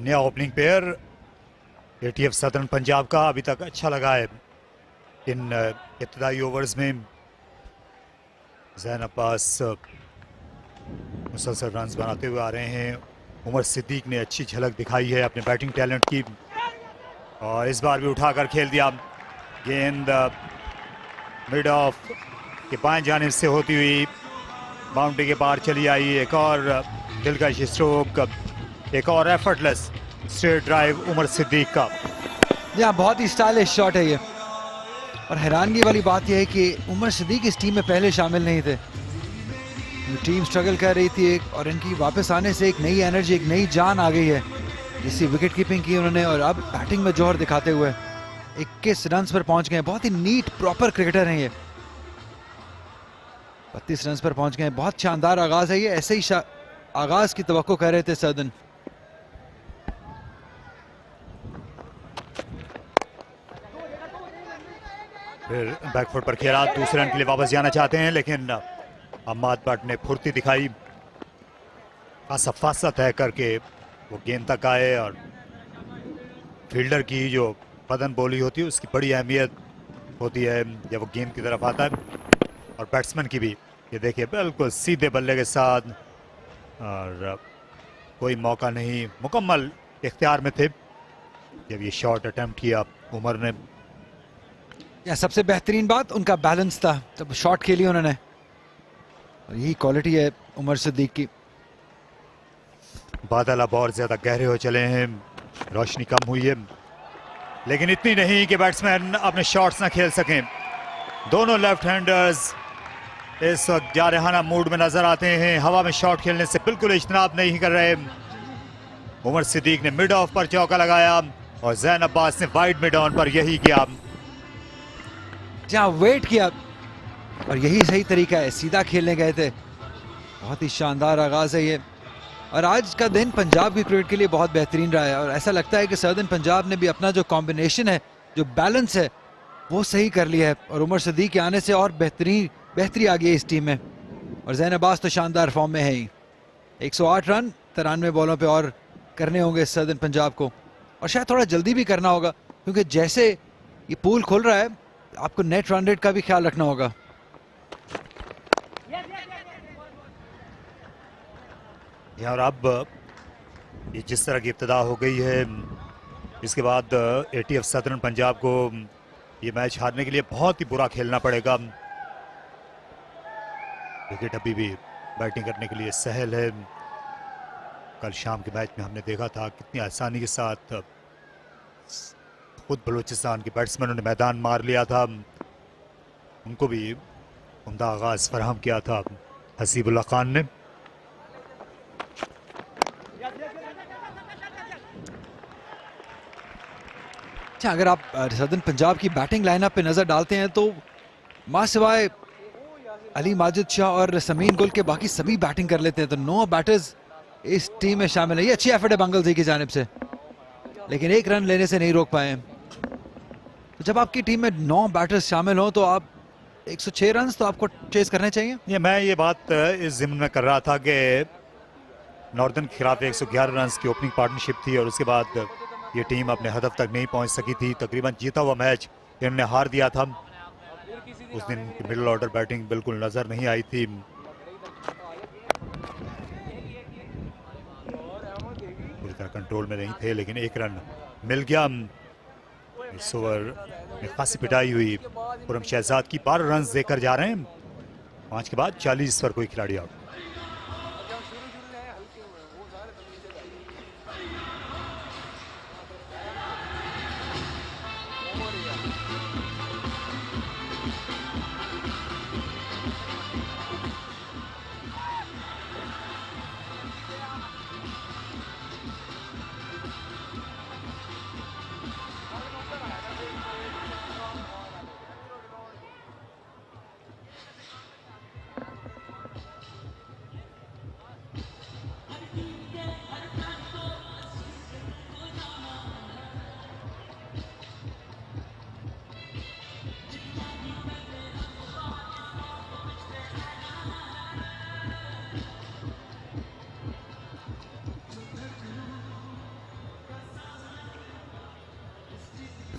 नया opening pair ETF southern Punjab का अभी तक अच्छा लगा है इन इब्तदाई overs में। जैन अब्बास मुसलसल रन्स बनाते हुए आ रहे हैं। उमर सिद्दीक ने अच्छी झलक दिखाई है अपने बैटिंग टैलेंट की, और इस बार भी उठाकर खेल दिया। गेंद मिड ऑफ के बाएं जानिब से होती हुई बाउंड्री के पार चली आई। एक और दिलकश स्ट्रोक, एक और effortless straight drive Umar Siddiq का। यहाँ बहुत ही स्टाइलिश शॉट है ये, और हैरानगी वाली बात यह है कि उमर सिद्दीक इस टीम में पहले शामिल नहीं थे। टीम स्ट्रगल कर रही थी और इनकी वापस आने से एक नई एनर्जी, एक नई जान आ गई है। इसी विकेट कीपिंग की उन्होंने, और अब बैटिंग में जोहर दिखाते हुए 21 रन पर पहुंच गए। बहुत ही नीट प्रॉपर क्रिकेटर हैं ये। 32 रन पर पहुंच गए। बहुत शानदार आगाज है ये, ऐसे ही आगाज की तवक्को कर रहे थे सदन। फिर बैकफुट पर खेला, दूसरे रन के लिए वापस जाना चाहते हैं, लेकिन अम्माद भट्ट ने फुर्ती दिखाई, खासा फासला तय करके वो गेंद तक आए और फील्डर की जो बदन बोली होती है उसकी बड़ी अहमियत होती है जब वो गेंद की तरफ आता है, और बैट्समैन की भी। ये देखिए बिल्कुल सीधे बल्ले के साथ, और कोई मौका नहीं, मुकम्मल इख्तियार में थे जब ये शॉट अटेम्प्ट किया उमर ने। या सबसे बेहतरीन बात उनका बैलेंस था जब शॉट खेली उन्होंने, और यही क्वालिटी है उमर सिद्दीक की। बादल अब और ज्यादा गहरे हो चले हैं, रोशनी कम हुई है, लेकिन इतनी नहीं कि बैट्समैन अपने शॉट्स ना खेल सकें। दोनों लेफ्ट हैंडर्स इस वक्त जारहाना मूड में नजर आते हैं, हवा में शॉट खेलने से बिल्कुल इज्तनाब नहीं कर रहे। उमर सिद्दीक ने मिड ऑफ पर चौका लगाया और जैन अब्बास ने वाइड मिड ऑन पर यही किया, जहां वेट किया, और यही सही तरीका है, सीधा खेलने गए थे। बहुत ही शानदार आगाज है ये, और आज का दिन पंजाब की क्रिकेट के लिए बहुत बेहतरीन रहा है, और ऐसा लगता है कि सर्दर्न पंजाब ने भी अपना जो कॉम्बिनेशन है, जो बैलेंस है, वो सही कर लिया है, और उमर सिद्दीक के आने से और बेहतरी आ गई है इस टीम में। और जैन अब्बास तो शानदार फॉर्म में है ही। 108 रन 93 बॉलों पे और करने होंगे सर्दर्न पंजाब को, और शायद थोड़ा जल्दी भी करना होगा, क्योंकि जैसे ये पूल खुल रहा है आपको नेट रन रेट का भी ख्याल रखना होगा। और अब ये जिस तरह की इब्तिदा हो गई है, इसके बाद ATF सदर्न पंजाब को ये मैच हारने के लिए बहुत ही बुरा खेलना पड़ेगा। विकेट अभी भी बैटिंग करने के लिए सहल है। कल शाम के मैच में हमने देखा था कितनी आसानी के साथ खुद बलूचिस्तान के बैट्समैनों ने मैदान मार लिया था, उनको भी उम्दा आगाज फराहम किया था हसीबुल्लाह खान ने। अच्छा, अगर आप सदर्न पंजाब की बैटिंग लाइनअप पे नजर डालते हैं तो मां सिवाय अली माजिद शाह और समीन गुल के बाकी सभी बैटिंग कर लेते हैं, तो 9 बैटर्स इस टीम में शामिल है। ये अच्छी एफर्ट है बंगल जी की जानिब से, लेकिन एक रन लेने से नहीं रोक पाए। तो जब आपकी टीम में 9 बैटर्स शामिल हो तो आप 106 रन तो आपको चेज करने चाहिए। मैं ये बात इस जिम्न में कर रहा था कि नॉर्दर्न के खिलाफ 111 रन की ओपनिंग पार्टनरशिप थी, और उसके बाद ये टीम अपने हदफ तक नहीं पहुंच सकी थी। तकरीबन जीता हुआ मैच इन्होंने हार दिया था। उस दिन मिडिल ऑर्डर बैटिंग बिल्कुल नजर नहीं आई थी। पूरी तरह कंट्रोल में नहीं थे, लेकिन एक रन मिल गया। इस ओवर में खासी पिटाई हुई। खुरम शहजाद की 12 रन देकर जा रहे हैं। 5 के बाद 40 पर कोई खिलाड़ी आउट।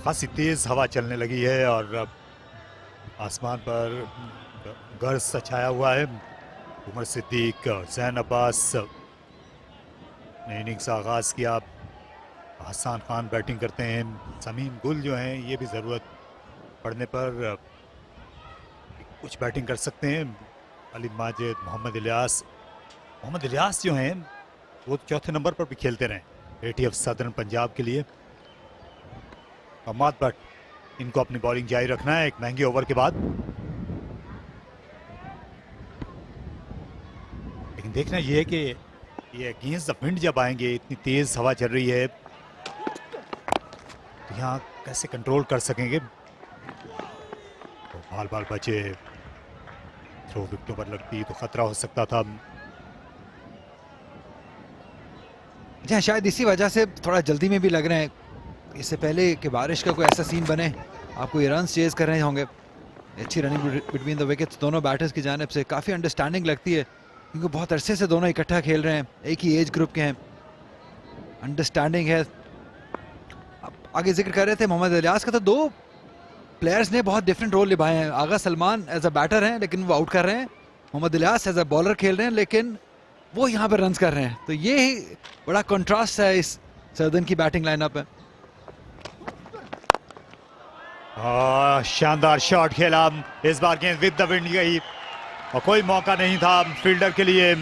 खासी तेज हवा चलने लगी है और अब आसमान पर गर्ज छाया हुआ है। उमर सिद्दीक, जैन अब्बास ने इनिंग्स आगाज किया। हसन खान बैटिंग करते हैं। समीम गुल जो हैं ये भी ज़रूरत पड़ने पर कुछ बैटिंग कर सकते हैं। अली माजिद, मोहम्मद इलियास जो हैं वो चौथे नंबर पर भी खेलते रहे ATF सदर्न पंजाब के लिए। अम्माद भट्ट, इनको अपनी बॉलिंग जारी रखना है एक महंगे ओवर के बाद। लेकिन देखना यह है कि ये अगेंस्ट द विंड जब आएंगे, इतनी तेज हवा चल रही है, तो यहाँ कैसे कंट्रोल कर सकेंगे। तो बाल बचे, थ्रो विकेटों पर लगती तो खतरा हो सकता था। जी शायद इसी वजह से थोड़ा जल्दी में भी लग रहे हैं। इससे पहले कि बारिश का कोई ऐसा सीन बने, आपको ये रन चेज कर रहे होंगे। अच्छी रनिंग बिटवीन द विकेट्स दोनों बैटर्स की जानिब से, काफ़ी अंडरस्टैंडिंग लगती है क्योंकि बहुत अरसे से दोनों इकट्ठा खेल रहे हैं, एक ही एज ग्रुप के हैं, अंडरस्टैंडिंग है। आगे जिक्र कर रहे थे मोहम्मद इलियास का, तो दो प्लेयर्स ने बहुत डिफरेंट रोल निभाए हैं। Agha Salman as a batter हैं लेकिन वो आउट कर रहे हैं, Mohammad Ilyas as a bowler खेल रहे हैं लेकिन वो यहाँ पर रन्स कर रहे हैं। तो ये ही बड़ा कंट्रास्ट है इस सर्दन की बैटिंग लाइनअप में। शानदार शॉट खेला इस बार, गेंद विद द विंड गई और कोई मौका नहीं था फील्डर के लिए।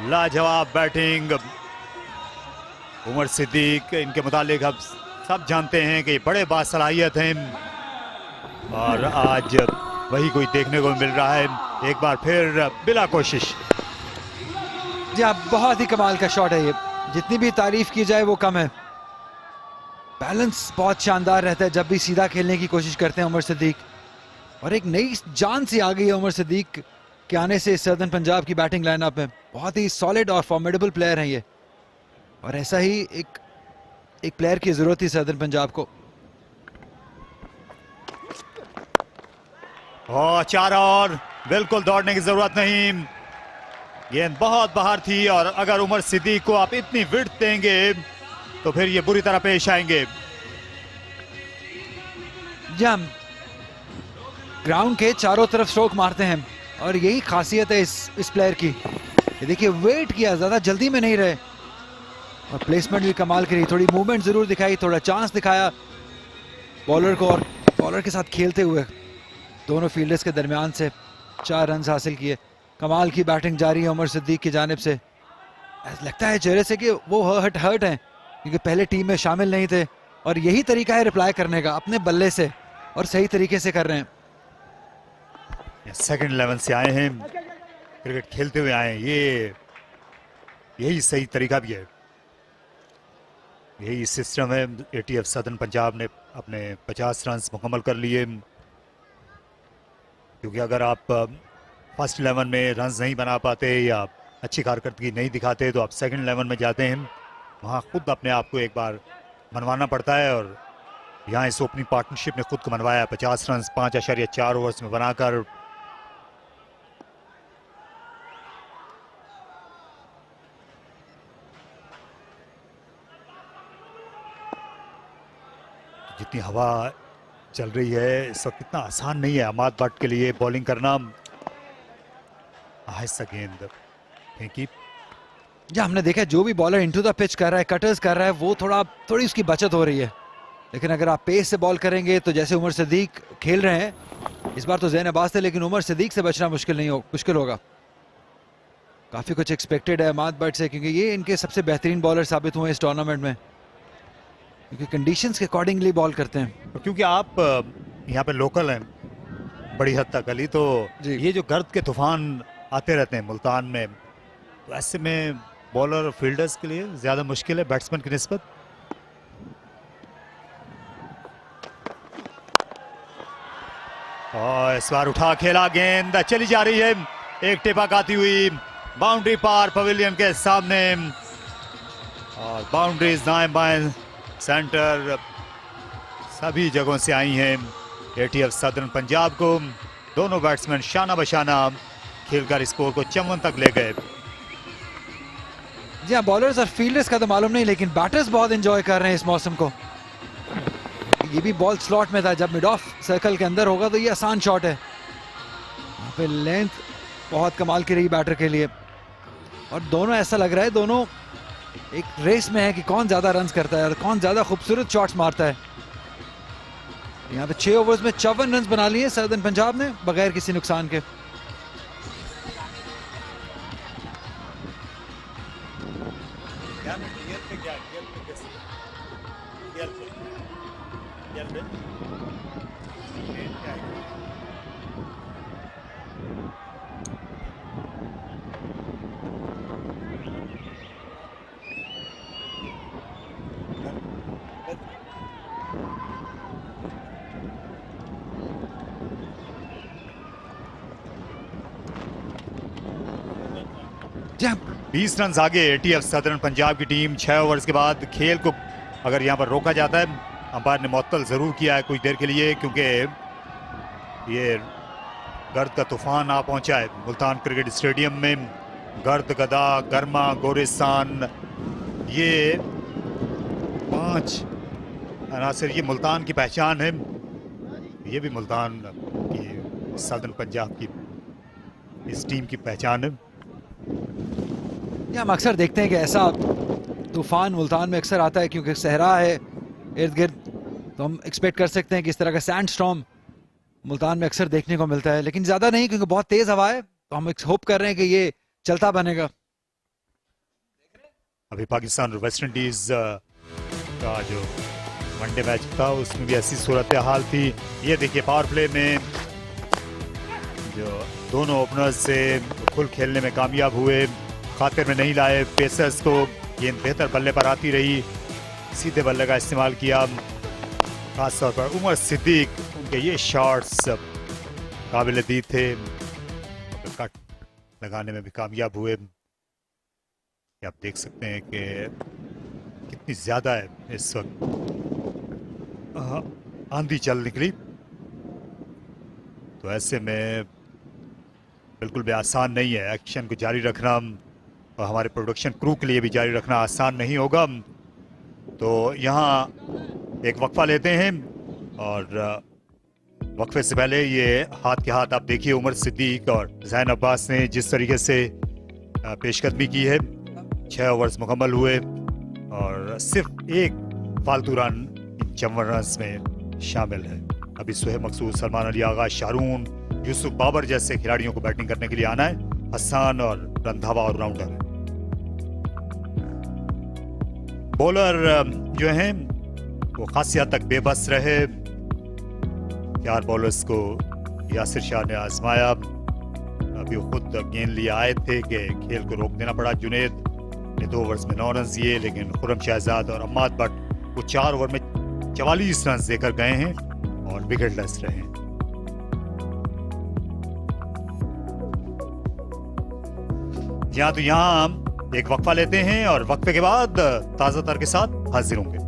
लाजवाब बैटिंग उमर सिद्दीक, इनके मुतालिक अब सब जानते हैं कि बड़े बासलाहियत हैं और आज वही कोई देखने को मिल रहा है एक बार फिर बिला कोशिश। जी हाँ, बहुत ही कमाल का शॉट है ये, जितनी भी तारीफ की जाए वो कम है। बैलेंस बहुत शानदार रहता है जब भी सीधा खेलने की कोशिश करते हैं उमर सिद्दीक, और एक नई जान सी आ गई है उमर सिद्दीक के आने से सर्दन पंजाब की बैटिंग लाइनअप में। बहुत ही सॉलिड और फॉर्मिडेबल प्लेयर हैं ये, और ऐसा ही एक प्लेयर की जरूरत थी सर्दन पंजाब को। चार और बिल्कुल दौड़ने की जरूरत नहीं, गेंद बहुत बाहर थी और अगर उमर सिद्दीक को आप इतनी विड्थ देंगे तो फिर ये बुरी तरह पेश आएंगे। जम ग्राउंड के चारों तरफ स्ट्रोक मारते हैं और यही खासियत है इस प्लेयर की। ये देखिए, वेट किया, ज्यादा जल्दी में नहीं रहे और प्लेसमेंट भी कमाल करी, थोड़ी मूवमेंट जरूर दिखाई, थोड़ा चांस दिखाया बॉलर को, और बॉलर के साथ खेलते हुए दोनों फील्डर्स के दरमियान से 4 रन हासिल किए। कमाल की बैटिंग जारी है उमर सिद्दीक की जानिब से। लगता है चेहरे से कि वो हर्ट हैं क्योंकि पहले टीम में शामिल नहीं थे, और यही तरीका है रिप्लाई करने का, अपने बल्ले से, और सही तरीके से कर रहे हैं। सेकंड 11 से आए हैं, क्रिकेट खेलते हुए आए हैं, यही सही तरीका भी है, यही सिस्टम है। एटीएफ सदर्न पंजाब ने अपने 50 रन मुकम्मल कर लिए, क्योंकि अगर आप फर्स्ट 11 में रन नहीं बना पाते या अच्छी कारकर्दगी नहीं दिखाते तो आप सेकंड 11 में जाते हैं, वहाँ खुद अपने आप को एक बार मनवाना पड़ता है, और यहाँ इस ओपनिंग पार्टनरशिप ने खुद को मनवाया। 50 रन 5.4 ओवर्स में बनाकर जितनी हवा चल रही है इस वक्त, इतना आसान नहीं है अमाद भट्ट के लिए बॉलिंग करना। आहिस्ता गेंद फेंकी। या हमने देखा जो भी बॉलर इनटू द पिच कर रहा है, कटर्स कर रहा है, वो थोड़ी उसकी बचत हो रही है, लेकिन अगर आप पेस से बॉल करेंगे तो जैसे उमर सिद्दीक खेल रहे हैं, इस बार तो ज़ैन अब्बास थे लेकिन उमर सिद्दीक से बचना मुश्किल होगा। काफ़ी कुछ एक्सपेक्टेड है अमाद भट्ट से, क्योंकि ये इनके सबसे बेहतरीन बॉलर साबित हुए इस टूर्नामेंट में, क्योंकि कंडीशंस के अकॉर्डिंगली बॉल करते हैं। क्योंकि आप यहाँ पे लोकल हैं बड़ी हद तक अली, तो ये जो गर्द के तूफान आते रहते हैं मुल्तान में, तो ऐसे में बॉलर और फील्डर्स के लिए ज़्यादा मुश्किल है बैट्समैन की निस्बत। और इस बार उठा खेला, गेंद चली जा रही है, एक टिपक आती हुई बाउंड्री पार पवेलियन के सामने, और बाउंड्रीज दाएं बाएं सेंटर सभी जगहों से आई हैं एटीएफ सदर्न पंजाब को। दोनों बैट्समैन शाना बशाना खेलकर स्कोर को 54 तक ले गए। जी हाँ, बॉलर्स और फील्डर्स का तो मालूम नहीं, लेकिन बैटर्स बहुत एंजॉय कर रहे हैं इस मौसम को। ये भी बॉल स्लॉट में था, जब मिड ऑफ सर्कल के अंदर होगा तो ये आसान शॉट है। यहाँ पे लेंथ बहुत कमाल की रही बैटर के लिए, और दोनों ऐसा लग रहा है दोनों एक रेस में है कि कौन ज्यादा रन्स करता है और कौन ज्यादा खूबसूरत शॉट्स मारता है। यहाँ पे 6 ओवर्स में 54 रन बना लिए सर्दन पंजाब ने बगैर किसी नुकसान के। जब 20 रन आगे एटीएफ सदर्न पंजाब की टीम। 6 ओवर्स के बाद खेल को अगर यहाँ पर रोका जाता है, अंपायर ने मुअत्तल जरूर किया है कुछ देर के लिए, क्योंकि ये गर्द का तूफान आ पहुंचा है मुल्तान क्रिकेट स्टेडियम में। गर्द, गदा, गर्मा, गोरिस्तान, ये 5 अनासर ये मुल्तान की पहचान है। ये भी मुल्तान की, सदर्न पंजाब की इस टीम की पहचान है। ये हम अक्सर देखते हैं कि ऐसा तूफान मुल्तान में अक्सर आता है क्योंकि सहरा है इर्द गिर्द, तो हम एक्सपेक्ट कर सकते हैं कि इस तरह का सैंड स्टॉर्म मुल्तान में अक्सर देखने को मिलता है, लेकिन ज्यादा नहीं क्योंकि बहुत तेज हवा है, तो हम होप कर रहे हैं कि ये चलता बनेगा। अभी पाकिस्तान और वेस्ट इंडीज का जो वनडे मैच था उसमें भी ऐसी सूरत हाल थी। ये देखिए पावर प्ले में जो दोनों ओपनर्स से फुल खेलने में कामयाब हुए, खातिर में नहीं लाए पेसर्स को। गेंद बेहतर बल्ले पर आती रही, सीधे बल्ले का इस्तेमाल किया। खासतौर पर उमर सिद्दीक, उनके ये शॉट्स काबिल दीद थे, कट लगाने में भी कामयाब हुए। आप देख सकते हैं कि कितनी ज्यादा है इस वक्त आंधी चल निकली, तो ऐसे में बिल्कुल भी आसान नहीं है एक्शन को जारी रखना, और हमारे प्रोडक्शन क्रू के लिए भी जारी रखना आसान नहीं होगा। तो यहाँ एक वक्फा लेते हैं, और वक्फे से पहले ये हाथ के हाथ आप देखिए उमर सिद्दीक और जैन अब्बास ने जिस तरीके से पेशकदमी की है। 6 ओवर्स मुकम्मल हुए और सिर्फ एक फालतू रन इन 54 रन में शामिल है। अभी सुहेब मकसूद, सलमान अली आगा, शारून, यूसुफ बाबर जैसे खिलाड़ियों को बैटिंग करने के लिए आना है। हसन और रंधावा ऑलराउंडर है। बॉलर जो हैं वो खासी हद तक बेबस रहे। 4 बॉलर्स को यासिर शाह ने आजमाया, अभी वो खुद गेंद लिए आए थे कि खेल को रोक देना पड़ा। जुनेद ने 2 ओवर्स में 9 रन दिए, लेकिन खुर्रम शहजाद और अम्माद बट वो 4 ओवर में 44 रन देकर गए हैं और विकेटलेस रहे हैं। तो यहाँ एक वक्फा लेते हैं और वक्फे के बाद ताजा तर के साथ हाजिर होंगे।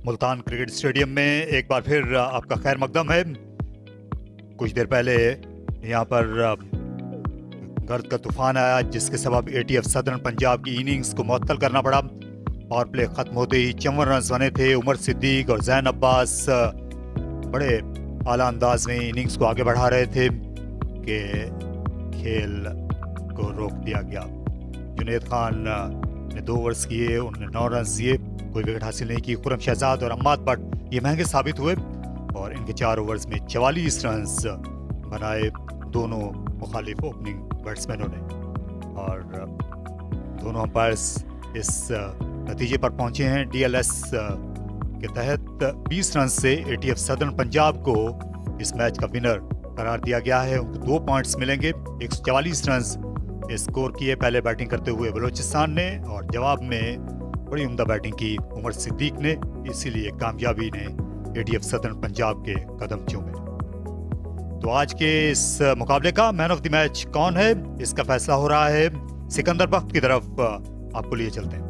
मुल्तान क्रिकेट स्टेडियम में एक बार फिर आपका खैर मकदम है। कुछ देर पहले यहाँ पर गर्द का तूफान आया जिसके सबब एटीएफ सदर्न पंजाब की इनिंग्स को मुअत्तल करना पड़ा। पावर प्ले खत्म होते ही 54 रन बने थे। उमर सिद्दीक और जैन अब्बास बड़े आला अंदाज में इनिंग्स को आगे बढ़ा रहे थे कि खेल को रोक दिया गया। जुनेद खान ने 2 ओवर्स किए, उन्होंने 9 रन दिए, कोई विकेट हासिल नहीं की। खुरम शहजाद और अम्माद भट्ट ये महंगे साबित हुए और इनके 4 ओवर्स में 44 रन बनाए दोनों मुखालिफ ओपनिंग बैट्समैनों ने। और दोनों अंपायर्स इस नतीजे पर पहुंचे हैं डीएलएस के तहत 20 रन से एटीएफ सदर्न पंजाब को इस मैच का विनर करार दिया गया है। उनको 2 पॉइंट्स मिलेंगे। 144 रन स्कोर किए पहले बैटिंग करते हुए बलोचिस्तान ने और जवाब में बड़ी उम्दा बैटिंग की उमर सिद्दीक ने, इसीलिए कामयाबी ने एटीएफ सदर्न पंजाब के कदम चूमे। तो आज के इस मुकाबले का मैन ऑफ द मैच कौन है, इसका फैसला हो रहा है। सिकंदर बख्त की तरफ आपको लिए चलते हैं।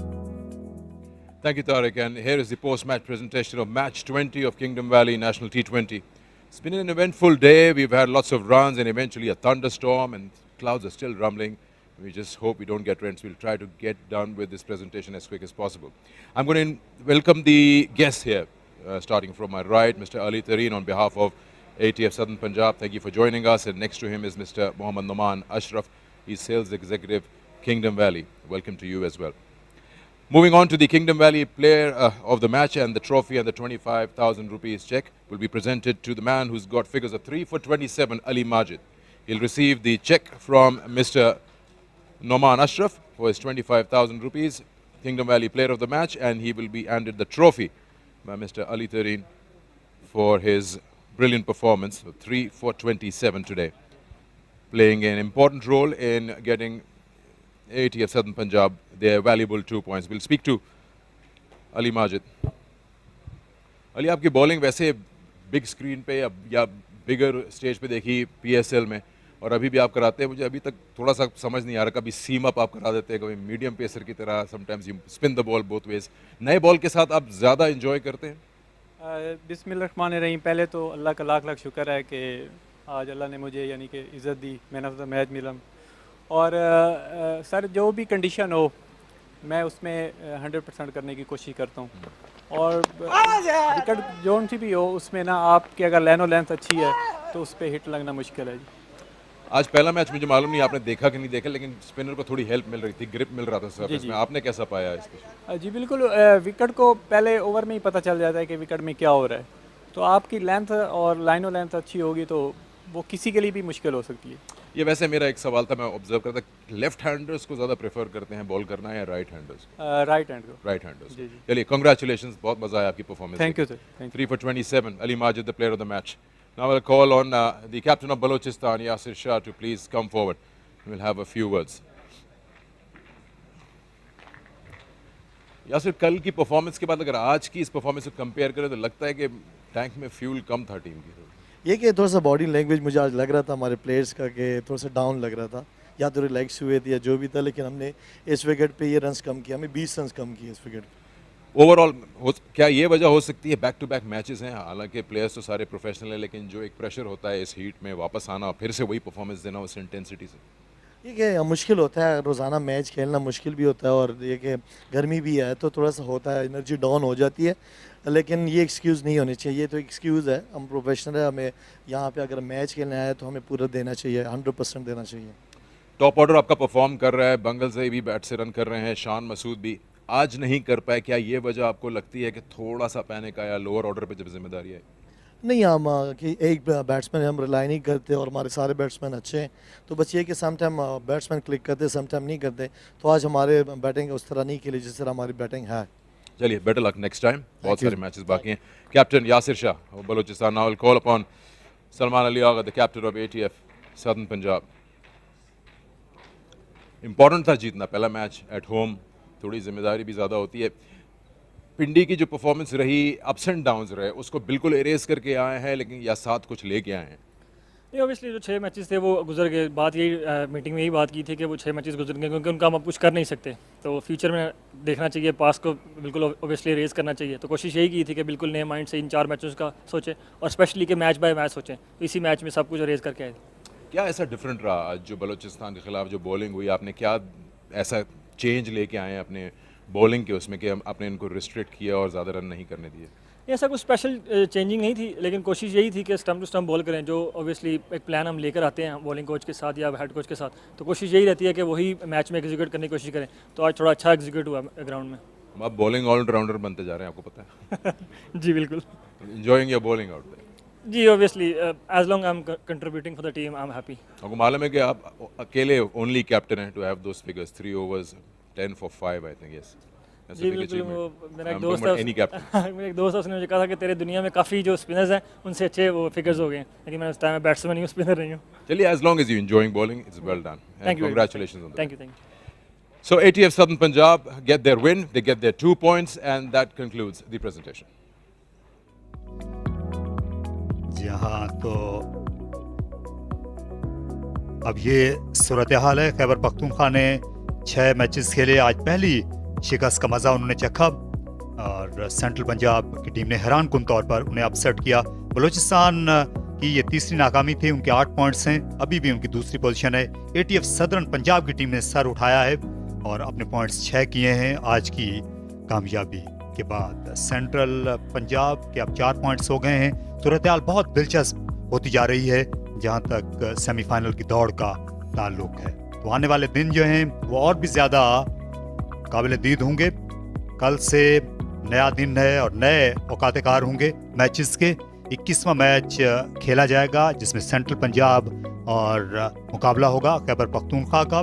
Thank you, Tariq. And here is the post-match presentation of Match 20 of Kingdom Valley National T20. It's been an eventful day. We've had lots of runs and eventually a thunderstorm, and clouds are still rumbling. We just hope we don't get rains. We'll try to get done with this presentation as quick as possible. I'm going to welcome the guests here, starting from my right, Mr. Ali Tareen on behalf of ATF Southern Punjab. Thank you for joining us. And next to him is Mr. Mohammad Noman Ashraf. He's Sales Executive, Kingdom Valley. Welcome to you as well. Moving on to the Kingdom Valley player of the match, and the trophy and the 25,000 rupees check will be presented to the man who's got figures of 3 for 27, Ali Majid. He'll receive the check from Mr. Noman Ashraf for his 25,000 rupees, Kingdom Valley player of the match, and he will be handed the trophy by Mr. Ali Tareen for his brilliant performance, 3 for 27 today, playing an important role in getting ATF Southern Punjab their valuable 2 points. We'll speak to Ali Majid. Ali, आपकी bowling वैसे big screen पे या बिगर stage पे देखी PSL में, और अभी भी आप कराते हैं। मुझे अभी तक थोड़ा सा समझ नहीं आ रहा, कभी सीम अप आप करा देते हैं, कभी मीडियम पेसर की तरह, sometimes you spin the ball both ways. नए बॉल के साथ आप ज़्यादा इंजॉय करते हैं? बिस्मिल्लाहिर्रहमानिर्रहीम। पहले तो अल्लाह का लाख लाख शुक्र है कि आज अल्लाह ने मुझे यानी कि इज़्ज़त दी, मैन ऑफ द मैच मिला। और सर जो भी कंडीशन हो मैं उसमें 100% करने की कोशिश करता हूँ, और विकेट जोन सी भी हो उसमें ना आपकी अगर लाइन और लेंथ अच्छी है तो उस पर हिट लगना मुश्किल है जी। आज पहला मैच मुझे मालूम नहीं आपने देखा कि नहीं देखा, लेकिन स्पिनर को थोड़ी हेल्प मिल रही थी, ग्रिप मिल रहा था सरफेस में। आपने कैसा पाया इसको? जी बिल्कुल, विकेट को पहले ओवर में ही पता चल जाता है कि विकेट में क्या हो रहा है। तो आपकी लेंथ और लाइन और लेंथ अच्छी होगी तो वो किसी के लिए भी मुश्किल हो सकती है। ये वैसे मेरा एक सवाल था, मैं ऑब्जर्व करता, लेफ्ट हैंडर्स को ज़्यादा प्रेफर करते हैं बॉल करना या राइट हैंडर्स? राइट हैंड को। Right handers. जी जी। चलिए, कांग्रेचुलेशंस, बहुत मजा आया आपकी performance. Thank you sir. 3 for 27, Ali Majid, the player of the match. Now I'll call on the captain of Balochistan, Yasir Shah, to please come forward. We'll have a few words. Yasir, कल की performance के बाद अगर आज की इस performance को compare करें तो लगता है कि टैंक में फ्यूल कम था टीम की। ये कि थोड़ा सा बॉडी लैंग्वेज मुझे आज लग रहा था हमारे प्लेयर्स का कि थोड़ा सा डाउन लग रहा था, या तो रिलैक्स हुए थे या जो भी था, लेकिन हमने इस विकेट पे ये रन्स कम किया, हमें 20 रन्स कम किए इस विकेट पे। ओवरऑल क्या ये वजह हो सकती है, बैक टू बैक मैचेस हैं, हालांकि प्लेयर्स तो सारे प्रोफेशनल हैं, लेकिन जो एक प्रेशर होता है इस हीट में वापस आना, फिर से वही परफॉर्मेंस देना उस इंटेंसिटी से? ये कि मुश्किल होता है, रोज़ाना मैच खेलना मुश्किल भी होता है, और ये कि गर्मी भी है तो थोड़ा सा होता है, एनर्जी डाउन हो जाती है, लेकिन ये एक्सक्यूज़ नहीं होनी चाहिए। ये तो एक्सक्यूज़ है, हम प्रोफेशनल है, हमें यहाँ पे अगर मैच खेलने आए तो हमें पूरा देना चाहिए, 100% देना चाहिए। टॉप ऑर्डर आपका परफॉर्म कर रहा है, बंगल से भी बैट से रन कर रहे हैं, शान मसूद भी आज नहीं कर पाए, क्या ये वजह आपको लगती है कि थोड़ा सा पैनिक आया लोअर ऑर्डर पे जब जिम्मेदारी है? नहीं, हम कि एक बैट्समैन हम रिलाई नहीं करते और हमारे सारे बैट्समैन अच्छे हैं, तो बस ये कि सम टाइम बैट्समैन क्लिक करते, सम टाइम नहीं करते, तो आज हमारे बैटिंग उस तरह नहीं खेली जिस तरह हमारी बैटिंग है। चलिए, बेटर लक नेक्स्ट टाइम, बहुत सारे मैचेस बाकी हैं। Captain Yasir Shah Balochistan, now will call upon Salman Ali Agha, the captain of ATF southern Punjab. Important था जीतना, पहला मैच एट होम, थोड़ी जिम्मेदारी भी ज़्यादा होती है। पिंडी की जो परफॉर्मेंस रही, अप्स एंड डाउन्स रहे, उसको बिल्कुल इरेज करके आए हैं, लेकिन या साथ कुछ लेके आए हैं? नहीं, ऑब्वियसली जो 6 मैचेस थे वो गुजर गए। बात यही मीटिंग में यही बात की थी कि वो 6 मैचेस गुजर गए क्योंकि उनका हम अब कुछ कर नहीं सकते। तो फ्यूचर में देखना चाहिए, पास को बिल्कुल ऑब्वियसली रेस करना चाहिए। तो कोशिश यही की थी कि बिल्कुल नए माइंड से इन 4 मैचों का सोचें और स्पेशली कि मैच बाय मैच सोचें। तो इसी मैच में सब कुछ रेस करके आए। क्या ऐसा डिफरेंट रहा आज जो बलूचिस्तान के खिलाफ जो बॉलिंग हुई, आपने क्या ऐसा चेंज लेके आए अपने बॉलिंग के उसमें कि आपने इनको रिस्ट्रिक्ट किया और ज़्यादा रन नहीं करने दिए? ऐसा कुछ स्पेशल चेंजिंग नहीं थी, लेकिन कोशिश यही थी कि स्टम्प टू स्टम्प बॉल करें। जो ऑब्वियसली एक प्लान हम लेकर आते हैं बॉलिंग कोच के साथ या हेड कोच के साथ, तो कोशिश यही रहती है कि वही मैच में एग्जीक्यूट करने की कोशिश करें। तो आज थोड़ा अच्छा एग्जीक्यूट हुआ ग्राउंड में। आप बॉलिंग ऑलराउंडर बनते जा रहे हैं, आपको पता है। जी बिल्कुल। Enjoying your bowling out there? जी obviously, as long I am contributing for the team I am happy. आपको मालूम है कि आप अकेले ओनली कैप्टन हैं to have those figures, 3 overs 10 for 5 I think. Yes जी बिल्कुल। वो मेरा एक दोस्त है, मेरा एक दोस्त है, उसने मुझे कहा था कि तेरे दुनिया में काफ़ी जो स्पिनर्स हैं उनसे अच्छे वो फिगर्स हो गए हैं, लेकिन मैं उस टाइम में बैट्समैन नहीं हूँ, स्पिनर नहीं हूँ। चलिए, as long as you enjoying bowling, it's well done. Thank you. Congratulations on that. Thank you. So ATF Southern Punjab get their win, they get their 2 points, and that concludes the presentation. जी हाँ, तो अब ये सूरत हाल है। खैबर पख्तूनख्वा ने 6 matches खेले, आज पहली शिकस्त का मज़ा उन्होंने चखा और सेंट्रल पंजाब की टीम ने हैरान कुन तौर पर उन्हें अपसेट किया। बलूचिस्तान की ये तीसरी नाकामी थी, उनके 8 पॉइंट्स हैं, अभी भी उनकी दूसरी पोजीशन है। ATF सदर्न पंजाब की टीम ने सर उठाया है और अपने पॉइंट्स 6 किए हैं आज की कामयाबी के बाद। सेंट्रल पंजाब के अब 4 पॉइंट्स हो गए हैं। सूरत हाल बहुत दिलचस्प होती जा रही है जहाँ तक सेमीफाइनल की दौड़ का ताल्लुक है। तो आने वाले दिन जो हैं वो और भी ज़्यादा काबिल दीद होंगे। कल से नया दिन है और नए औकात कार होंगे मैचेस के। 21वां मैच खेला जाएगा जिसमें सेंट्रल पंजाब और मुकाबला होगा खैबर पख्तूनख्वा का,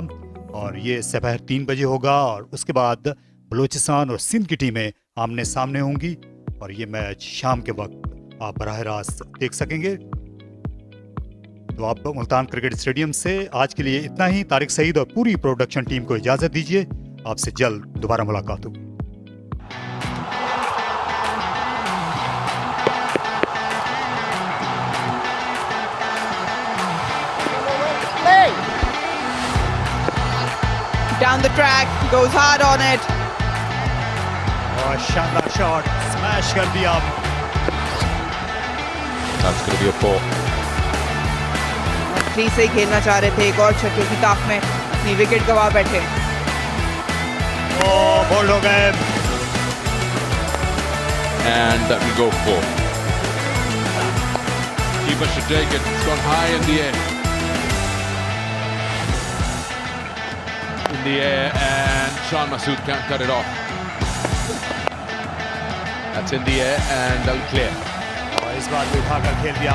और ये दोपहर 3 बजे होगा। और उसके बाद बलूचिस्तान और सिंध की टीमें आमने सामने होंगी और ये मैच शाम के वक्त आप बराह रास्त देख सकेंगे। तो आप मुल्तान क्रिकेट स्टेडियम से आज के लिए इतना ही। तारिक सईद और पूरी प्रोडक्शन टीम को इजाज़त दीजिए, आपसे जल्द दोबारा मुलाकात होगी। Down the track, goes hard on it. और शानदार शॉट, स्मैश कर दिया। That's going to be a 4. 3 से ही खेलना चाह रहे थे, एक और छक्के की ताक में अपनी विकेट गवा बैठे। बोल्ड हो गए। And that will go 4. Keeper should take it. It's gone high in the air. In the air, and Shan Masood can't cut it off. That's in the air and that'll clear. और इस बार भी उठाकर खेल दिया।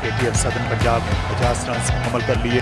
ATF southern Punjab ने 50 run मुकम्मल कर लिए।